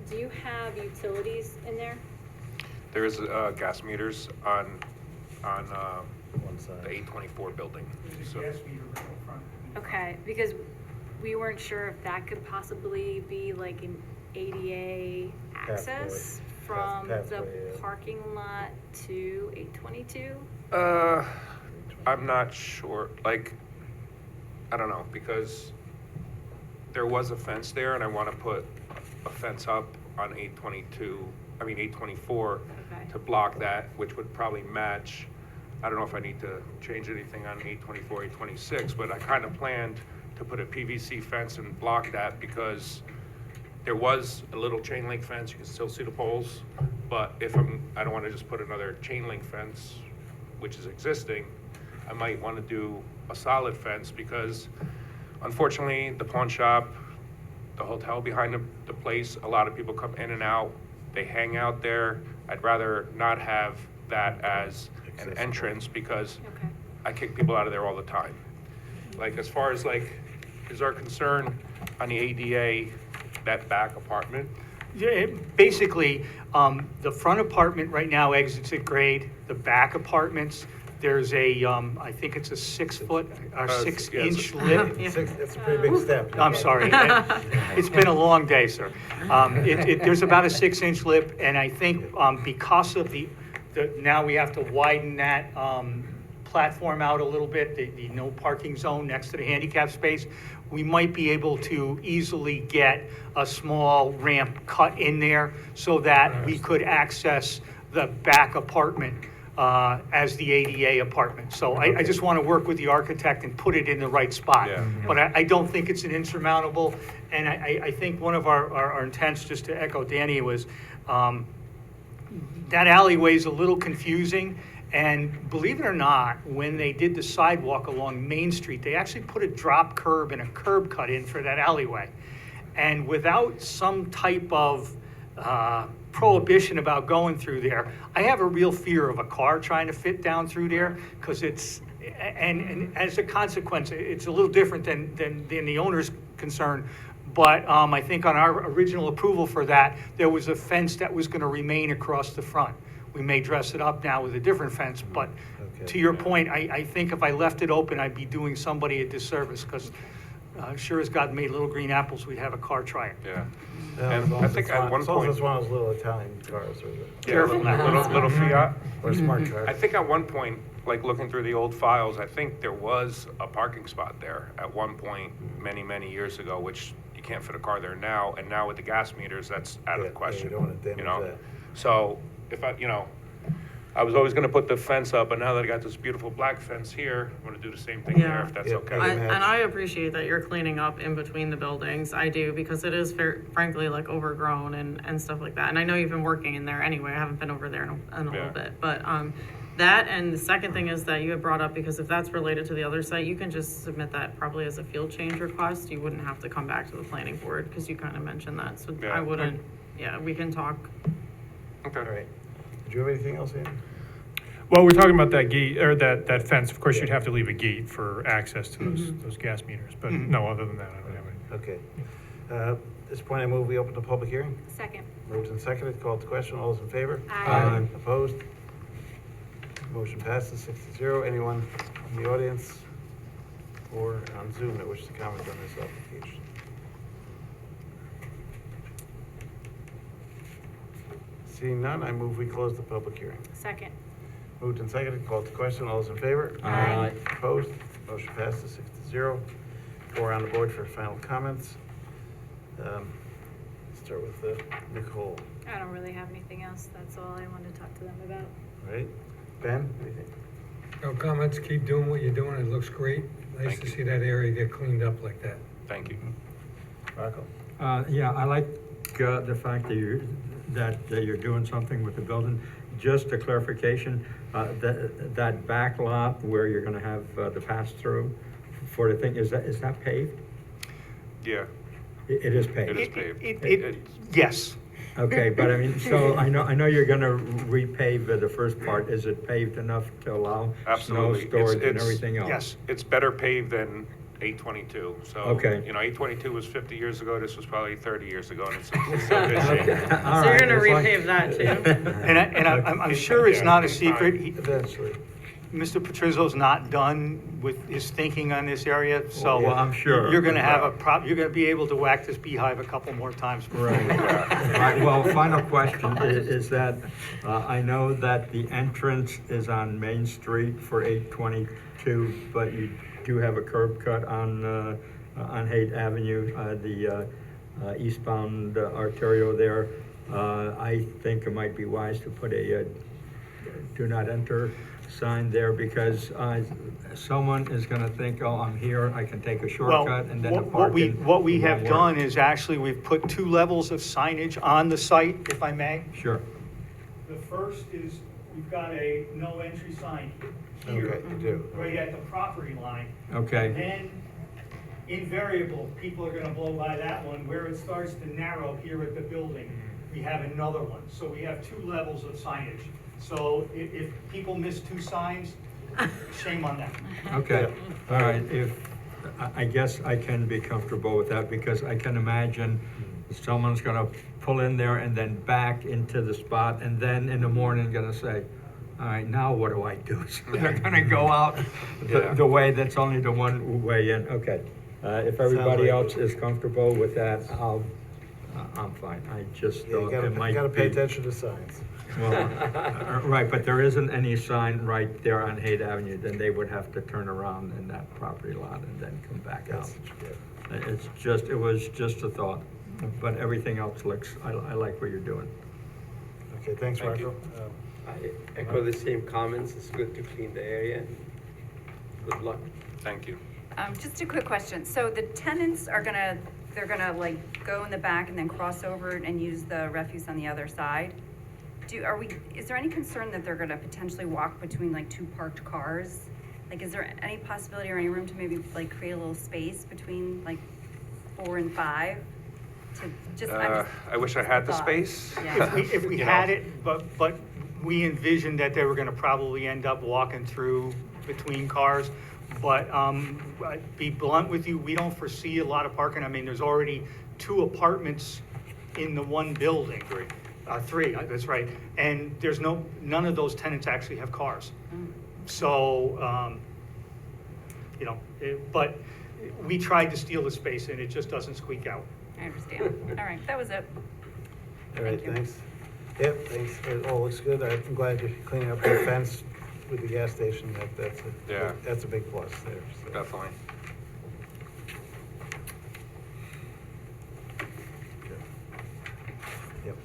Do you have utilities in there? There is gas meters on one side, the 824 building. So- Okay, because we weren't sure if that could possibly be like an ADA access from Pathway, the yeah. parking lot to 822? I'm not sure, I don't know, because there was a fence there, and I want to put a fence up on 824 to block that, which would probably match. I don't know if I need to change anything on 824, 826, but I kind of planned to put a PVC fence and block that because there was a little chain link fence. You can still see the poles, but I don't want to just put another chain link fence, which is existing. I might want to do a solid fence because unfortunately the pawn shop, the hotel behind the place, a lot of people come in and out. They hang out there. I'd rather not have that as an entrance because Okay. I kick people out of there all the time. Like, as far as like, is our concern on the ADA, that back apartment? Yeah, basically, the front apartment right now exits at grade. The back apartments, there's a, I think it's a 6-foot, or 6-inch lip. It's a pretty big step. I'm sorry. It's been a long day, sir. There's about a 6-inch lip, and I think because of now we have to widen that platform out a little bit, the no parking zone next to the handicap space, we might be able to easily get a small ramp cut in there so that we could access the back apartment as the ADA apartment. So I just want to work with the architect and put it in the right spot. Yeah. But I don't think it's an insurmountable, and I think one of our intents, just to echo Danny, was that alleyway is a little confusing. And believe it or not, when they did the sidewalk along Main Street, they actually put a drop curb and a curb cut in for that alleyway. And without some type of prohibition about going through there, I have a real fear of a car trying to fit down through there, because and as a consequence, it's a little different than the owner's concern. But I think on our original approval for that, there was a fence that was going to remain across the front. We may dress it up now with a different fence, but to your point, I think if I left it open, I'd be doing somebody a disservice, because sure as God made little green apples, we'd have a car try it. Yeah. As And long I as think it's at one- one as long as point. it's one of those little Italian cars or Careful now. Little Fiat. or smart cars. I think at one point, like looking through the old files, I think there was a parking spot there at one point, many, many years ago, which you can't fit a car there now. And now with the gas meters, that's out of the question. you don't want to damage that. So if I was always gonna put the fence up, but now that I got this beautiful black fence here, I'm gonna do the same thing there, Yeah. if that's Yeah, okay. And I appreciate that you're cleaning up in between the buildings. I do, because it is frankly like overgrown and stuff like that. And I know you've been working in there anyway. I haven't been over there in a Yeah. little bit. But that, and the second thing is that you had brought up, because if that's related to the other site, you can just submit that probably as a field change request. You wouldn't have to come back to the planning board, because you kind of mentioned that. So Yeah. I wouldn't, we can talk. All right. Did you have anything else, Andy? Well, we're talking about that gate, or that fence. Of course, you'd have to leave a gate for access to those gas meters, but no, other than that, I don't have any. Okay. At this point, I move we open the public hearing. Second. Moved and seconded, called to question. All those in favor? Aye. Opposed? Motion passes 6-0. Anyone in the audience or on Zoom that wishes to comment on this application? Seeing none, I move we close the public hearing. Second. Moved and seconded, called to question. All those in favor? Aye. Opposed? Motion passes 6-0. Four on the board for final comments. Start with Nicole. I don't really have anything else. That's all I wanted to talk to them about. All right. Ben, anything? No comments, keep doing what you're doing, it looks great. Nice Thank to you. see that area get cleaned up like that. Thank you. Rocco? Yeah, I like the fact that you're doing something with the building. Just a clarification, that back lot where you're gonna have the pass-through for the thing, is that paved? Yeah, It is paved? it is paved. Yes. Okay, but I mean, so I know you're gonna repave the first part. Is it paved enough to allow snow Absolutely. storage and It's- everything else? Yes. It's better paved than 822. So, Okay. 822 was 50 years ago. This was probably 30 years ago, and it's still good shape. All So you're right, gonna as long- repave that too? And I'm sure it's not a secret. Eventually. Mr. Patrizio's not done with his thinking on this area, so. Well, I'm sure. You're gonna have you're gonna be able to whack this beehive a couple more times. Right. All right, well, final question is that, I know that the entrance is on Main Street for 822, but you do have a curb cut on Haight Avenue, the eastbound arterial there. I think it might be wise to put a do not enter sign there, because someone is gonna think, oh, I'm here, I can take a shortcut, and then the parking. What we have won't work. done is actually, we've put 2 levels of signage on the site, if I may. Sure. The first is, we've got a no entry sign here. Okay, you do. Right at the property line. Okay. And then, invariable, people are gonna blow by that one, where it starts to narrow here at the building. we have another one. So we have two levels of signage. So if people miss two signs, shame on them. Okay, all right, I guess I can be comfortable with that, because I can imagine someone's gonna pull in there and then back into the spot, and then in the morning gonna say, all right, now what do I do? So they're gonna go out the way that's only the one way in, okay. If everybody else is comfortable with that, I'm fine, I just Yeah, you thought it might be. gotta pay attention to signs. Well, right, but there isn't any sign right there on Haight Avenue, then they would have to turn around in that property lot and then come back out. It was just a thought, but everything else looks, I like what you're doing. Okay, thanks, Thank Marco. I echo the same comments. It's good to clean the area. Good luck. Thank you. Just a quick question. So the tenants are they're gonna like go in the back and then cross over and use the refuse on the other side? Is there any concern that they're gonna potentially walk between like two parked cars? Like, is there any possibility or any room to maybe like create a little space between like 4 and 5? To just, I wish I had the thought. space. Yeah. If we You had know. it, but we envisioned that they were gonna probably end up walking through between cars. But I'd be blunt with you, we don't foresee a lot of parking. I mean, there's already 2 apartments in the one building. 3, that's right. And there's none of those tenants actually have cars. So, but we tried to steal the space and it just doesn't squeak out. I understand. All right, that was it. All right, thanks. Yep, thanks. It all looks good. I'm glad you're cleaning up the fence with the gas station. That's a big plus there. So. Definitely. Yep.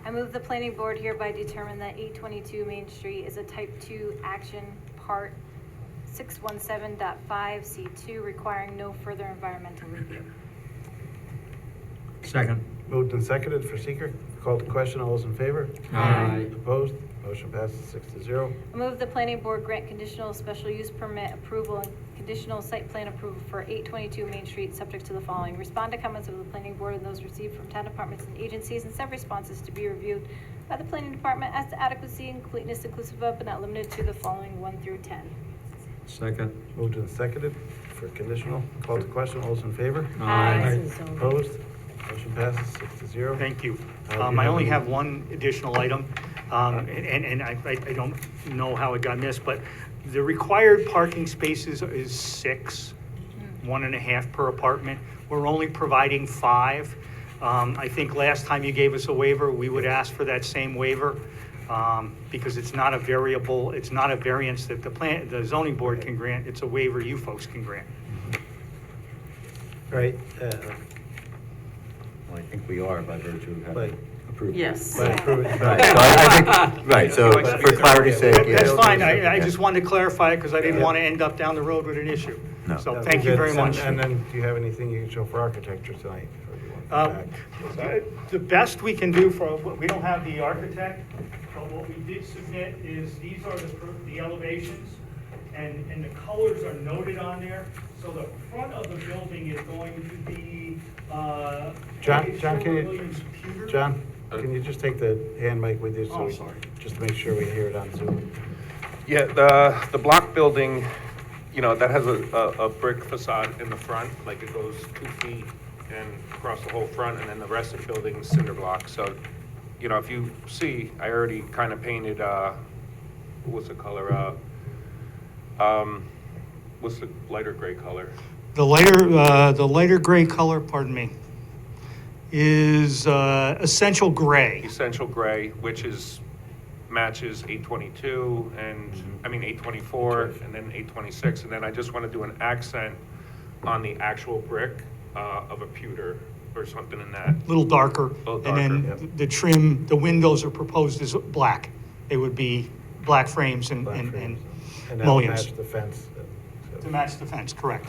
I move the planning board hereby determine that 822 Main Street is a type 2 action, part 617.5C2, requiring no further environmental review. Second. Moved and seconded for seeker. Called to question. All those in favor? Aye. Opposed? Motion passes 6-0. I move the planning board grant conditional special use permit approval and conditional site plan approval for 822 Main Street, subject to the following. Respond to comments of the planning board and those received from town departments and agencies, and send responses to be reviewed by the planning department as to adequacy and completeness, inclusive of but not limited to the following 1 through 10. Second. Moved and seconded for conditional. Called to question. All those in favor? Aye. Opposed? Motion passes 6-0. Thank you. you I only have have one additional item, and I don't know how it got missed, but the required parking spaces is 6, 1.5 per apartment. We're only providing 5. I think last time you gave us a waiver, we would ask for that same waiver, because it's not a variable, it's not a variance that the zoning board can grant, it's a waiver you folks can grant. Right. Well, I think we are by virtue of But- having approved. Yes. By approving- Right, so I think, right, so for clarity's sake, yeah. That's fine, I just wanted to clarify it because I didn't want to end up down the road with an issue. No. So thank you very much. And then, do you have anything you can show for architecture tonight? Or do you want to come back? The best we can do we don't have the architect, but what we did submit is, these are the elevations, and the colors are noted on there. So the front of the building is going to be, John, can Williams you, John, can you just take the hand mic with you? So Oh, we- sorry. Just to make sure we hear it on Zoom. Yeah, the block building, that has a brick facade in the front, like it goes 2 feet and across the whole front, and then the rest of the building is cinder block. So, if you see, I already kind of painted, what's the color? What's the lighter gray color? The lighter gray color, pardon me, is essential gray. Essential gray, which matches 822 and, 824 and then 826. And then I just want to do an accent on the actual brick of a pewter or something in that. Little darker. Little And then darker, the trim, the windows are proposed as black. They would be black frames and And that'll mullions. match the fence. To match the fence, correct.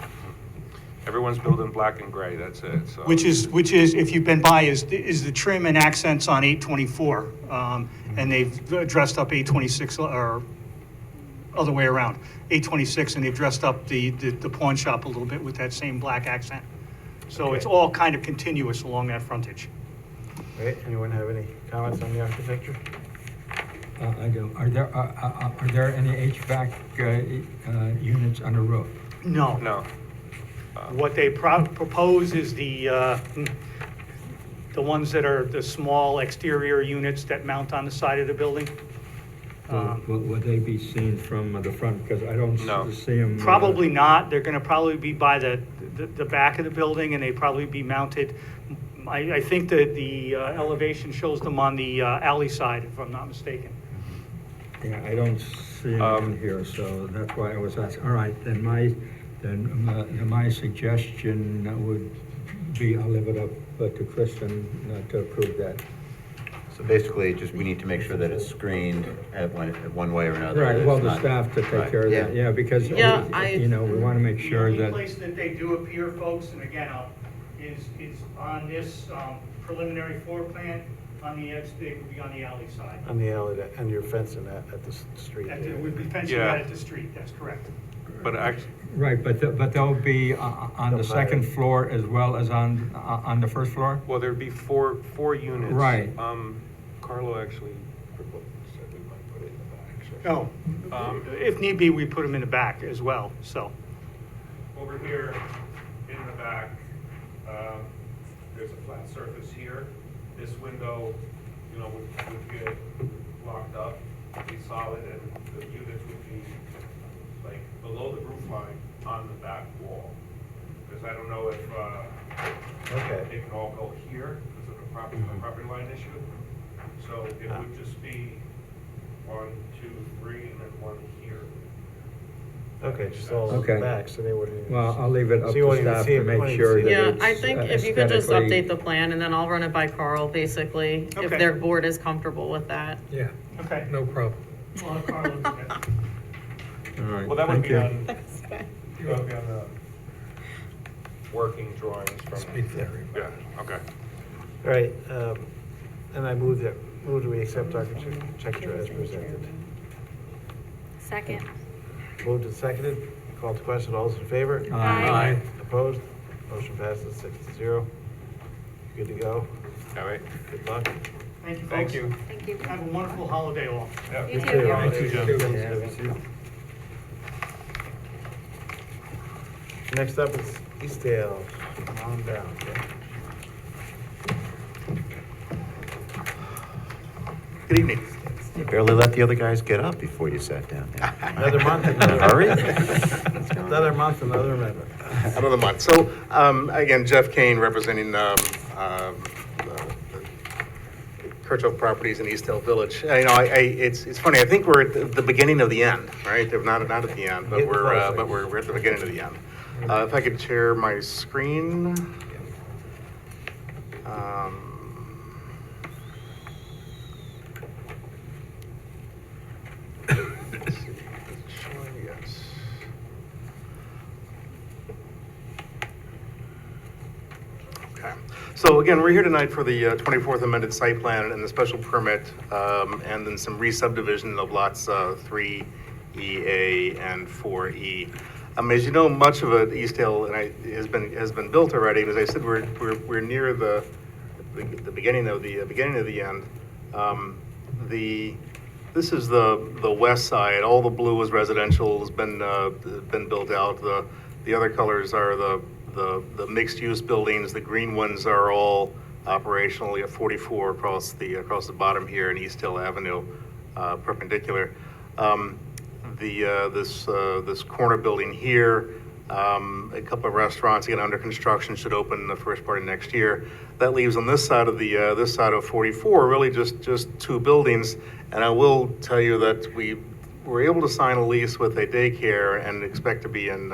Everyone's building black and gray, that's it. So. Which is, if you've been by, is the trim and accents on 824. And they've dressed up 826, or other way around, 826, and they've dressed up the pawn shop a little bit with that same black accent. So it's all kind of continuous along that frontage. All right, anyone have any comments on the architecture? I do. Are there any HVAC units on the roof? No. No. What they propose is the ones that are the small exterior units that mount on the side of the building. Would they be seen from the front? Because I don't No. see them. Probably not. They're gonna probably be by the back of the building, and they probably be mounted. I think that the elevation shows them on the alley side, if I'm not mistaken. Yeah, I don't see them in here, so that's why I was asking. All right, then my suggestion would be, I'll leave it up to Kristen to approve that. So basically, just we need to make sure that it's screened at one way or another. Right, that well, it's the not- staff to take Right, care of that, yeah, because, we want to make sure The that. only place that they do appear, folks, and again, is on this preliminary floor plan. On the edge, they would be on the alley side. On the alley, and you're fencing that at the street. We'd be fencing Yeah. that at the street, that's correct. But actually, Right, but they'll be on the second floor as well as on the first floor? well, there'd be four units. Right. Carlo actually said we might put it in the back. Oh, if need be, we put them in the back as well, so. Over here in the back, there's a flat surface here. This window, would get locked up, be solid, and the units would be like below the roof line on the back wall. Because I don't know if they can all go here because of the property line issue. So it would just be 1, 2, 3, and then one here. Okay, just all Okay. back, so they wouldn't. even- Well, I'll leave it up So you to won't even staff see to it, make won't even sure see that it. Yeah, it's I think if you could just aesthetically- update the plan and then I'll run it by Carl, basically, if Okay. their board is comfortable with that. Yeah, Okay. no problem. Well, Carl will do that. All right, Well, that would thank be you. on, that would be on the working drawings from. Speak for everybody. Yeah, okay. All right, and I move that we accept architecture as presented. Second. Moved and seconded, called to question, all those in favor? Aye. Opposed? Motion passes 6-0. Good to go. All right. Good luck. Thank you, folks. Thank you. Thank you. Have a wonderful holiday all. Yeah. You too. You too, John. too. Next up is Eastdale. Come on down. Good evening. You barely let the other guys get up before you sat down. Another month, another Hurry. Another month, another amendment. Another month. So, again, Jeff Kane representing Kirchhoff Properties in East Hill Village. It's funny. I think we're at the beginning of the end, right? Not at the end, but Getting closer. we're at the beginning of the end. If I could share my screen. Let's see. It's showing, yes. Okay. So again, we're here tonight for the 24th amended site plan and the special permit, and then some re-subdivision of lots 3EA and 4E. As you know, much of it, Eastdale has been built already. And as I said, we're near the beginning of the end. This is the west side. All the blue is residential, has been built out. The other colors are the mixed-use buildings. The green ones are all operational. You have 44 across the bottom here in East Hill Avenue, perpendicular. This corner building here, a couple of restaurants again under construction, should open the first part of next year. That leaves on this side of 44 really just two buildings. And I will tell you that we were able to sign a lease with a daycare and expect to be in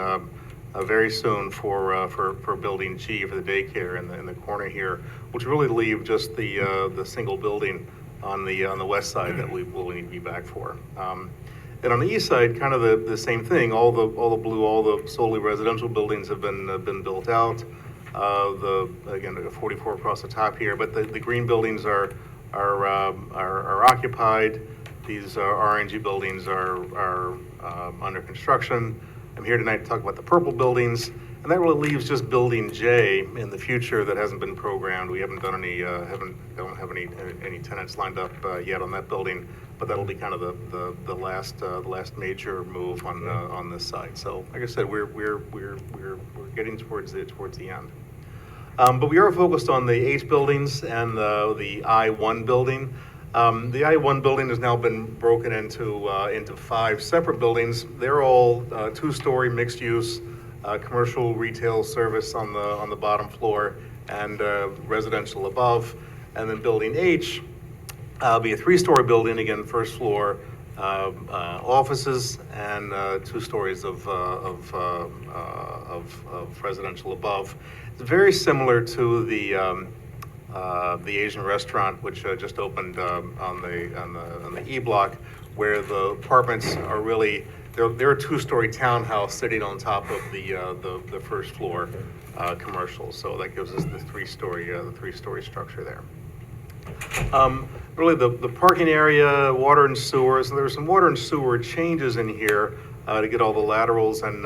very soon for building G for the daycare in the corner here, which really leave just the single building on the west side that we will need to be back for. And on the east side, kind of the same thing. All the blue, all the solely residential buildings have been built out. Again, 44 across the top here, but the green buildings are occupied. these RNG buildings are under construction. I'm here tonight to talk about the purple buildings, and that really leaves just Building J in the future that hasn't been programmed. We haven't done any, don't have any tenants lined up yet on that building, but that'll be kind of the last major move on this site. So, like I said, we're getting towards the end. But we are focused on the H buildings and the I-1 building. The I-1 building has now been broken into 5 separate buildings. They're all 2-story mixed use, commercial retail service on the bottom floor and residential above. And then Building H will be a 3-story building, again, first floor, offices and 2 stories of residential above. It's very similar to the Asian restaurant, which just opened on the E Block, where the apartments are really they're a 2-story townhouse sitting on top of the first floor commercial. So that gives us the 3-story structure there. Really the parking area, water and sewer. So there's some water and sewer changes in here to get all the laterals and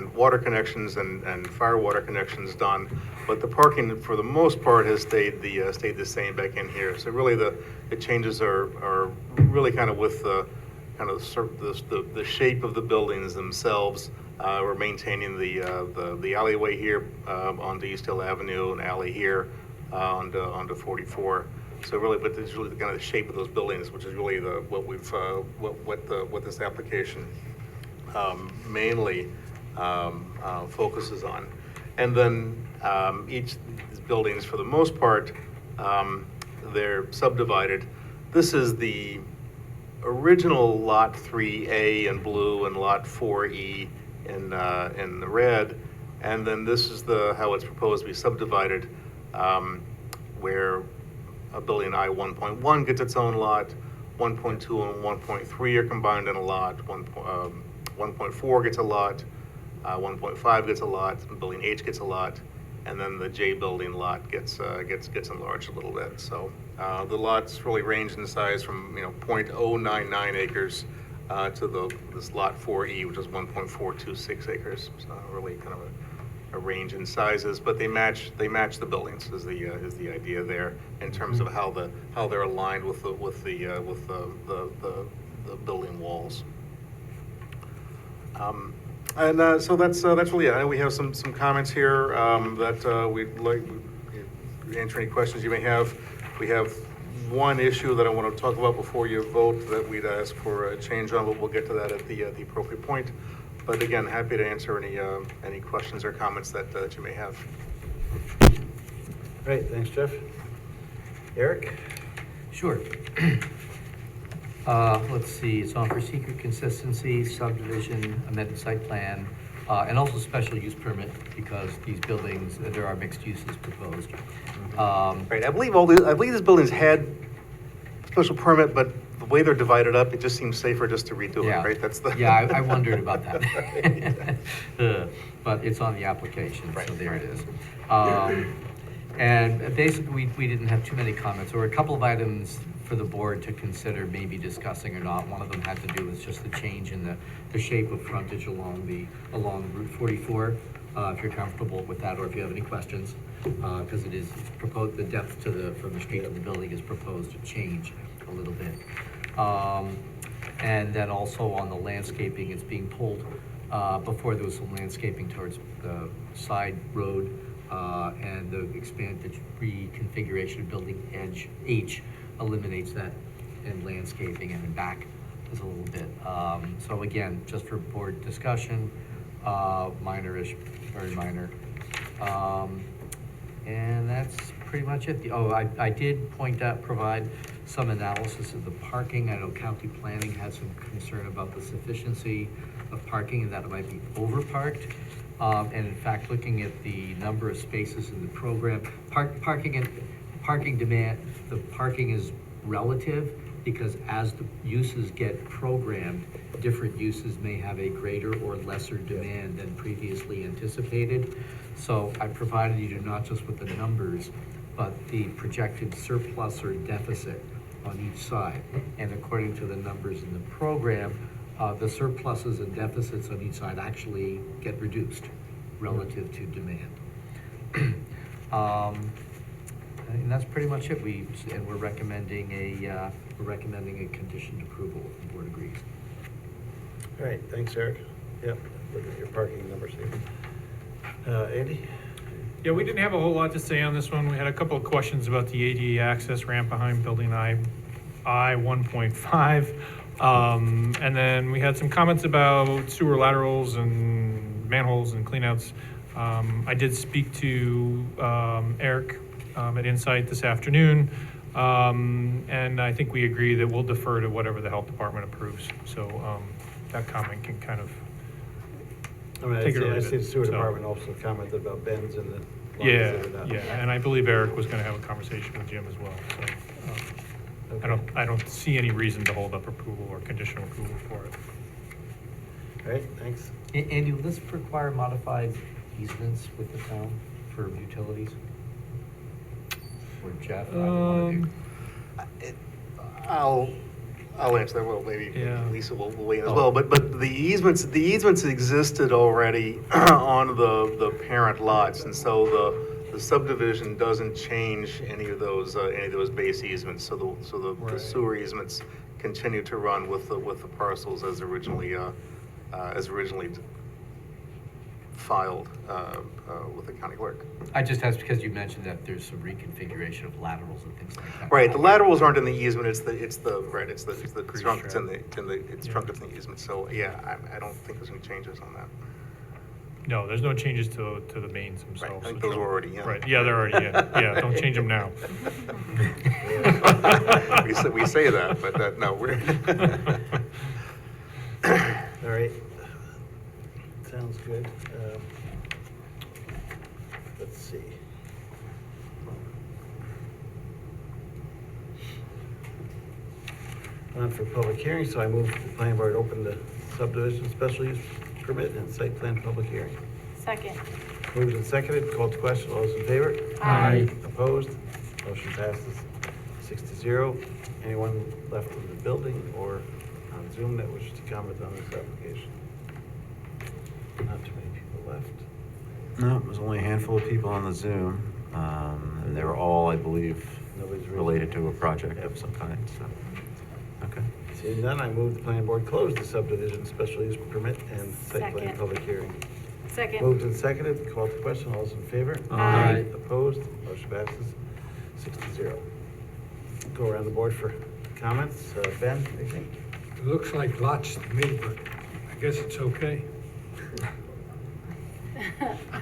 water connections and fire water connections done. But the parking, for the most part, has stayed the same back in here. So really the changes are really kind of with the shape of the buildings themselves. We're maintaining the alleyway here onto East Hill Avenue, and alley here onto 44. So really, but it's really kind of the shape of those buildings, which is really what this application mainly focuses on. And then each of these buildings, for the most part, they're subdivided. This is the original Lot 3A in blue and Lot 4E in the red, and then this is how it's proposed to be subdivided, where a building I-1.1 gets its own lot, 1.2 and 1.3 are combined in a lot, 1.4 gets a lot, 1.5 gets a lot, building H gets a lot, and then the J building lot gets enlarged a little bit. So the lots really range in size from 0.099 acres to this lot 4E, which is 1.426 acres. So really kind of a range in sizes, but they match the buildings is the idea there in terms of how they're aligned with the building walls. So that's really it. I know we have some comments here that we'd like to answer any questions you may have. We have one issue that I want to talk about before you vote that we'd ask for a change on, but we'll get to that at the appropriate point. But again, happy to answer any questions or comments that you may have. Great, thanks, Jeff. Eric? Sure. Let's see, it's on for secret consistency, subdivision, amended site plan, and also special use permit, because these buildings, there are mixed uses proposed. Right, I believe these buildings had special permit, but the way they're divided up, it just seems safer just to redo it, right? That's the. Yeah, I wondered about that. But it's on the application, so there it is. And basically, we didn't have too many comments. There were a couple of items for the board to consider maybe discussing or not. One of them had to do with just the change in the shape of frontage along Route 44. If you're comfortable with that, or if you have any questions, because it is proposed, the depth from the street to the building is proposed to change a little bit. And then also on the landscaping, it's being pulled. Before there was some landscaping towards the side road, and the reconfiguration of building edge H eliminates that, and landscaping and back is a little bit. So again, just for board discussion, minor-ish, very minor. And that's pretty much it. I did provide some analysis of the parking. I know county planning had some concern about the sufficiency of parking and that it might be overparked. And in fact, looking at the number of spaces in the program, parking demand, the parking is relative, because as the uses get programmed, different uses may have a greater or lesser demand than previously anticipated. So I provided you not just with the numbers, but the projected surplus or deficit on each side. And according to the numbers in the program, the surpluses and deficits on each side actually get reduced relative to demand. And that's pretty much it. We're recommending a conditioned approval if the board agrees. All right, thanks, Eric. Yep, look at your parking numbers here. Andy? Yeah, we didn't have a whole lot to say on this one. We had a couple of questions about the ADA access ramp behind building I 1.5. And then we had some comments about sewer laterals and manholes and cleanouts. I did speak to Eric at Insight this afternoon, and I think we agree that we'll defer to whatever the health department approves. So that comment can kind of take it or I leave see the it. sewer So- department also commented about bends and the. Yeah, and I believe Eric was gonna have a conversation with Jim as well, so, I don't see any reason to hold up approval or conditional approval for it. All right, thanks. Andy, will this require modified easements with the town for utilities? Or Jeff? I don't wanna do- I'll answer that. Well, maybe Yeah. Lisa will weigh in as Oh. well. But the easements existed already on the parent lots, and so the subdivision doesn't change any of those base easements. So the sewer easements continue to run with the parcels as originally filed with the county clerk. I just asked because you mentioned that there's some reconfiguration of laterals and things like that. Right, the laterals aren't in the easement, it's the trunk, it's in the trunk that's in the easement, so, yeah, I don't think there's any changes on that. No, there's no changes to the mains themselves. I think those are already in. Right, yeah, they're already in. Yeah, don't change them now. We say that, but no, we're. All right. Sounds good. Let's see. On for public hearing, so I move the planning board open the subdivision special use permit and site plan public hearing. Second. Moved and seconded, called to question, all those in favor? Aye. Opposed? Motion passes 6-0. Anyone left in the building or on Zoom that wishes to comment on this application? Not too many people left. No, there's only a handful of people on the Zoom, and they were all, I believe, Nobody's related to a project of some kind, so, okay. Seeing none, I move the planning board close the subdivision special use permit and site plan Second. public hearing. Second. Moved and seconded, called to question, all those in favor? Aye. Opposed? Motion passes 6-0. Go around the board for comments. Ben, anything? It looks like lots to me, but I guess it's okay.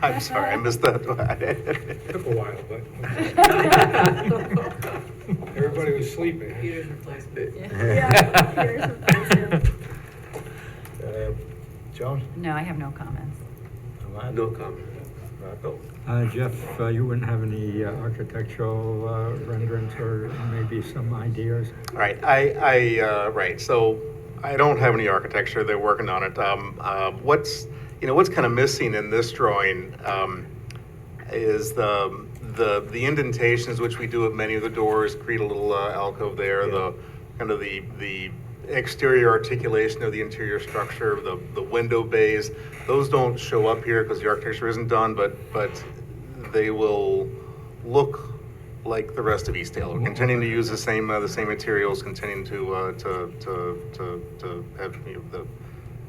I'm sorry, I missed that. Took a while, but. Everybody was sleeping. Peter's replacement. Joan? No, I have no comments. No comment. Rocco? Jeff, you wouldn't have any architectural renderings or maybe some ideas? Right, right, so I don't have any architecture, they're working on it. What's kind of missing in this drawing is the indentations, which we do at many of the doors, create a little alcove there, the kind of the exterior articulation of the interior structure, the window bays, those don't show up here because the architecture isn't done, but they will look like the rest of Eastdale. We're continuing to use the same materials, continuing to have the.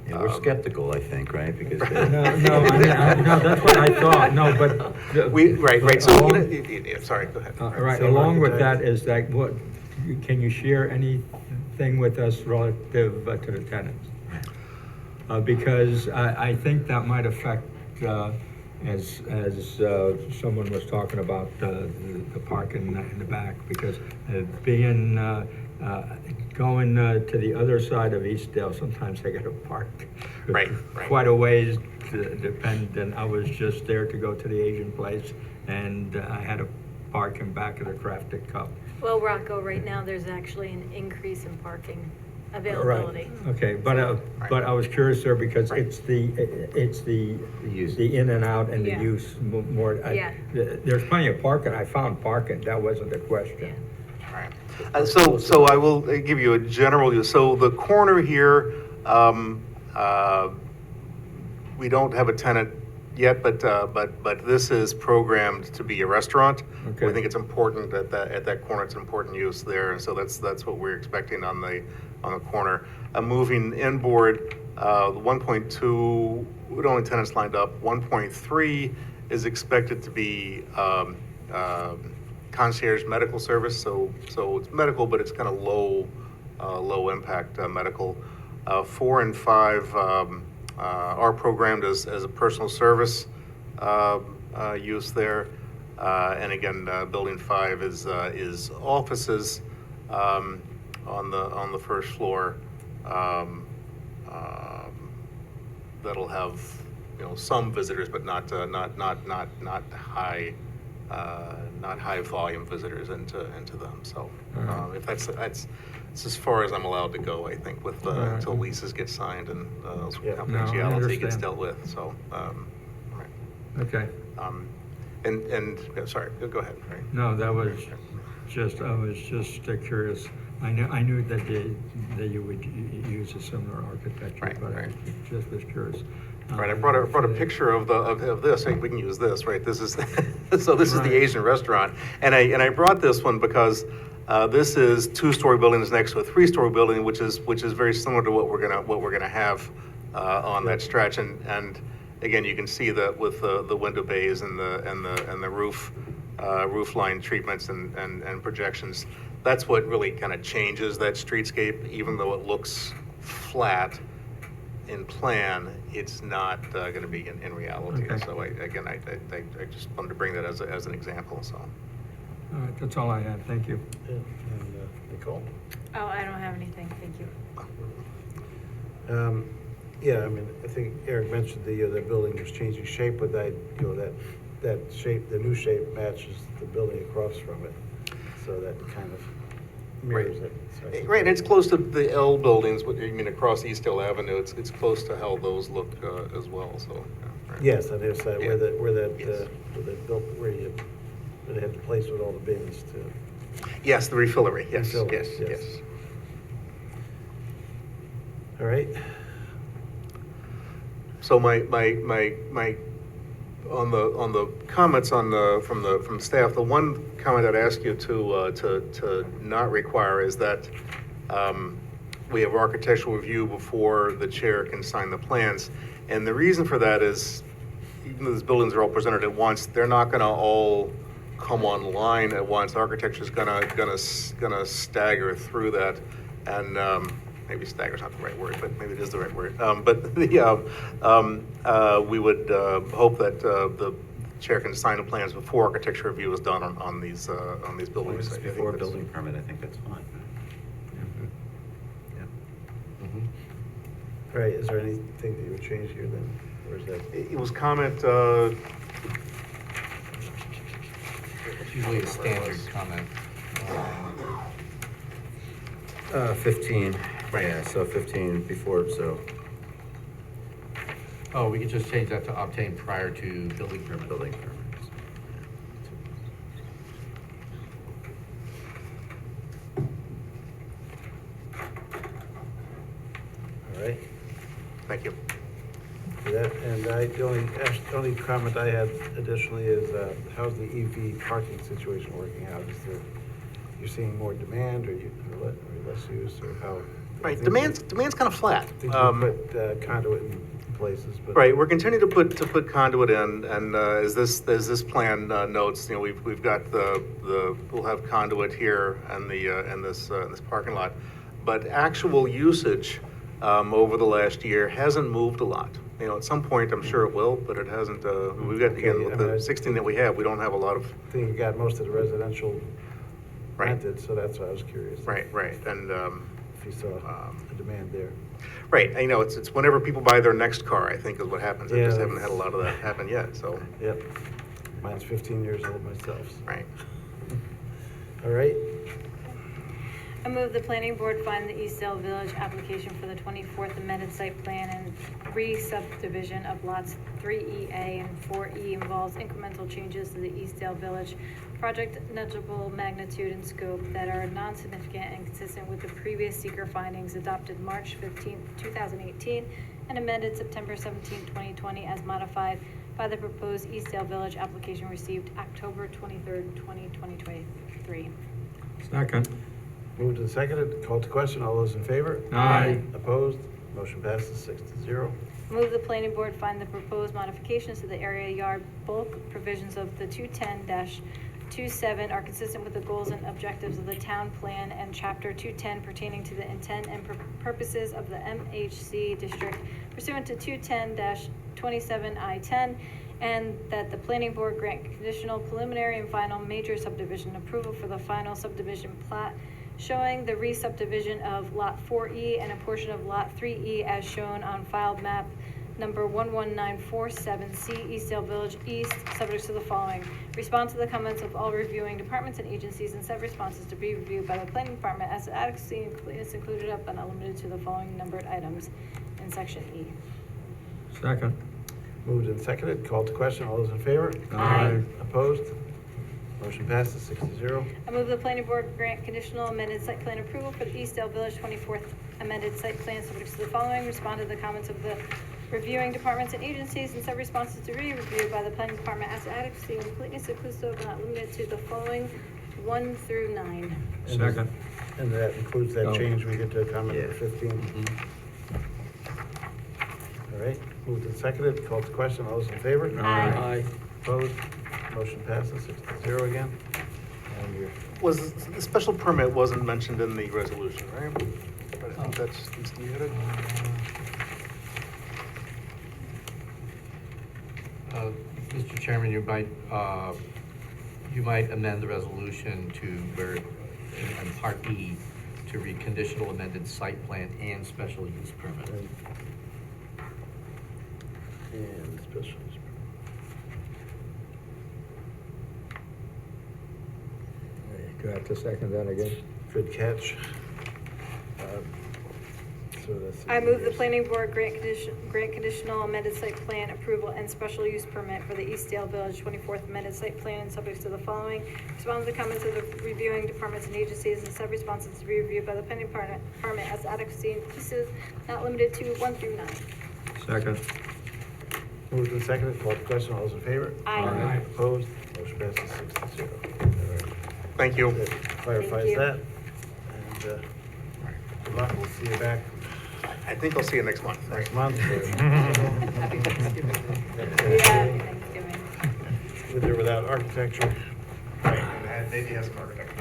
Yeah, we're skeptical, I think, right? Because No, that's what I thought, no, but. Right, so, sorry, go ahead. Right, along with that is that, can you share anything with us relative to the tenants? Because I think that might affect, as someone was talking about, the parking in the back, because going to the other side of Eastdale, sometimes they gotta park. Right. Quite a ways to depend, and I was just there to go to the Asian place, and I had to park in back of the Crafted Cup. Well, Rocco, right now, there's actually an increase in parking availability. Right, okay, but I was curious there because it's the in and out and the Yeah. use more. Yeah. There's plenty of parking, I found parking, that wasn't the question. So I will give you a general, so the corner here, we don't have a tenant yet, but this is programmed to be a restaurant. Okay. We think it's important at that corner, it's an important use there, and so that's what we're expecting on the corner. Moving inboard, the 1.2, we don't have tenants lined up. 1.3 is expected to be concierge medical service, so it's medical, but it's kind of low impact medical. 4 and 5 are programmed as a personal service use there, and again, building 5 is offices on the first floor. That'll have some visitors, but not high volume visitors into them. So if that's as far as I'm allowed to go, I think, with until leases get signed and confidentiality gets dealt with. So Okay. Sorry, go ahead. Right. No, that was I was just curious. I knew that you would use a similar architecture, but I just was curious. Right, I brought a picture of this. Hey, we can use this, right? This is so. This is the Asian restaurant, and I brought this one because this is 2-story buildings next to a 3-story building, which is very similar to what we're gonna have on that stretch. And again, you can see that with the window bays and the roof line treatments and projections. That's what really kind of changes that streetscape, even though it looks flat in plan, it's not going to be in reality. Okay. So I just wanted to bring that as an example. So. All right, that's all I had. Thank you. Yeah. And Nicole? Oh, I don't have anything, thank you. Yeah, I mean, I think Eric mentioned the building was changing shape, but that shape, the new shape matches the building across from it. So that kind of mirrors it. So I think Right, and it's close to the L buildings. Across East Hill Avenue, it's close to how those look as well. So. Right. Yes, on the other side, where they had the place with all the bins too. Yes, the refillery. Yes, Refillery, yes. All right. So my on the comments from the staff, the one comment I'd ask you to not require is that we have architectural review before the chair can sign the plans, and the reason for that is even though these buildings are all presented at once, they're not going to all come online at once. Architecture is gonna stagger through that, and maybe stagger is not the right word, but maybe it is the right word. But we would hope that the chair can sign the plans before architecture review is done on these buildings. If it's before a building permit, I think that's fine. All right, is there anything that you would change here then? Or is that? It was comment. It's usually a standard comment. 15, yeah, so 15 before, so. Oh, we could just change that to obtain prior to building permit. Building permits. All right. Thank you. For that, and the only comment I had additionally is, how's the EV parking situation working out? Is there, you're seeing more demand, or less use, or how? Right, demand's kind of flat. I think you put conduit in places, but. Right, we're continuing to put conduit in, and as this plan notes, we've got we'll have conduit here and in this parking lot, but actual usage over the last year hasn't moved a lot. At some point, I'm sure it will, but it hasn't. We've got, again, with the 16 that we have, we don't have a lot of. I think you got most of the residential rented, so that's why I was curious. Right, and. If you saw a demand there. Right, it's whenever people buy their next car, I think is what happens. I Yeah, just haven't had a lot of that happen yet, so. Yep. Mine's 15 years old myself. Right. All right. I move the planning board find the Eastdale Village application for the 24th amended site plan and re-subdivision of lots 3EA and 4E involves incremental changes to the Eastdale Village project negligible magnitude and scope that are non-significant and consistent with the previous seeker findings adopted March 15, 2018 and amended September 17, 2020 as modified by the proposed Eastdale Village application received October 23rd, 2023. Second. Moved and seconded, called to question, all those in favor? Aye. Opposed? Motion passes 6-0. Move the planning board find the proposed modifications to the area yard bulk provisions of the 210-27 are consistent with the goals and objectives of the town plan and chapter 210 pertaining to the intent and purposes of the MHC district pursuant to 210-27I10, and that the planning board grant conditional preliminary and final major subdivision approval for the final subdivision plat showing the re-subdivision of Lot 4E and a portion of Lot 3E as shown on filed map number 11947C, Eastdale Village East, subject to the following. Respond to the comments of all reviewing departments and agencies and said responses to be reviewed by the planning department as adequacy and completeness included up but not limited to the following numbered items in section E. Second. Moved and seconded, called to question, all those in favor? Aye. Opposed? Motion passes 6-0. I move the planning board grant conditional amended site plan approval for the Eastdale Village 24th amended site plan subject to the following. Respond to the comments of the reviewing departments and agencies and sub responses to be reviewed by the planning department as to adequacy and completeness inclusive but not limited to the following 1 through 9. Second. And that includes that Oh. change we get to comment number 15. All right, moved and seconded, called to question, all those in favor? Aye. Opposed? Motion passes 6-0 again. And you're Was, the special permit wasn't mentioned in the resolution, right? But I think that's needed. Mr. Chairman, you might amend the resolution to where, in Part E, to read conditional amended site plan and special use permit. And special use Do I have to second that again? Good catch. So that's. I move the planning board grant conditional amended site plan approval and special use permit for the Eastdale Village 24th amended site plan and subject to the following. Respond to the comments of the reviewing departments and agencies and sub responses to be reviewed by the planning department as adequacy and inclusive, not limited to 1 through 9. Second. Moved and seconded, called to question, all those in favor? Aye. Opposed? Motion passes 6-0. All right. Thank you. That clarifies Thank you. that. And good luck, we'll see you back I think I'll see you next month. next month. Happy Thanksgiving. Yeah, Thanksgiving. With or without architecture. Maybe has an architect.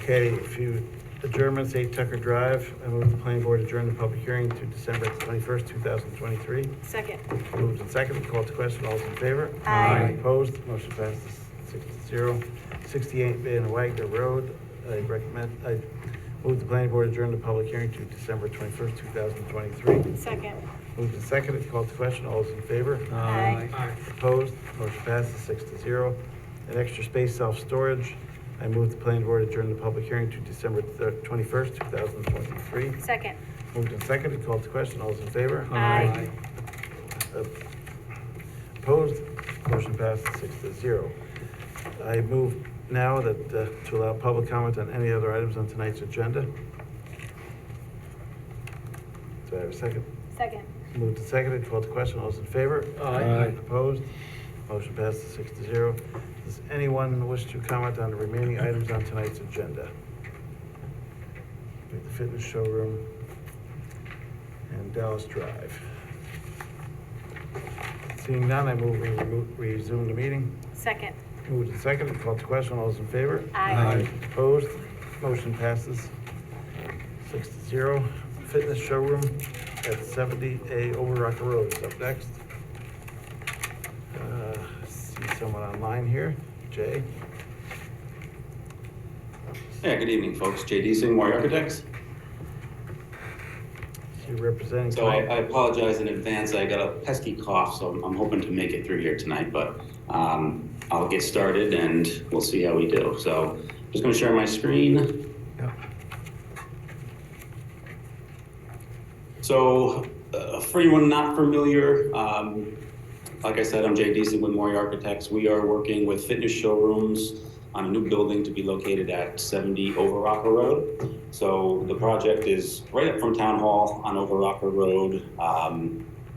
Okay, a few adjournments, 8 Tucker Drive. I move the planning board adjourn the public hearing to December 21st, 2023. Second. Moved and seconded, called to question, all those in favor? Aye. Opposed? Motion passes 6-0. 68 Van Wagner Road, I move the planning board adjourn the public hearing to December 21st, 2023. Second. Moved and seconded, called to question, all those in favor? Aye. Opposed? Motion passes 6-0. An extra space self-storage, I move the planning board adjourn the public hearing to December 21st, 2023. Second. Moved and seconded, called to question, all those in favor? Aye. Opposed? Motion passes 6-0. I move now that, to allow public comment on any other items on tonight's agenda. Do I have a second? Second. Moved and seconded, called to question, all those in favor? Aye. Opposed? Motion passes 6-0. Does anyone wish to comment on the remaining items on tonight's agenda? We have the fitness showroom and Dallas Drive. Seeing none, I move we resume the meeting. Second. Moved and seconded, called to question, all those in favor? Aye. Opposed? Motion passes 6-0. Fitness showroom at 70A Overrock Road is up next. See someone online here, Jay. Yeah, good evening, folks. J.D. Singmore Architects. So you're representing. So I apologize in advance. I got a pesky cough, so I'm hoping to make it through here tonight, but I'll get started and we'll see how we do. So Just going to share my screen. So, for anyone not familiar, like I said, I'm Jay Deason with Mori Architects. We are working with fitness showrooms on a new building to be located at 70 Overrocker Road. So the project is right up from Town Hall on Overrocker Road.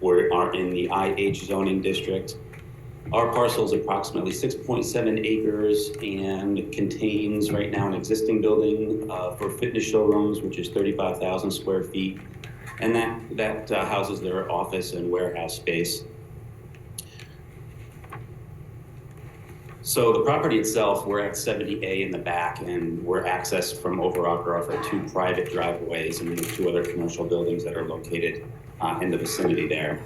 We are in the IH zoning district. Our parcel is approximately 6.7 acres and contains right now an existing building for fitness showrooms, which is 35,000 square feet. And that houses their office and warehouse space. So the property itself, we're at 70A in the back, and we're accessed from Overrocker off of 2 private driveways, and then 2 other commercial buildings that are located in the vicinity there.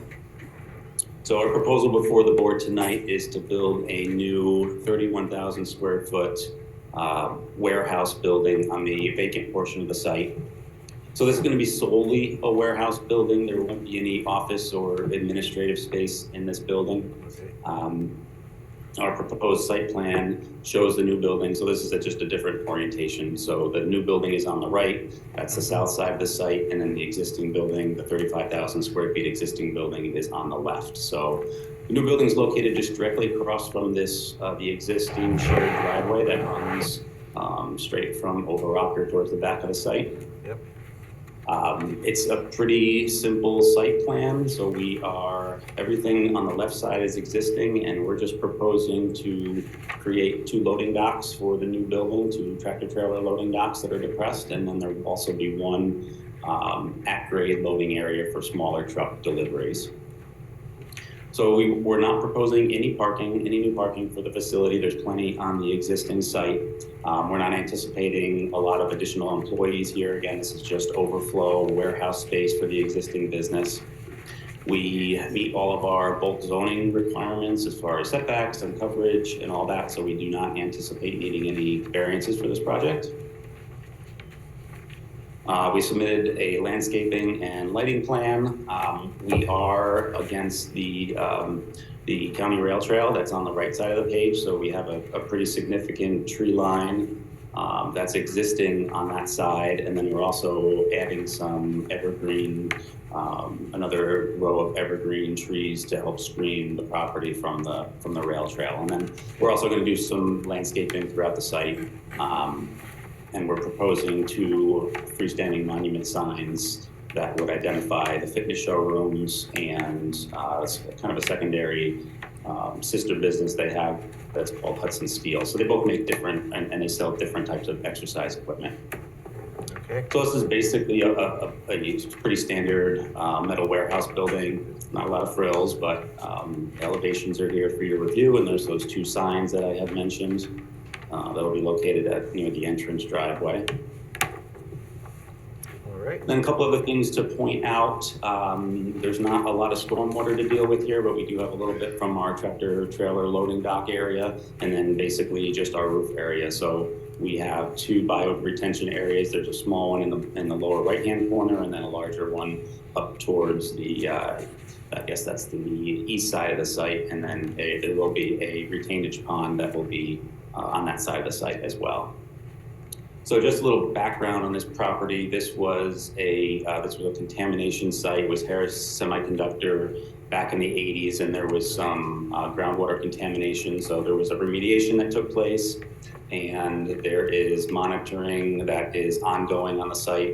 So our proposal before the board tonight is to build a new 31,000 square foot warehouse building on the vacant portion of the site. So this is going to be solely a warehouse building. There won't be any office or administrative space in this building. Our proposed site plan shows the new building. So this is just a different orientation. So the new building is on the right. That's the south side of the site. And then the existing building, the 35,000 square feet existing building, is on the left. So the new building is located just directly across from this, the existing shared driveway that runs straight from Overrocker towards the back of the site. Yep. It's a pretty simple site plan, so everything on the left side is existing, and we're just proposing to create 2 loading docks for the new building, 2 tractor-trailer loading docks that are depressed, and then there will also be 1 at-grade loading area for smaller truck deliveries. So we're not proposing any new parking for the facility. There's plenty on the existing site. We're not anticipating a lot of additional employees here. Again, this is just overflow warehouse space for the existing business. We meet all of our bulk zoning requirements as far as setbacks and coverage and all that, so we do not anticipate needing any variances for this project. We submitted a landscaping and lighting plan. We are against the county rail trail that's on the right side of the page, so we have a pretty significant tree line that's existing on that side, and then we're also adding some evergreen, another row of evergreen trees to help screen the property from the rail trail. And then we're also going to do some landscaping throughout the site. And we're proposing 2 freestanding monument signs that would identify the fitness showrooms and kind of a secondary sister business they have that's called Hudson Steel. So they both make different, and they sell different types of exercise equipment. Okay. So this is basically a pretty standard metal warehouse building. Not a lot of frills, but elevations are here for your review, and there's those 2 signs that I have mentioned. That'll be located near the entrance driveway. All right. Then a couple other things to point out. There's not a lot of stormwater to deal with here, but we do have a little bit from our tractor trailer loading dock area, and then basically just our roof area. So we have 2 bio retention areas. There's a small one in the lower right-hand corner, and then a larger one up towards the, I guess that's the east side of the site. And then there will be a retainage pond that will be on that side of the site as well. So just a little background on this property. This was a contamination site. It was Harris Semiconductor back in the 80s, and there was some groundwater contamination. So there was a remediation that took place, and there is monitoring that is ongoing on the site.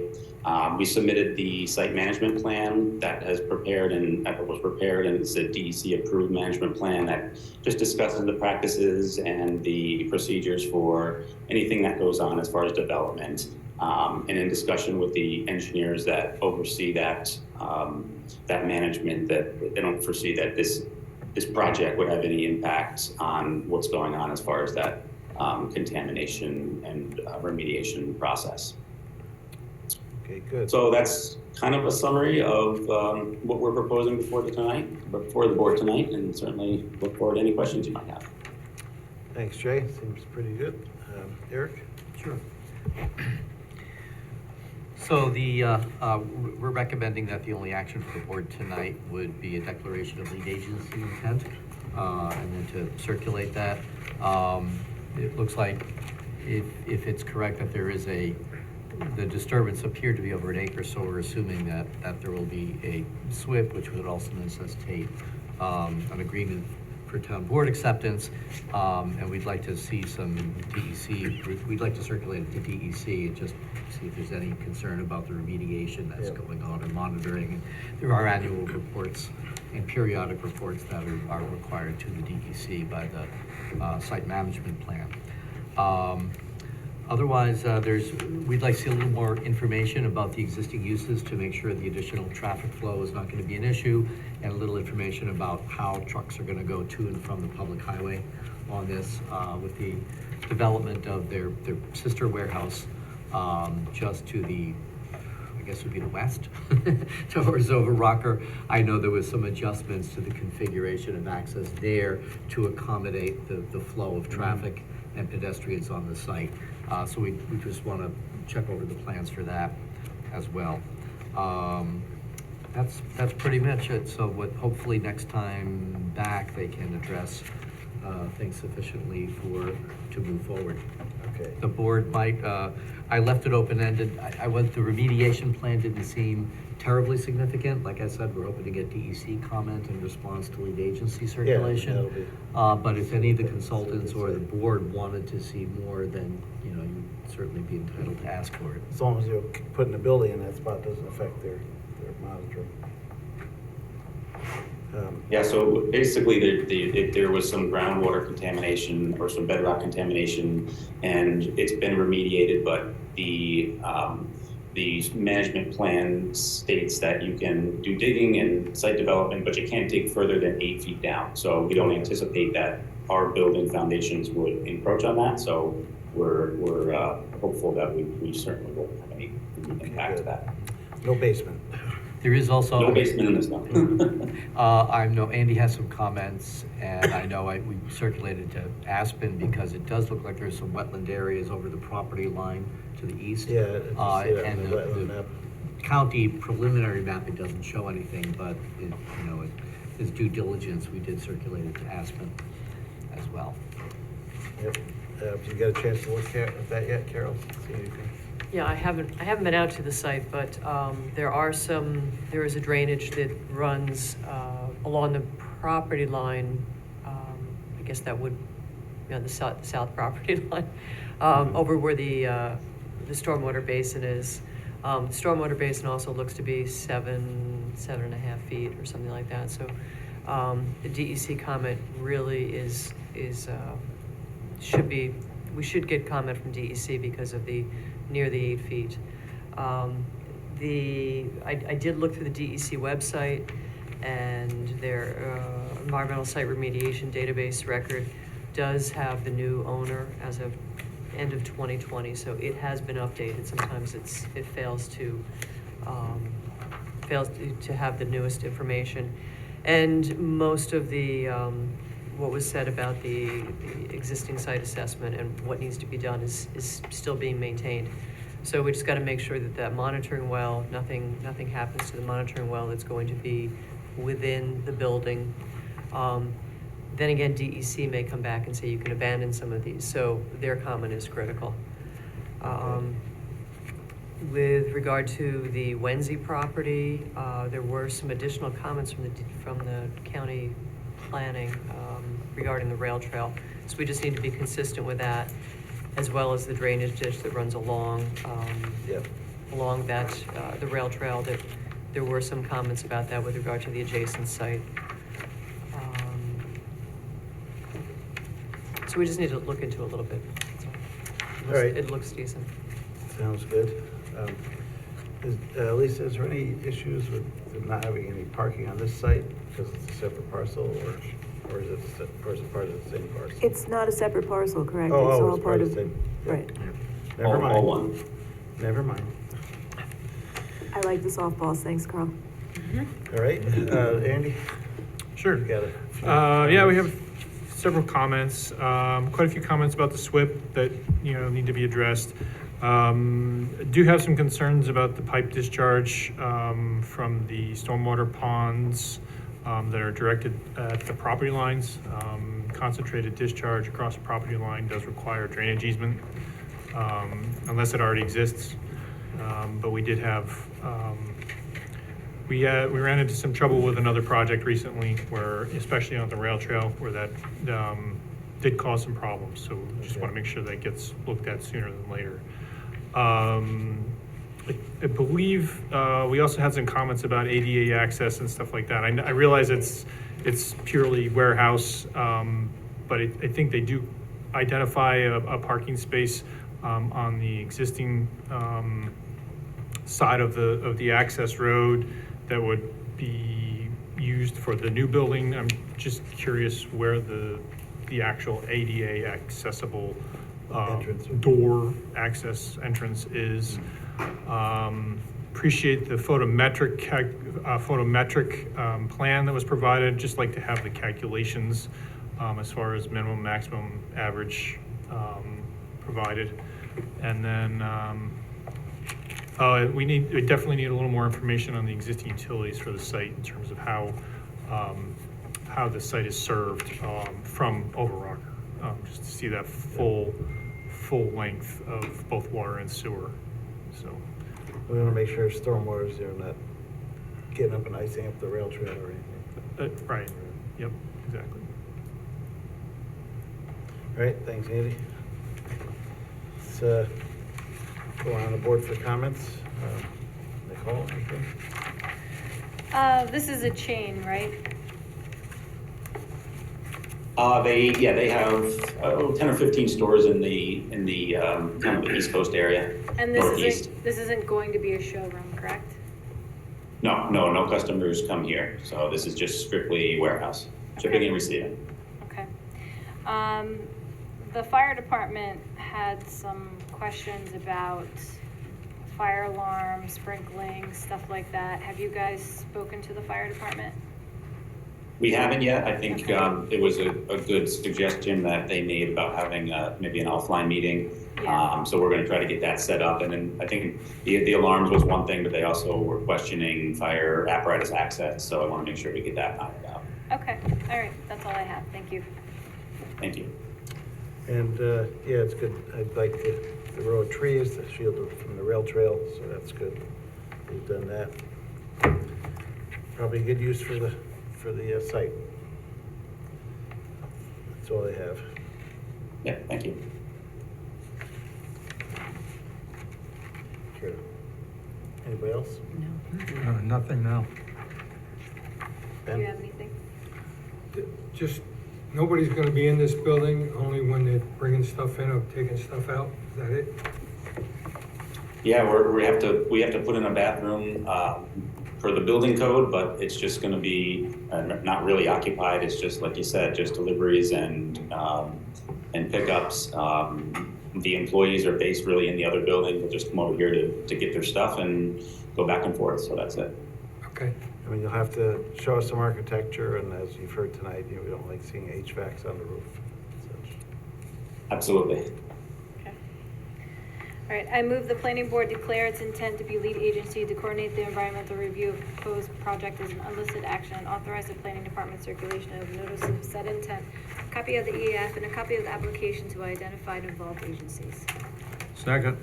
We submitted the site management plan that was prepared, and it's a DEC approved management plan that just discusses the practices and the procedures for anything that goes on as far as development. And in discussion with the engineers that oversee that management, that they don't foresee that this project would have any impact on what's going on as far as that contamination and remediation process. Okay, good. So that's kind of a summary of what we're proposing before the board tonight, and certainly look forward to any questions you might have. Thanks, Jay. Seems pretty good. Eric? Sure. So we're recommending that the only action for the board tonight would be a declaration of lead agency intent, and then to circulate that. It looks like if it's correct that there is the disturbance appeared to be over an acre, so we're assuming that there will be a SWIP, which would also necessitate an agreement for town board acceptance, and we'd like to see some DEC, we'd like to circulate it to DEC and just see if there's any concern about the remediation that's going on and monitoring. There are annual reports and periodic reports that are required to the DEC by the site management plan. Otherwise, we'd like to see a little more information about the existing uses to make sure the additional traffic flow is not going to be an issue, and a little information about how trucks are going to go to and from the public highway on this, with the development of their sister warehouse just to the, I guess would be the west, towards Over Rocker. I know there was some adjustments to the configuration of access there to accommodate the flow of traffic and pedestrians on the site. So we just want to check over the plans for that as well. That's pretty much it. So hopefully next time back, they can address things sufficiently to move forward. Okay. The board might, I left it open-ended. The remediation plan didn't seem terribly significant. Like I said, we're hoping to get DEC comment in response to lead agency circulation. that'll be- But if any of the consultants or the board wanted to see more, then, you'd certainly be entitled to ask for it. As long as you're putting a building in that spot doesn't affect their monitoring. Yeah, so basically there was some groundwater contamination or some bedrock contamination, and it's been remediated, but the management plan states that you can do digging and site development, but you can't dig further than 8 feet down. So we don't anticipate that our building foundations would encroach on that, so we're hopeful that we certainly won't have any impact to that. No basement. There is also. No basement in this one. I know Andy has some comments, and I know we circulated to Aspen because it does look like there's some wetland areas over the property line to the east. Yeah, I did see that on And the wetland map. county preliminary map, it doesn't show anything, but his due diligence, we did circulate it to Aspen as well. Yep. Have you got a chance to look at that yet, Carol? See anything? Yeah, I haven't been out to the site, but there is a drainage that runs along the property line. I guess that would be on the south property line, over where the stormwater basin is. The stormwater basin also looks to be 7.5 feet or something like that. So the DEC comment really we should get comment from DEC because of near the 8 feet. I did look through the DEC website, and their environmental site remediation database record does have the new owner as of end of 2020, so it has been updated. Sometimes it fails to have the newest information, and most of the what was said about the existing site assessment and what needs to be done is still being maintained. So we just got to make sure that monitoring well, nothing happens to the monitoring well that's going to be within the building. Then again, DEC may come back and say you can abandon some of these, so their comment is critical. With regard to the Wenzy property, there were some additional comments from the county planning regarding the rail trail. So we just need to be consistent with that, as well as the drainage ditch that runs along that, the rail trail. That there were some comments about that with regard to the adjacent site. So we just need to look into it a little bit. All right. It looks decent. Sounds good. Lisa, is there any issues with not having any parking on this site because it's a separate parcel, or is it part of the same parcel? It's not a separate parcel, correct? Oh, It's all it's part of the of, same. Yeah. right. Never mind. All one. Never mind. I like the softballs, thanks, Carl. All right, Andy? Sure. You got it. Yeah, we have several comments, quite a few comments about the SWIP that, need to be addressed. Do have some concerns about the pipe discharge from the stormwater ponds that are directed at the property lines. concentrated discharge across the property line does require drainage easement, unless it already exists. But we did have, we ran into some trouble with another project recently where, especially on the rail trail, where that did cause some problems. So we just want to make sure that gets looked at sooner than later. I believe we also had some comments about ADA access and stuff like that. I realize it's purely warehouse, but I think they do identify a parking space on the existing side of the access road that would be used for the new building. I'm just curious where the actual ADA accessible door access entrance is. Appreciate the photometric plan that was provided. Just like to have the calculations as far as minimum, maximum, average provided. And then we definitely need a little more information on the existing utilities for the site in terms of how the site is served from Overrocker, just to see that full length of both water and sewer. So we want to make sure stormwater's there, not getting up and icing up the rail trail or anything. Right. Yep. Exactly. All right. Thanks, Andy. Let's go on the board for comments. Nicole, anything? This is a chain, right? They have 10 or 15 stores in the kind of the East Coast area. And Northeast. this isn't going to be a showroom, correct? No customers come here. So this is just strictly warehouse, shipping and receiving. Okay. The fire department had some questions about fire alarm, sprinkling, stuff like that. Have you guys spoken to the fire department? We haven't yet. I think it was a good suggestion that they made about having maybe an offline meeting. Yeah. So we're going to try to get that set up. And then I think the alarms was one thing, but they also were questioning fire apparatus access. So I want to make sure we get that ironed out. Okay, all right, that's all I have. Thank you. Thank you. And yeah, it's good. I'd like the row of trees, the shield from the rail trail, so that's good. We've done that. Probably good use for the site. That's all I have. Yeah, thank you. Sure. Anybody else? Nothing now. Do you have anything? Just, nobody's gonna be in this building, only when they're bringing stuff in or taking stuff out, is that it? Yeah, we have to put in a bathroom for the building code, but it's just going to be not really occupied. It's just like you said, just deliveries and pickups. The employees are based really in the other building. They'll just come over here to get their stuff and go back and forth. So that's it. Okay. I mean, you'll have to show us some architecture, and as you've heard tonight, we don't like seeing HVACs on the roof. Such. Absolutely. All right, I move the planning board declare its intent to be lead agency to coordinate the environmental review of proposed project as an unlisted action and authorize the planning department circulation of notice of said intent, a copy of the EAF, and a copy of the application to identified involved agencies. Second.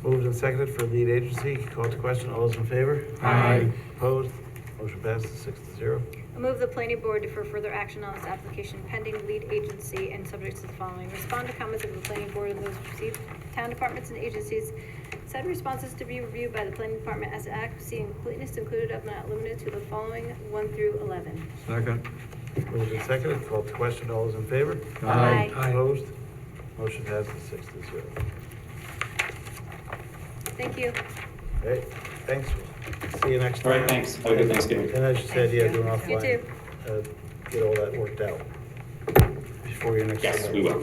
Moved and seconded for lead agency. Called to question. All those in favor? Aye. Opposed? Motion passes 6-0. I move the planning board defer further action on this application pending lead agency and subject to the following. Respond to comments of the planning board and those received town departments and agencies. Said responses to be reviewed by the planning department as accuracy and completeness included but not limited to the following 1 through 11. Second. Moved and seconded. Called to question. All those in favor? Aye. Opposed? Motion passes 6-0. Thank you. All right. Thanks. See you next All time. right, thanks. Have a good Thanksgiving. And as you said, yeah, do an You offline. too. Get all that worked out before your next. Yes, we will. All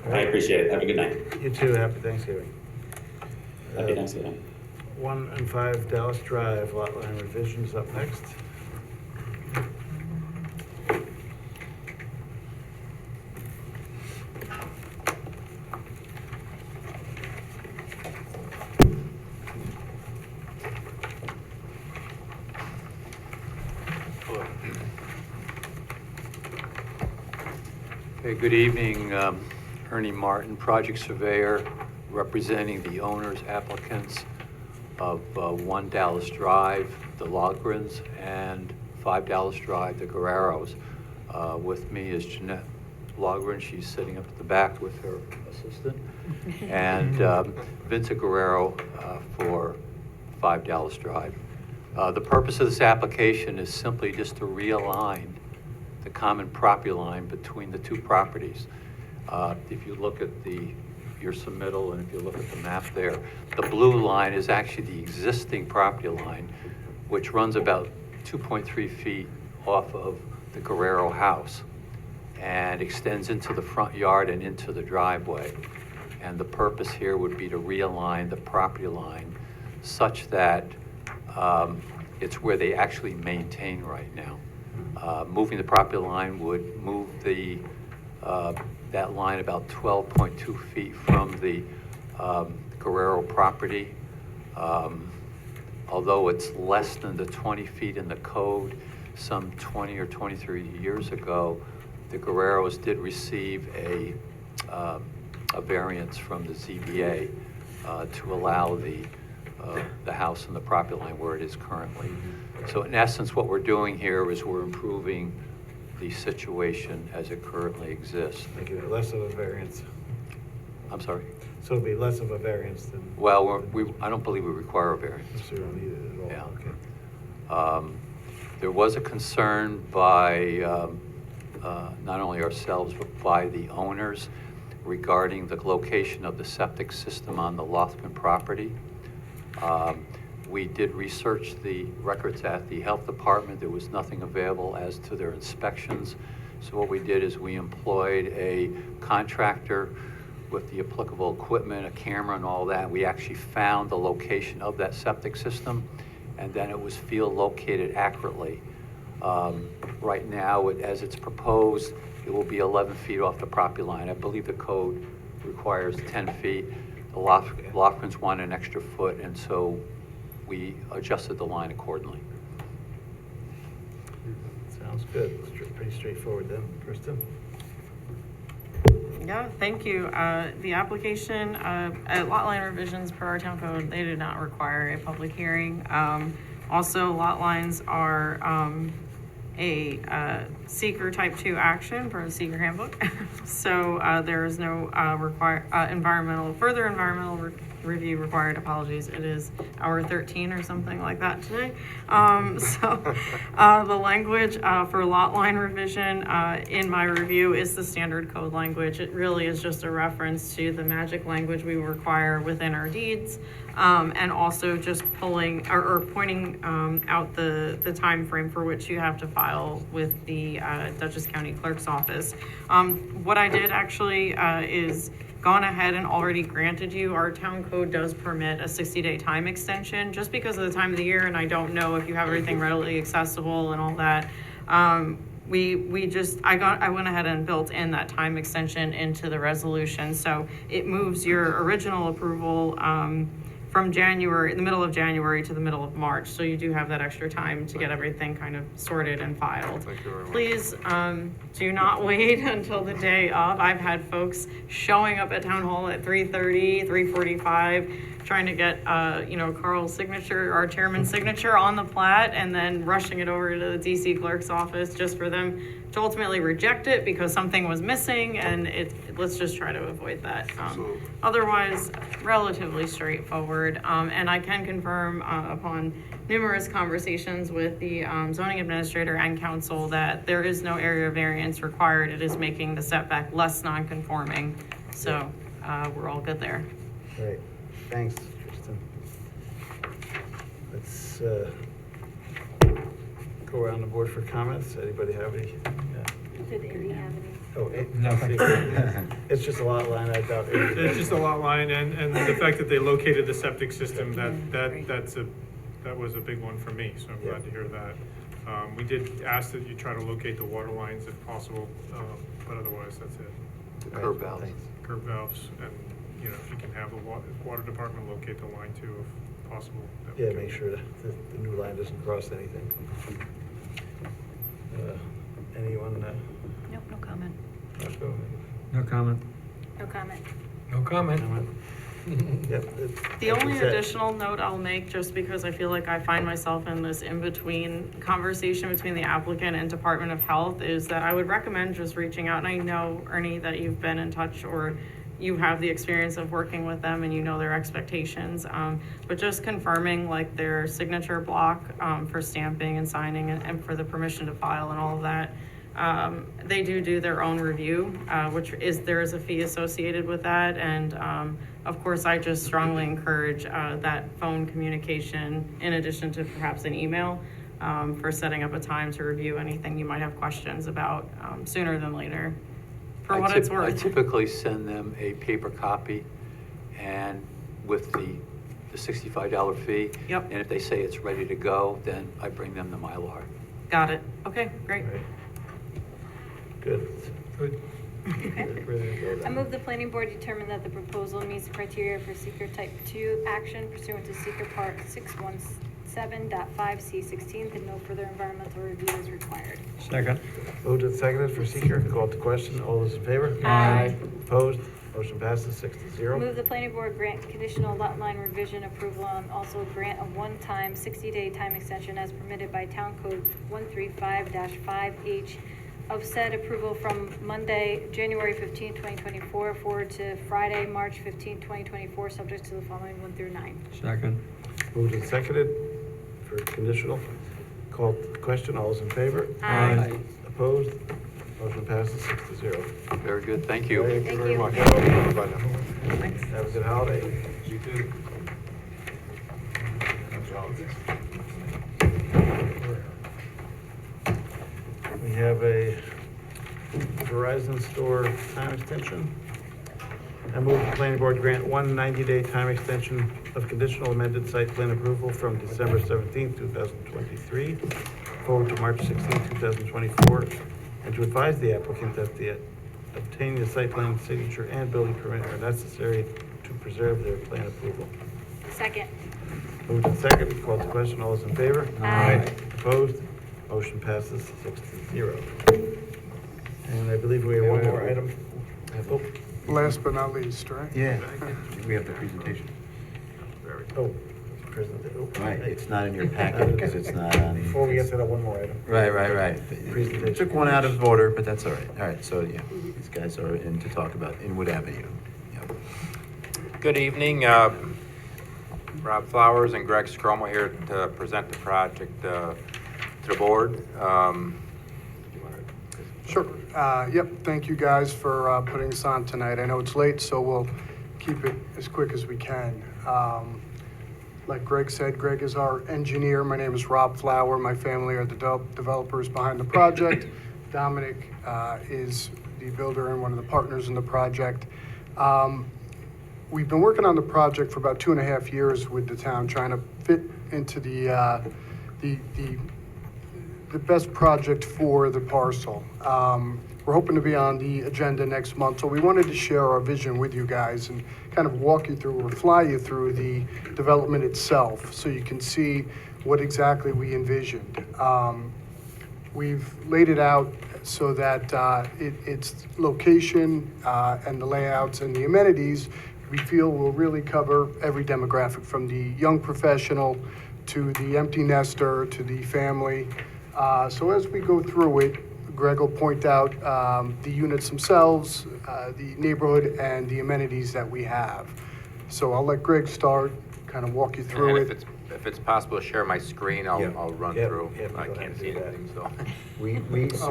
I right. appreciate it. Have a good night. You too. Happy Thanksgiving. Happy Thanksgiving. 1 and 5 Dallas Drive, lot line revisions up next. Okay, good evening. Ernie Martin, project surveyor, representing the owners, applicants of 1 Dallas Drive, the Logrens, and 5 Dallas Drive, the Guerreros. With me is Jeanette Logren. She's sitting up at the back with her assistant. And Vincent Guerrero for 5 Dallas Drive. The purpose of this application is simply just to realign the common property line between the two properties. If you look at your submittal, and if you look at the map there, the blue line is actually the existing property line, which runs about 2.3 feet off of the Guerrero house and extends into the front yard and into the driveway. And the purpose here would be to realign the property line such that it's where they actually maintain right now. Moving the property line would move that line about 12.2 feet from the Guerrero property. Although it's less than the 20 feet in the code, some 20 or 23 years ago, the Guerreros did receive a variance from the ZBA to allow the house and the property line where it is currently. So in essence, what we're doing here is we're improving the situation as it currently exists. Making it less of a variance. I'm sorry? So it'll be less of a variance than. Well, I don't believe we require a variance. So we don't need it at all. Yeah. Okay. There was a concern by not only ourselves, but by the owners regarding the location of the septic system on the Lothman property. We did research the records at the health department. There was nothing available as to their inspections. So what we did is we employed a contractor with the applicable equipment, a camera and all that. We actually found the location of that septic system, and then it was field located accurately. Right now, as it's proposed, it will be 11 feet off the property line. I believe the code requires 10 feet. The Lofgrens want an extra foot, and so we adjusted the line accordingly. Sounds good. Pretty straightforward then. Kristen? Yeah, thank you. The application, lot line revisions per our town code, they did not require a public hearing. Also, lot lines are a seeker type 2 action per the seeker handbook. So there is no further environmental review required. Apologies, it is hour 13 or something like that today. The language for lot line revision in my review is the standard code language. It really is just a reference to the magic language we require within our deeds, and also just pulling or pointing out the time frame for which you have to file with the Dutchess County Clerk's Office. What I did actually is gone ahead and already granted you. Our town code does permit a 60-day time extension just because of the time of the year, and I don't know if you have everything readily accessible and all that. I went ahead and built in that time extension into the resolution, so it moves your original approval from January, the middle of January to the middle of March. So you do have that extra time to get everything kind of sorted and filed. Thank you very much. Please do not wait until the day of. I've had folks showing up at town hall at 3:30, 3:45, trying to get Carl's signature, our chairman's signature on the plat, and then rushing it over to the DC clerk's office just for them to ultimately reject it because something was missing, and let's just try to avoid that. Otherwise, relatively straightforward, and I can confirm upon numerous conversations with the zoning administrator and council that there is no area variance required. It is making the setback less non-conforming, so we're all good there. Great. Thanks, Kristen. Let's go around the board for comments. Anybody have any? Did Indy have any? Oh, Nothing. It's just a lot line, I thought. It's just a lot line, and the fact that they located the septic system, that was a big one for me, so I'm glad to hear that. We did ask that you try to locate the water lines if possible, but otherwise, that's it. The curb valves. Curb valves, and, if you can have the water department locate the line too, if possible. Yeah, make sure that the new line doesn't cross anything. Anyone? Nope, no comment. Marco, No comment. No comment. No comment. Yep. The only additional note I'll make, just because I feel like I find myself in this in-between conversation between the applicant and Department of Health, is that I would recommend just reaching out, and I know, Ernie, that you've been in touch or you have the experience of working with them and you know their expectations, but just confirming like their signature block for stamping and signing and for the permission to file and all of that. They do their own review, there is a fee associated with that, and of course, I just strongly encourage that phone communication in addition to perhaps an email for setting up a time to review anything you might have questions about sooner than later. For what it's I worth. typically send them a paper copy and with the $65 fee. Yep. And if they say it's ready to go, then I bring them the Mylar. Got it. Okay, great. Good. Good. I move the planning board determine that the proposal meets the criteria for seeker type 2 action pursuant to seeker part 617.5C16, and no further environmental review is required. Second. Moved and seconded for seeker. Called to question. All those in favor? Aye. Opposed? Motion passes 6-0. Move the planning board grant conditional lot line revision approval and also grant a one-time 60-day time extension as permitted by Town Code 135-5H of said approval from Monday, January 15, 2024, forward to Friday, March 15, 2024, subject to the following 1 through 9. Second. Moved and seconded for conditional. Called to question. All those in favor? Aye. Opposed? Motion passes 6-0. Very good, thank you. Thank you very much. Have a good holiday. You too. We have a Verizon store time extension. I move the planning board grant one 90-day time extension of conditional amended site plan approval from December 17, 2023, forward to March 16, 2024, and to advise the applicant that the obtaining the site plan signature and building permit are necessary to preserve their plan approval. Second. Moved and seconded. Called to question. All those in favor? Aye. Opposed? Motion passes 6-0. And I believe we have one more item. Oh, Last but not least, right? Yeah, we have the presentation. oh, President. Oh, Right, it's not in your packet because it's not on. Before we get to that, one more item. Right. Presentation. Took one out of order, but that's all right. All right, so yeah, these guys are in to talk about Inwood Avenue. Yep. Good evening. Rob Flowers and Greg Scromo here to present the project to the board. Sure. Yep, thank you guys for putting this on tonight. I know it's late, so we'll keep it as quick as we can. Like Greg said, Greg is our engineer. My name is Rob Flower. My family are the developers behind the project. Dominic is the builder and one of the partners in the project. We've been working on the project for about 2.5 years with the town, trying to fit into the best project for the parcel. We're hoping to be on the agenda next month, so we wanted to share our vision with you guys and kind of walk you through or fly you through the development itself so you can see what exactly we envisioned. We've laid it out so that its location and the layouts and the amenities we feel will really cover every demographic, from the young professional to the empty nester to the family. So as we go through it, Greg will point out the units themselves, the neighborhood, and the amenities that we have. So I'll let Greg start, kind of walk you through And it. if it's possible to share my screen, I'll run through. I go ahead can't and see do that. anything, so.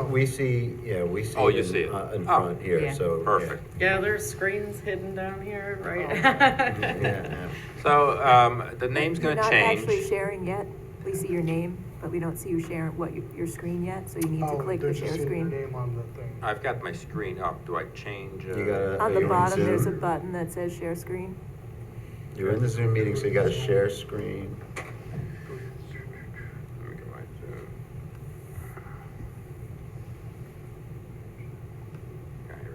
We see, yeah, we see. Oh, you see it? In Oh, front here, yeah. so. Perfect. Yeah, there's screens hidden down here, right? Yeah. So the name's You're going to not change. actually sharing yet. We see your name, but we don't see you sharing your screen yet, so you need to click the There's share just your screen. name on the thing. I've got my screen up. Do I change? You gotta. On the you're in bottom, there's a Zoom. button that says share screen. You're in the Zoom meeting, so you gotta share screen. Let me go right to. Yeah, here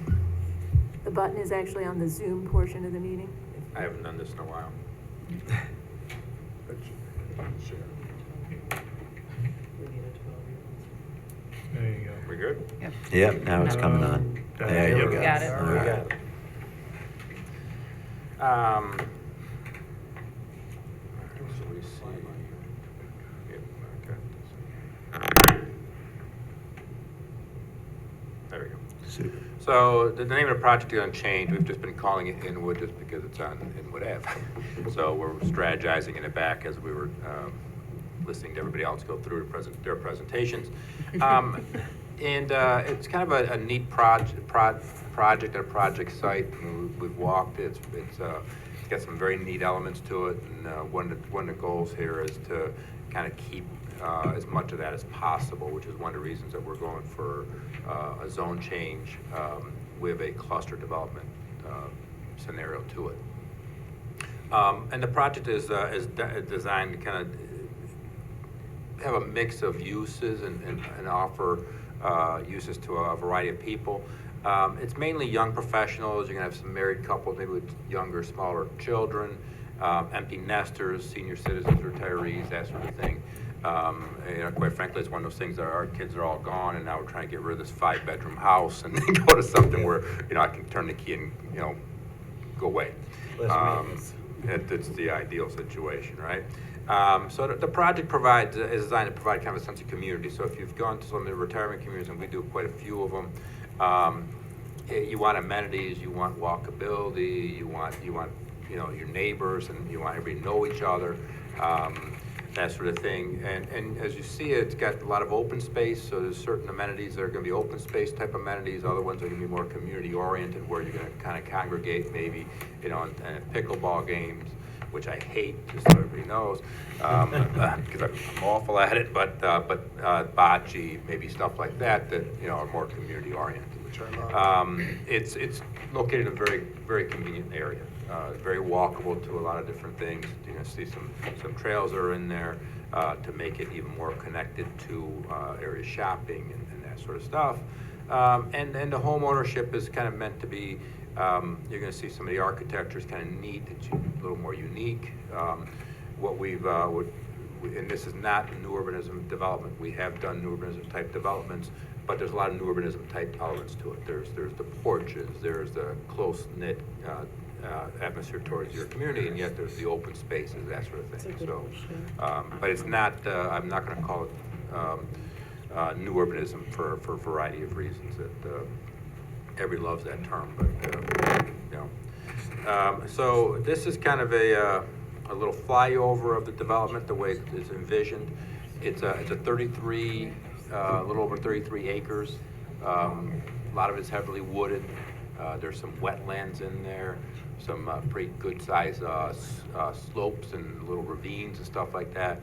we go. The button is actually on the Zoom portion of the meeting. I haven't done this in a while. We good? Yep, now it's coming on. There you go. Got it. All right. So we see. Yep, okay. There we go. Super. So the name of the project is unchanged. We've just been calling it Inwood just because it's on Inwood Ave. So we're strategizing in the back as we were listening to everybody else go through their presentations. And it's kind of a neat project and a project site. We've walked. It's got some very neat elements to it. And one of the goals here is to kind of keep as much of that as possible, which is one of the reasons that we're going for a zone change with a cluster development scenario to it. And the project is designed to kind of have a mix of uses and offer uses to a variety of people. It's mainly young professionals. You're gonna have some married couples, maybe with younger, smaller children, empty nesters, senior citizens, retirees, that sort of thing. Quite frankly, it's one of those things that our kids are all gone, and now we're trying to get rid of this 5-bedroom house and go to something where I can turn the key and go away. It's the ideal situation, right? So the project is designed to provide kind of a sense of community. So if you've gone to some of the retirement communities, and we do quite a few of them, you want amenities, you want walkability, you want your neighbors, and you want everybody to know each other, that sort of thing. And as you see, it's got a lot of open space. So there's certain amenities that are going to be open space type amenities. Other ones are going to be more community oriented, where you're going to kind of congregate, maybe and pickleball games, which I hate, just so everybody knows, because I'm awful at it. But bocce, maybe stuff like that are more community oriented. It's located in a very, very convenient area. Very walkable to a lot of different things. You're going to see some trails that are in there to make it even more connected to area shopping and that sort of stuff. And the home ownership is kind of meant to be. You're going to see some of the architecture is kind of neat. It's a little more unique. What we've and this is not new urbanism development. We have done new urbanism type developments, but there's a lot of new urbanism type elements to it. There's the porches, there's the close knit atmosphere towards your community, and yet there's the open spaces, that sort of thing. So, but it's not. I'm not going to call it new urbanism for a variety of reasons. That everybody loves that term, but so this is kind of a little flyover of the development, the way it's envisioned. It's a 33, a little over 33 acres. A lot of it's heavily wooded. There's some wetlands in there, some pretty good size slopes and little ravines and stuff like that,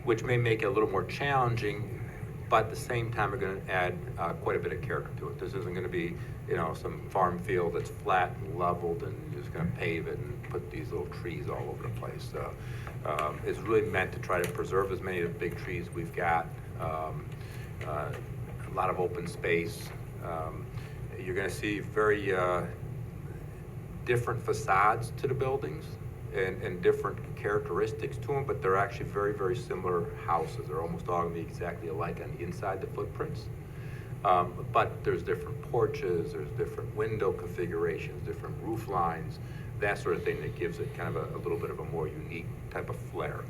which may make it a little more challenging, but at the same time we're going to add quite a bit of character to it. This isn't going to be, some farm field that's flat and leveled and you're just going to pave it and put these little trees all over the place. It's really meant to try to preserve as many of the big trees we've got, a lot of open space. You're going to see very different facades to the buildings and different characteristics to them, but they're actually very, very similar houses. They're almost all going to be exactly alike on the inside, the footprints. But there's different porches, there's different window configurations, different roof lines, that sort of thing that gives it kind of a little bit of a more unique type of flair.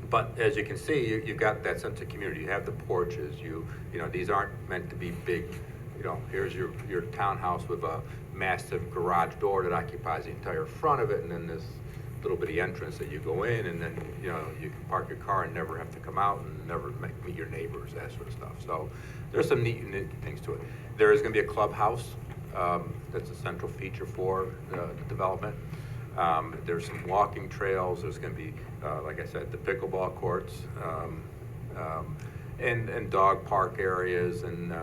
But as you can see, you've got that sense of community. You have the porches. These aren't meant to be big. Here's your townhouse with a massive garage door that occupies the entire front of it, and then this little bitty entrance that you go in, and then you can park your car and never have to come out and never meet your neighbors, that sort of stuff. So there's some neat things to it. There is going to be a clubhouse that's a central feature for the development. There's some walking trails. There's going to be, like I said, the pickleball courts and dog park areas and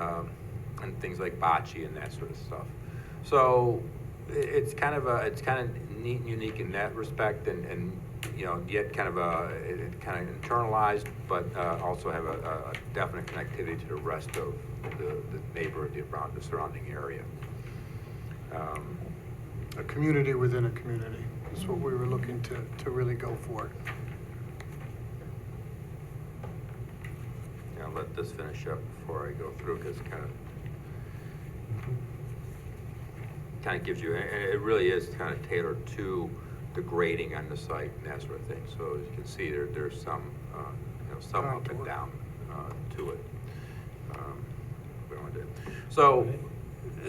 things like bocce and that sort of stuff. So it's kind of neat and unique in that respect, and yet kind of internalized, but also have a definite connectivity to the rest of the neighborhood around the surrounding area. A community within a community is what we were looking to really go for. let this finish up before I go through, because it kind of gives you, and it really is kind of tailored to the grading on the site and that sort of thing. So as you can see, there's some, some up and down to it. So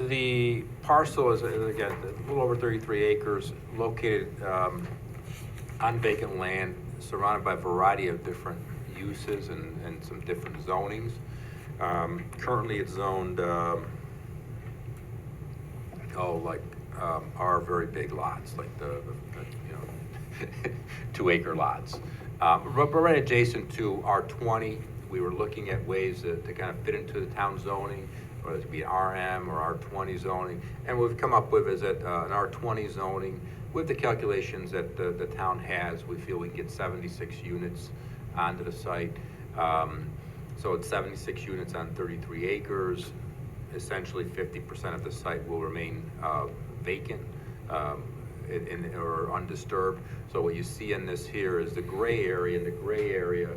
the parcel is, again, a little over 33 acres, located on vacant land, surrounded by a variety of different uses and some different zonings. Currently, it's zoned, are very big lots, like the 2-acre lots. But right adjacent to R20, we were looking at ways to kind of fit into the town zoning, whether it be RM or R20 zoning. And what we've come up with is that an R20 zoning, with the calculations that the town has, we feel we can get 76 units onto the site. So it's 76 units on 33 acres. Essentially 50% of the site will remain vacant or undisturbed. So what you see in this here is the gray area, and the gray area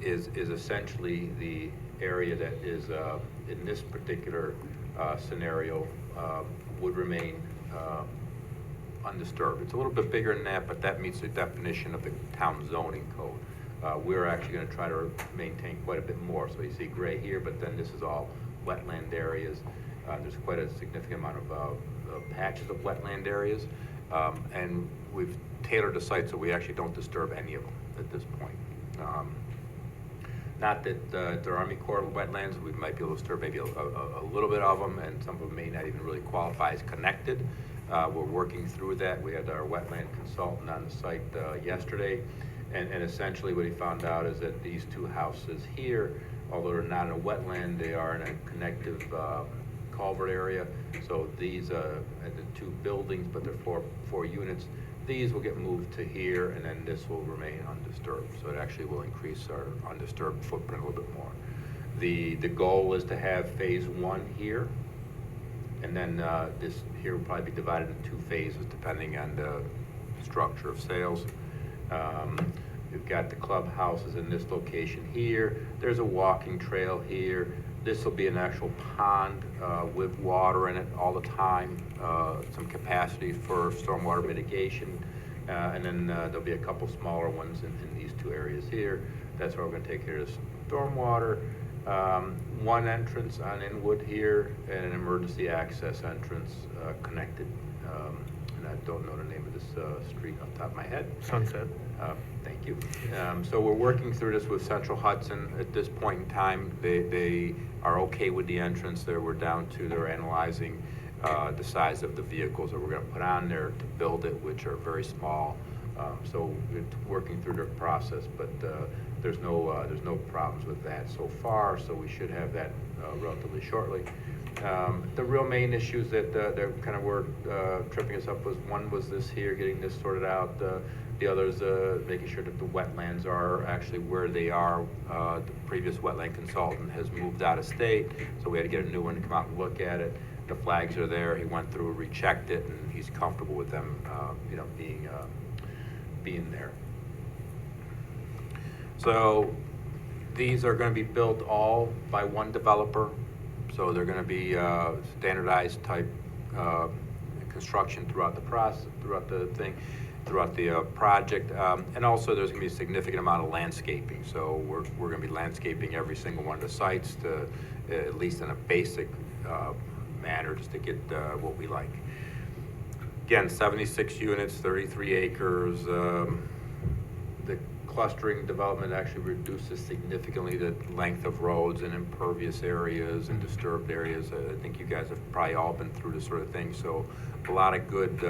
is essentially the area that is, in this particular scenario, would remain undisturbed. It's a little bit bigger than that, but that meets the definition of the town zoning code. We're actually going to try to maintain quite a bit more. So you see gray here, but then this is all wetland areas. There's quite a significant amount of patches of wetland areas. And we've tailored the site so we actually don't disturb any of them at this point. Not that there are Army Corps wetlands, we might be able to disturb maybe a little bit of them, and some of them may not even really qualify as connected. We're working through that. We had our wetland consultant on the site yesterday, and essentially what he found out is that these two houses here, although they're not in a wetland, they are in a connective culvert area. So these the two buildings, but they're four units. These will get moved to here, and then this will remain undisturbed. So it actually will increase our undisturbed footprint a little bit more. The goal is to have phase 1 here, and then this here will probably be divided into 2 phases depending on the structure of sales. We've got the clubhouses in this location here. There's a walking trail here. This will be an actual pond with water in it all the time, some capacity for stormwater mitigation, and then there'll be a couple smaller ones in these 2 areas here. That's where we're going to take care of stormwater. One entrance on Inwood here, and an emergency access entrance connected. And I don't know the name of this street off the top of my head. Sunset. Thank you. So we're working through this with Central Hudson. At this point in time, they are okay with the entrance there. We're down to, they're analyzing the size of the vehicles that we're going to put on there to build it, which are very small. So we're working through the process, but there's no problems with that so far, so we should have that relatively shortly. The real main issues that kind of were tripping us up was, one was this here, getting this sorted out. The others, making sure that the wetlands are actually where they are. The previous wetland consultant has moved out of state, so we had to get a new one to come out and look at it. The flags are there. He went through, rechecked it, and he's comfortable with them, being there. So these are going to be built all by one developer. So they're going to be standardized type construction throughout the process, throughout the project, and also there's going to be a significant amount of landscaping. So we're going to be landscaping every single one of the sites to, at least in a basic manner, just to get what we like. Again, 76 units, 33 acres. The clustering development actually reduces significantly the length of roads and impervious areas and disturbed areas. I think you guys have probably all been through this sort of thing. So a lot of good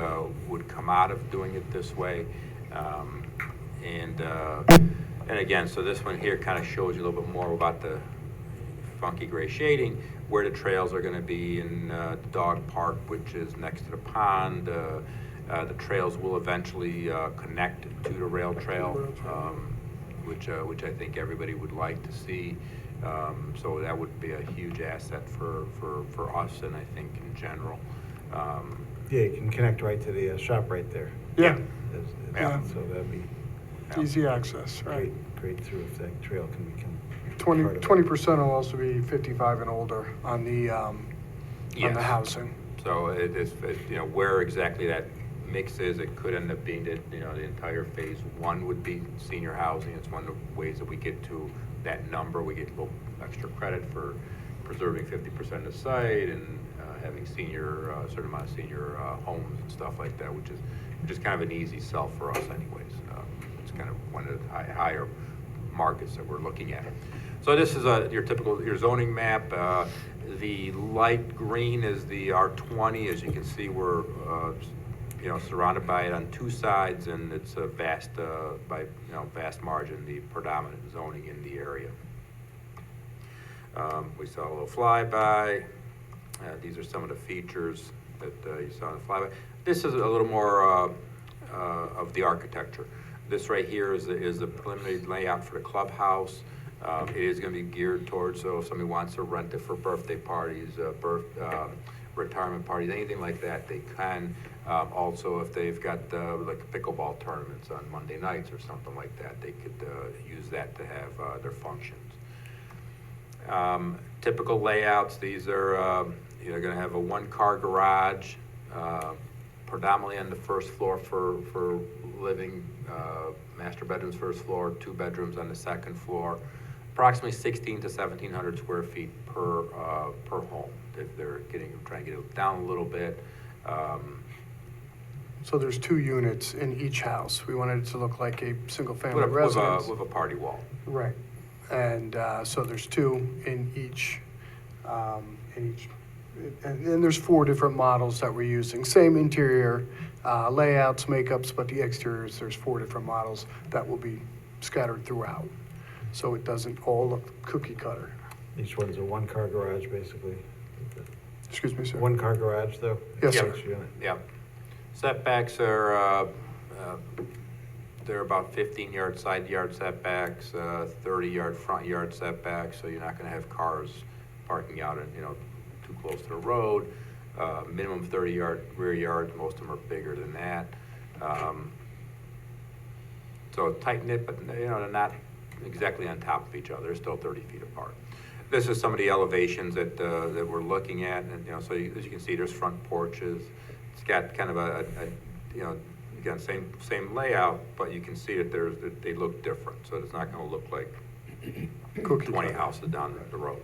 would come out of doing it this way. And again, so this one here kind of shows you a little bit more about the funky gray shading, where the trails are going to be in the dog park, which is next to the pond. The trails will eventually connect to the rail trail, which I think everybody would like to see. So that would be a huge asset for us, and I think in general. Yeah, you can connect right to the shop right there. Yeah. Yeah. So that'd be easy access, right? great through if that trail can become 20% will also be 55 and older on the Yes. housing. So it is, where exactly that mix is, it could end up being that, the entire phase one would be senior housing. It's one of the ways that we get to that number. We get a little extra credit for preserving 50% of the site and having certain amount of senior homes and stuff like that, which is kind of an easy sell for us anyways. It's kind of one of the higher markets that we're looking at. So this is your zoning map. The light green is the R20. As you can see, we're surrounded by it on two sides, and it's a vast margin, the predominant zoning in the area. We saw a little flyby. These are some of the features that you saw in the flyby. This is a little more of the architecture. This right here is the preliminary layout for the clubhouse. It is going to be geared towards, so if somebody wants to rent it for birthday parties, retirement parties, anything like that, they can. Also, if they've got like pickleball tournaments on Monday nights or something like that, they could use that to have their functions. Typical layouts, these are, you're going to have a one-car garage, predominantly on the first floor for living, master bedrooms first floor, 2 bedrooms on the second floor, approximately 1,600 to 1,700 square feet per home. They're trying to get it down a little bit. So there's 2 units in each house. We wanted it to look like a single-family residence. With a party wall. Right. And so there's 2 in each, and there's 4 different models that we're using. Same interior layouts, makeups, but the exteriors, there's 4 different models that will be scattered throughout. So it doesn't all look cookie cutter. Each one's a one-car garage, basically. Excuse me, sir? One-car garage, though? Yes, sir. Each unit. Yeah. Setbacks are, they're about 15-yard side yard setbacks, 30-yard front yard setbacks, so you're not going to have cars parking out and, too close to the road. Minimum 30-yard rear yards, most of them are bigger than that. So tight-knit, but, they're not exactly on top of each other. They're still 30 feet apart. This is some of the elevations that we're looking at, and so as you can see, there's front porches. It's got kind of again, same layout, but you can see that they look different. So it's not going to look like 20 houses down the road.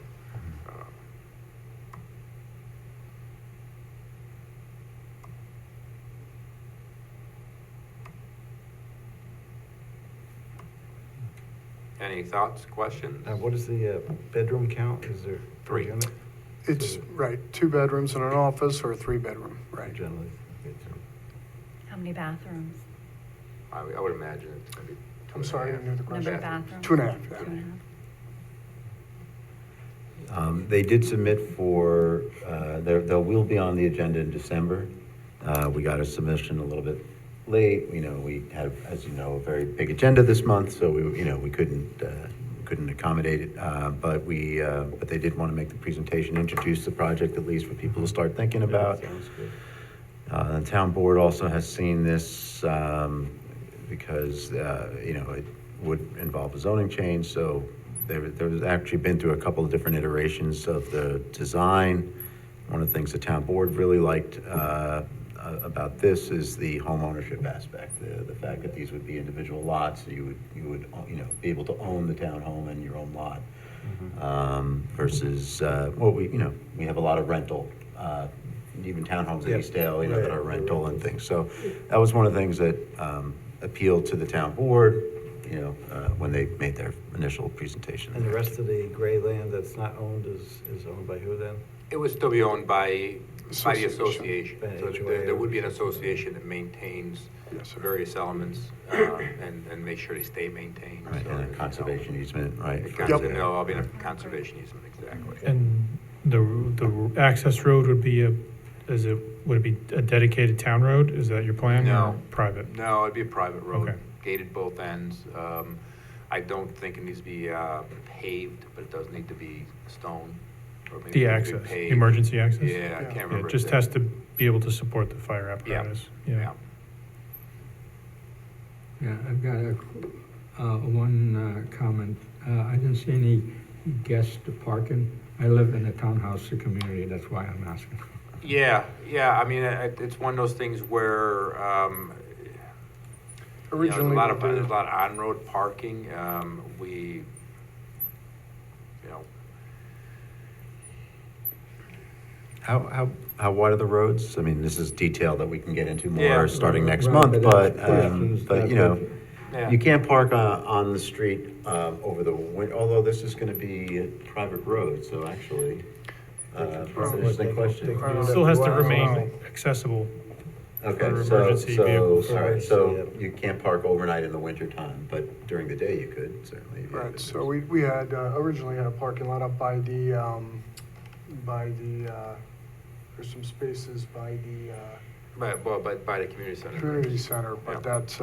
Any thoughts, questions? What is the bedroom count? Is there 3 unit? It's, right, 2 bedrooms and an office, or a 3-bedroom, right? Generally. How many bathrooms? I would imagine it's going to be. I'm sorry, I didn't hear the Number question. of bathrooms? 2.5, yeah. 2.5. They did submit for, they will be on the agenda in December. We got a submission a little bit late. We had, as you know, a very big agenda this month, so we couldn't accommodate it. But they did want to make the presentation, introduce the project at least for people to start thinking about. Sounds good. The town board also has seen this because it would involve a zoning change. So there's actually been through a couple of different iterations of the design. One of the things the town board really liked about this is the home ownership aspect, the fact that these would be individual lots, so you would be able to own the townhome and your own lot, versus we have a lot of rental, even townhomes in Eastdale, that are rental and things. So that was one of the things that appealed to the town board, when they made their initial presentation. And the rest of the gray land that's not owned is owned by who then? It would still be owned by the association. By So HOA. there would be an association that maintains various elements and make sure they stay maintained. Right, So, and a conservation easement, right? They'll all be in a conservation easement, exactly. And the access road would be would it be a dedicated town road? Is that your plan? No. Or private? No, it'd be a private road, Okay. gated both ends. I don't think it needs to be paved, but it does need to be stone. or maybe The it could be access, paved. emergency access? Yeah, I can't remember. It just has to be able to support the fire apparatus. Yeah. Yeah, I've got one comment. I didn't see any guest parking? I live in a townhouse community, that's why I'm asking. Yeah, I mean, it's one of those things where, Originally, there's a lot of on-road parking. You know, How wide are the roads? I mean, this is detail that we can get into Yeah. more starting next Right, month, but but, questions you know, that- Yeah. you can't park on the street over the, although this is gonna be a private road, so actually, that's an interesting question. It still has to remain accessible Okay, for so, emergency vehicles. all right, so you can't park overnight in the wintertime, but during the day you could, certainly. if you have Right, it. so we had originally had a parking lot up by the, there's some spaces by the by the community center. community center, but Yeah. that's,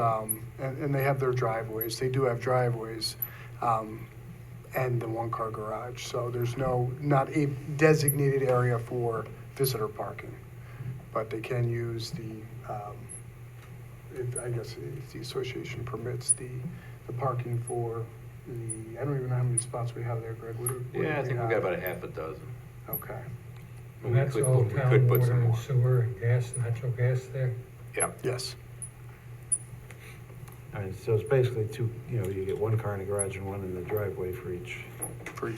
and they have their driveways, they do have driveways, and the one-car garage, so there's not a designated area for visitor parking, but they can use I guess if the association permits the parking for I don't even know how many spots we have there, Greg. What do Yeah, I we think we've have? got about a half a dozen. Okay. And that's all we town could put water some and more. sewer, gas, natural gas there? Yeah. Yes. All right, so it's basically two, you get one car in the garage and one in the driveway for each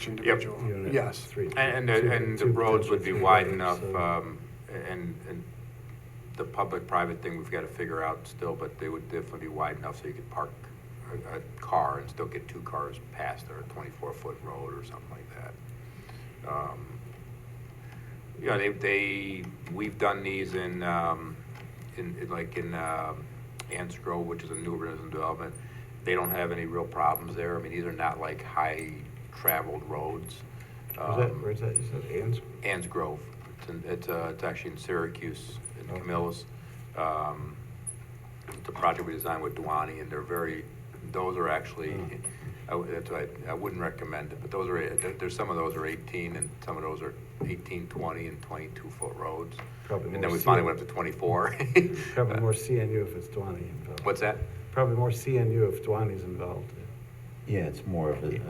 individual. unit. Yes. Three. And the Two, roads would be potentially wide three enough, roads, and the public-private thing we've got to figure out still, but they would definitely be wide enough so you could park a car and still get two cars past or a 24-foot road or something like that. We've done these in Ants Grove, which is a new urbanism development. They don't have any real problems there. I mean, these are not like high-traveled roads. Where's that, you said Ann's? Ann's Grove. It's actually in Syracuse, in Camillus. It's a project we designed with Duani, and those are actually, that's why I wouldn't recommend it, but there's some of those are 18, and some of those are 18, 20, and 22-foot roads. Probably And more then we finally CNU. went up to 24. Probably more CNU if it's Duani involved. What's that? Probably more CNU if Duani's involved. Yeah, it's more of an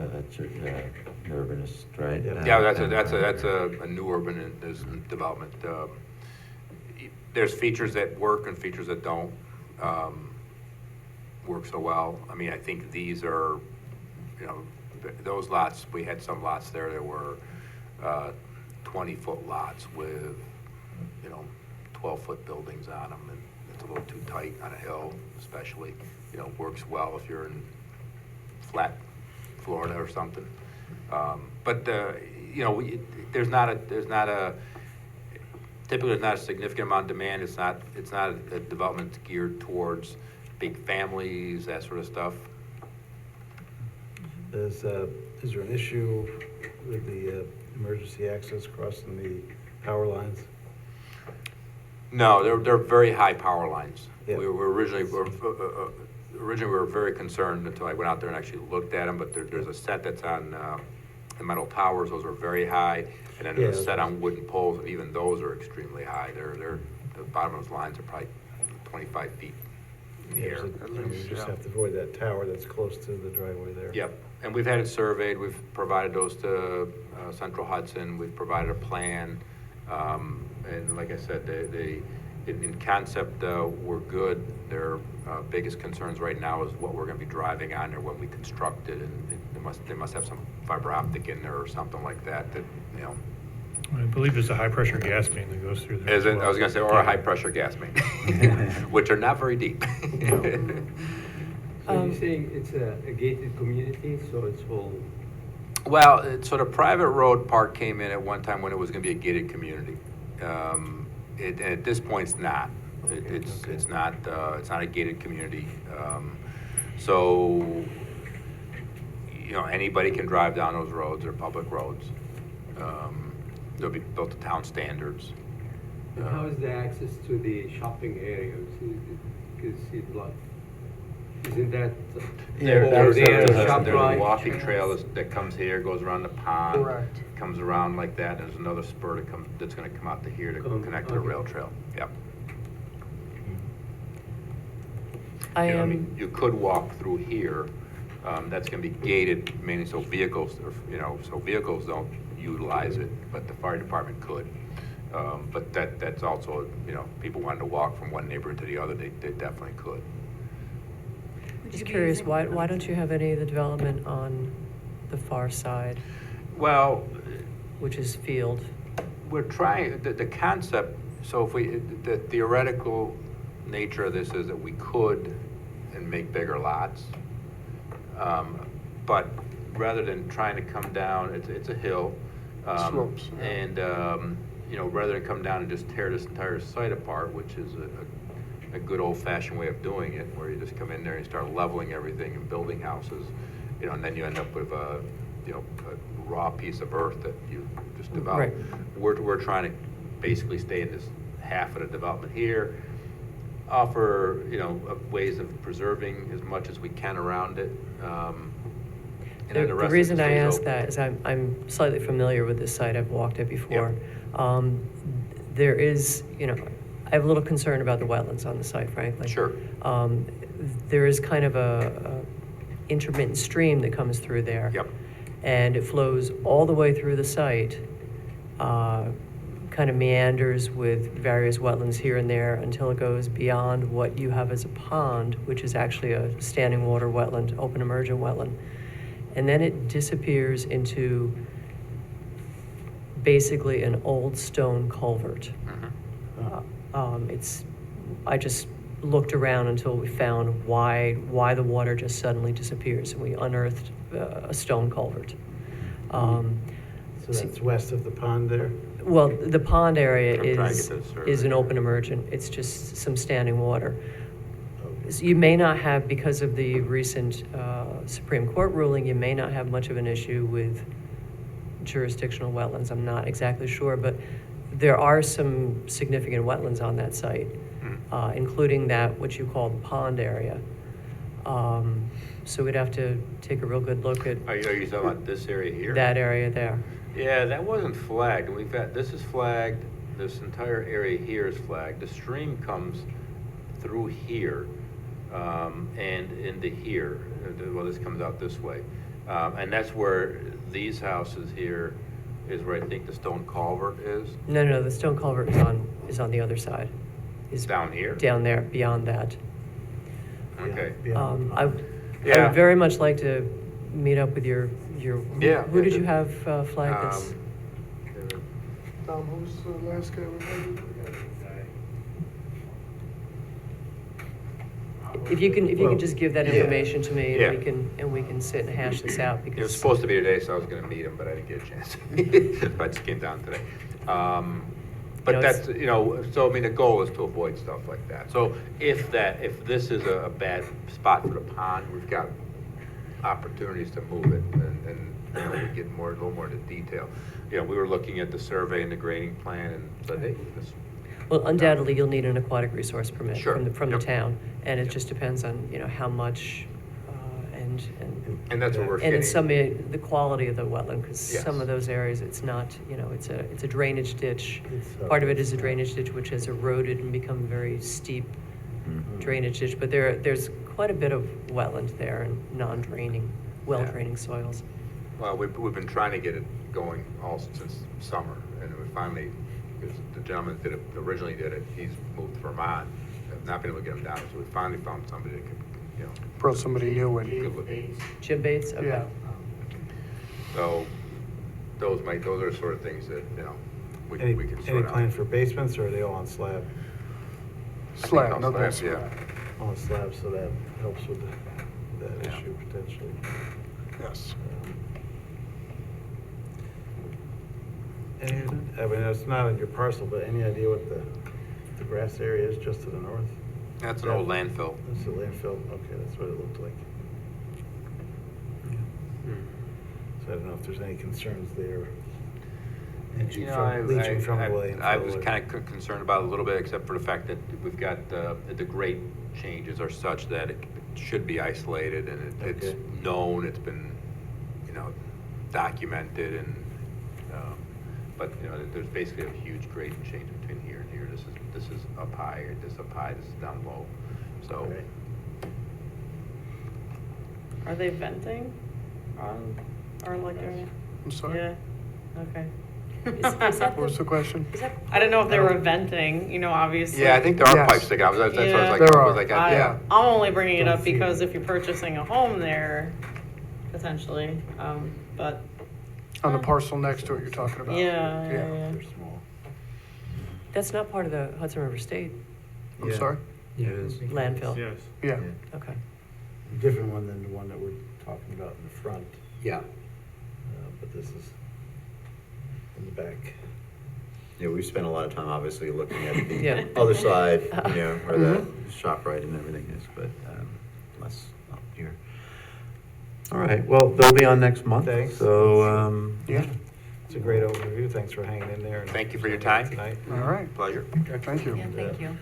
urbanist, right? Yeah, that's a new urbanism development. There's features that work and features that don't work so well. I mean, I think these are, those lots, we had some lots there that were 20-foot lots with, 12-foot buildings on them, and it's a little too tight on a hill, especially. Works well if you're in flat Florida or something. There's not a significant amount of demand. It's not a development geared towards big families, that sort of stuff. Is there an issue with the emergency access crossing the power lines? No, they're very high power lines. Yeah. We were originally we were very concerned until I went out there and actually looked at them, but there's a set that's on the metal towers. Those are very high, and then there's a set on wooden poles, and even those are extremely high. The bottom of those lines are probably 25 feet in the air. You just have to avoid that tower that's close to the driveway there. Yep, and we've had it surveyed. We've provided those to Central Hudson. We've provided a plan, and like I said, they in concept, we're good. Their biggest concerns right now is what we're going to be driving on there when we construct it, and they must have some fiber optic in there or something like that. I believe there's a high-pressure gas main that goes through there. Is as it? well. I was going to say, or a high-pressure gas main, which are not very deep. So you're saying it's a gated community, so it's all... Well, so the private road part came in at one time when it was going to be a gated community. At this point, it's not. It's not a gated community. So anybody can drive down those roads. They're public roads. They'll be built to town standards. And how is the access to the shopping area? Because isn't that... There's shop a right? walking trail that comes here, goes around the pond, Correct. comes around like that. There's another spur that's going to come out to here to connect to the rail trail. Yep. I mean, you could walk through here, That's gonna be gated, mainly so vehicles, so vehicles don't utilize it, but the fire department could. But that's also, people wanted to walk from one neighborhood to the other, they definitely could. Just curious, why don't you have any of the development on the far side, Well, which is field? we're trying, the concept, so if the theoretical nature of this is that we could and make bigger lots. But rather than trying to come down, it's a hill. Slopes, yeah. And, rather than come down and just tear this entire site apart, which is a good old-fashioned way of doing it, where you just come in there and start leveling everything and building houses, and then you end up with a raw piece of earth that you just develop. Right. We're trying to basically stay in this half of the development here, offer, ways of preserving as much as we can around it. And then The rest of it reason I stays ask open. that is I'm slightly familiar with this site, I've walked it before. There is, I have a little concern about the wetlands on the site, frankly. Sure. There is kind of a intermittent stream that comes through there. Yep. And it flows all the way through the site, kind of meanders with various wetlands here and there until it goes beyond what you have as a pond, which is actually a standing water wetland, open emergent wetland. And then it disappears into basically an old stone culvert. I just looked around until we found why the water just suddenly disappears, and we unearthed a stone culvert. So that's west of the pond there? Well, the pond area I'm trying to is, get this survey. is an open emergent. It's just some standing water. So you may not have, because of the recent Supreme Court ruling, you may not have much of an issue with jurisdictional wetlands. I'm not exactly sure, but there are some significant wetlands on that site, including that what you call the pond area. So we'd have to take a real good look at Are you talking about this area here? that area there. Yeah, that wasn't flagged. We've got, this is flagged, this entire area here is flagged. The stream comes through here, and into here. Well, this comes out this way. And that's where these houses here is where I think the stone culvert is. No, the stone culvert is on the other side. Is down here? Down there, beyond that. Okay. I would very much like to meet up with your, who did you have flag this? Tom, who's the last guy we had? If you can just give that Yeah. information to me, Yeah. and we can sit and hash this out, It was because supposed to be today, so I was gonna meet him, but I didn't get a chance. So I just came down today. But that's, so I mean, the goal is to avoid stuff like that. So if this is a bad spot for the pond, we've got opportunities to move it and we get a little more into detail. We were looking at the survey and the grading plan and said, hey, this. well, undoubtedly, you'll need an aquatic resource permit Sure. from the town, and it just depends on, how much, And that's what we're and in getting. some, the quality of the wetland, because Yes. some of those areas, it's not, it's a drainage ditch. Part of it is a drainage ditch which has eroded and become a very steep drainage ditch, but there's quite a bit of wetland there and non-draining, well-draining soils. Well, we've been trying to get it going all since summer, and we finally, because the gentleman that originally did it, he's moved to Vermont, have not been able to get him down, so we finally found somebody that could, Brought somebody new in. good with. Jim Bates? Okay. Yeah. So, those are sort of things that, we Any can sort out. plans for basements, or are they all on slab? Slab, on nothing slab, slab. On slab, so that helps with that Yeah. issue potentially. Yes. I mean, it's not on your parcel, but any idea what the grass area is just to the north? That's an old landfill. That's a landfill, okay, that's what it looked like. So I don't know if there's any concerns there. Leaching from the way. I was kind of concerned about it a little bit, except for the fact that we've got, the grade changes are such that it should be isolated, and it's known, it's been, documented, and, but, there's basically a huge grade change between here and here. This is up high, or this up high, this is down low, so. Are they venting on, or like, I'm sorry? yeah, okay. What was the question? I don't know if they were venting, you know, obviously. Yeah, I think there are Yes. pipes sticking out. That's what I was Yeah. like, There are. yeah. I'm only bringing it up because if you're purchasing a home there, potentially, but, On the parcel next to it you're talking about? yeah, yeah, yeah. That's not part of the Hudson River State I'm Yeah. sorry? It is. landfill? Yes. Yeah. Okay. Different one than the one that we're talking about in the front, Yeah. but this is in the back. Yeah, we've spent a lot of time obviously looking at Yeah. the other side, you know, where the ShopRite and everything is, but less up here. All right, well, they'll be on next month. Thanks. So, Yeah. It's a great overview. Thanks for hanging in there. and Thank you for your time. Tonight. All right. Pleasure. Yeah, thank you. Yeah, thank you.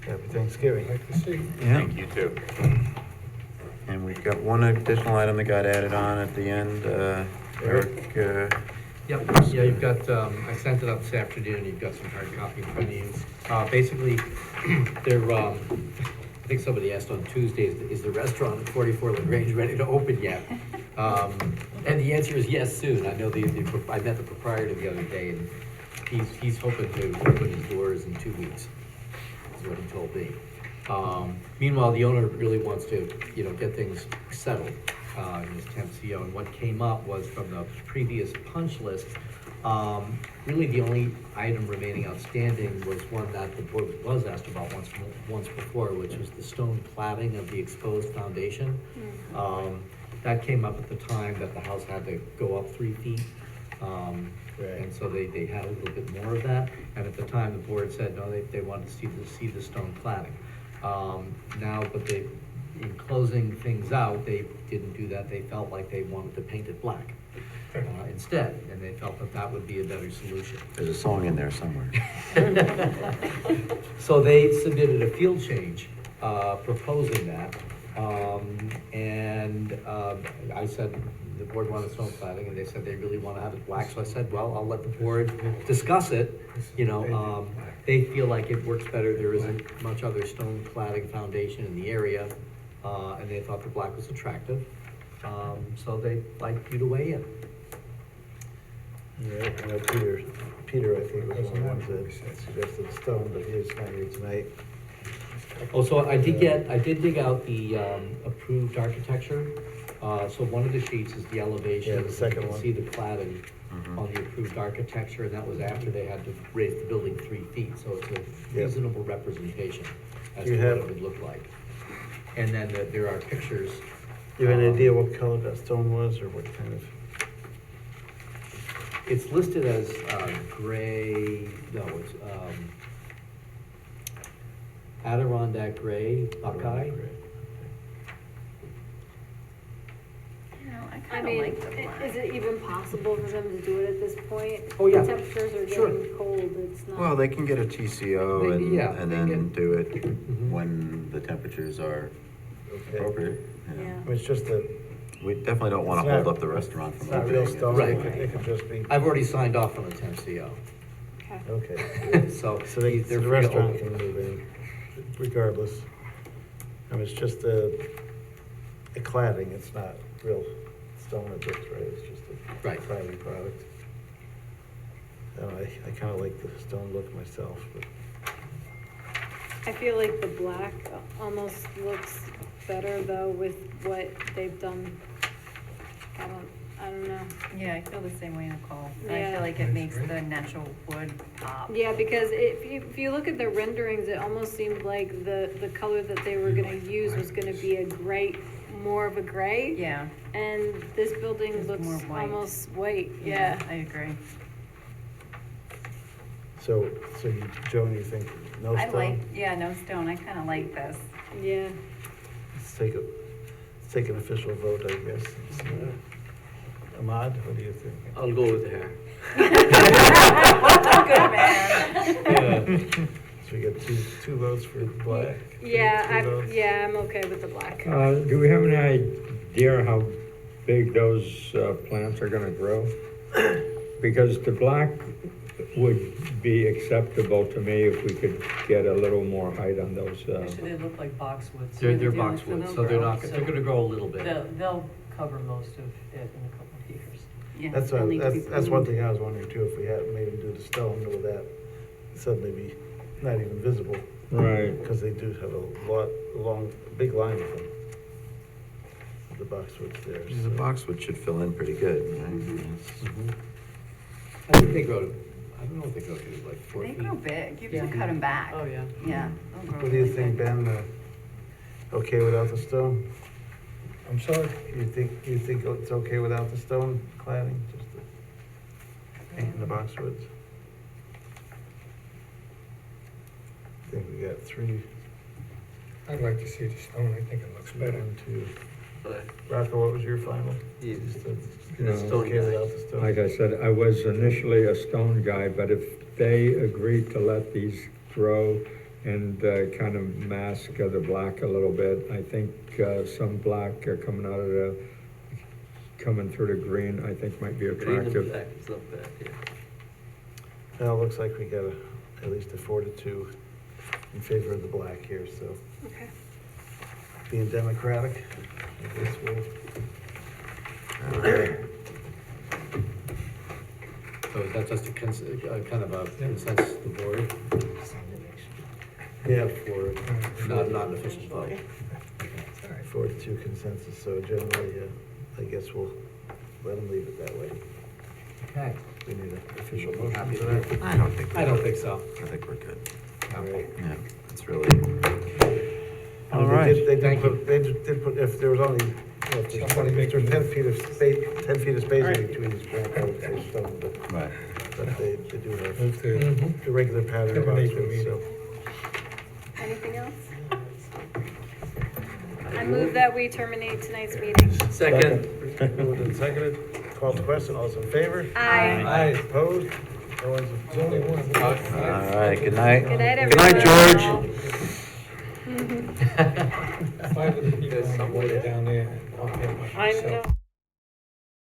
Happy Thanksgiving. yeah. Thank you too. And we've got one additional item that got added on at the end. Eric, Yep, yeah, you've got, I sent it up this afternoon, you've got some hard copy in front of you. Basically, they're, I think somebody asked on Tuesday, is the restaurant at 44 LaGrange ready to open yet? And the answer is yes, soon. I know I met the proprietor the other day, and he's hoping to open his doors in 2 weeks, is what he told me. Meanwhile, the owner really wants to, you know, get things settled in his temp CO, and what came up was from the previous punch list, really the only item remaining outstanding was one that the board was asked about once before, which was the stone cladding of the exposed foundation. That came up at the time that the house had to go up 3 feet. And so they had a little bit more of that, and at the time, the board said, no, they wanted to see the stone cladding. Now, but in closing things out, they didn't do that. They felt like they wanted to paint it black instead, and they felt that that would be a better solution. there's a song in there somewhere. So they submitted a field change proposing that. I said, the board wanted stone cladding, and they said they really want to have it black. So I said, well, I'll let the board discuss it. You know, they feel like it works better. There isn't much other stone cladding foundation in the area, and they thought the black was attractive. So they'd like you to weigh in. Yeah, I know Peter, I think, was one of the ones that suggested stone, but he's not here tonight. Oh, so I did dig out the approved architecture. So one of the sheets is the elevation. Yeah, the second You one. can see the cladding on the approved architecture, and that was after they had to raise the building 3 feet. So it's a Yeah. reasonable representation as You to what have- it would look like. And then there are pictures. Do you have an idea what color that stone was, or what kind of? It's listed as gray, no, it's Adirondack gray, Buckeye. I mean, is it even possible for them to do it at this point? Oh, yeah. The temperatures are Sure. getting cold, it's not. Well, they can get a TCO and, Yeah, and they then can- do it when the temperatures are appropriate. you know. Yeah. It's just a, We definitely don't want It's to hold not- up the restaurant it's from not opening. real stone, Right. it could just be, I've already signed off on the temp CO. Okay. okay. So So they're the free to restaurant open. can move in regardless. I mean, it's just a cladding, it's not real stone that looks right, it's just a Right. cladding product. I kind of like the stone look myself, but I feel like the black almost looks better though with what they've done. I don't know. Yeah, I feel the same way, Nicole. I Yeah. feel like it makes the natural wood pop. Yeah, because if you look at the renderings, it almost seemed like the color that they were gonna use was gonna be a gray, more of a gray. Yeah. And this building It's looks more white. almost white, yeah. I agree. so you, Joan, you think no I stone? like, yeah, no stone. I kind of like this. Yeah. Let's take an official vote, I guess. Ahmad, what do you think? I'll go with the hair. Good man. So we got two votes for black. Yeah, Three votes. I'm okay with the black. Do we have any idea how big those plants are gonna grow? Because the black would be acceptable to me if we could get a little more height on those. Actually, they look like boxwoods. They're Yeah, boxwoods, so they'll they're grow. not, they're gonna grow a little bit. They'll cover most of it in a couple of years. That's one thing I was wondering too, if we had made them do the stone, would that suddenly be not even visible? Right. Because they do have a long, big line of them. The boxwoods there. The boxwood should fill in pretty good, right? Mm-hmm. I think they grow, I don't know what they grow to, like 4 They feet. grow big, you have to cut them back. Oh, yeah. Yeah. they'll grow What do you really think, big. Ben? Okay without the stone? I'm sorry? You think it's okay without the stone cladding, just the paint in the boxwoods? I think we got 3. I'd like to see the stone, I think it looks better. 1, 2. Rocco, what was your final? No. It's okay without the stone? Like I said, I was initially a stone guy, but if they agreed to let these grow and kind of mask the black a little bit, I think some black coming through the green, I think might be attractive. Well, it looks like we got at least a 4 to 2 in favor of the black here, so. Okay. Being democratic, I guess we'll. So is that just a kind of a consensus of the board? Yeah, for Not an official vote? 4 to 2 consensus, so generally, I guess we'll let them leave it that way. Okay. We need an official motion Happy for to that. I don't think. I don't think so. I think we're good. All right. Yeah, it's really. I All mean, right. They did put, if there was only, if there's 20, if there's 10 feet of space, 10 feet of spacing between each plank, I would say stone, but. Right. But they do have Move to the regular pattern of terminate the boxwoods, meeting. so. Anything else? I move that we terminate tonight's meeting. Second. Moved and seconded, call the question, all those in favor? Aye. Aye. Opposed? No one's Only one. All right, good night. Good night, Good night, everyone. George. Five of the people on the board are down there. I know.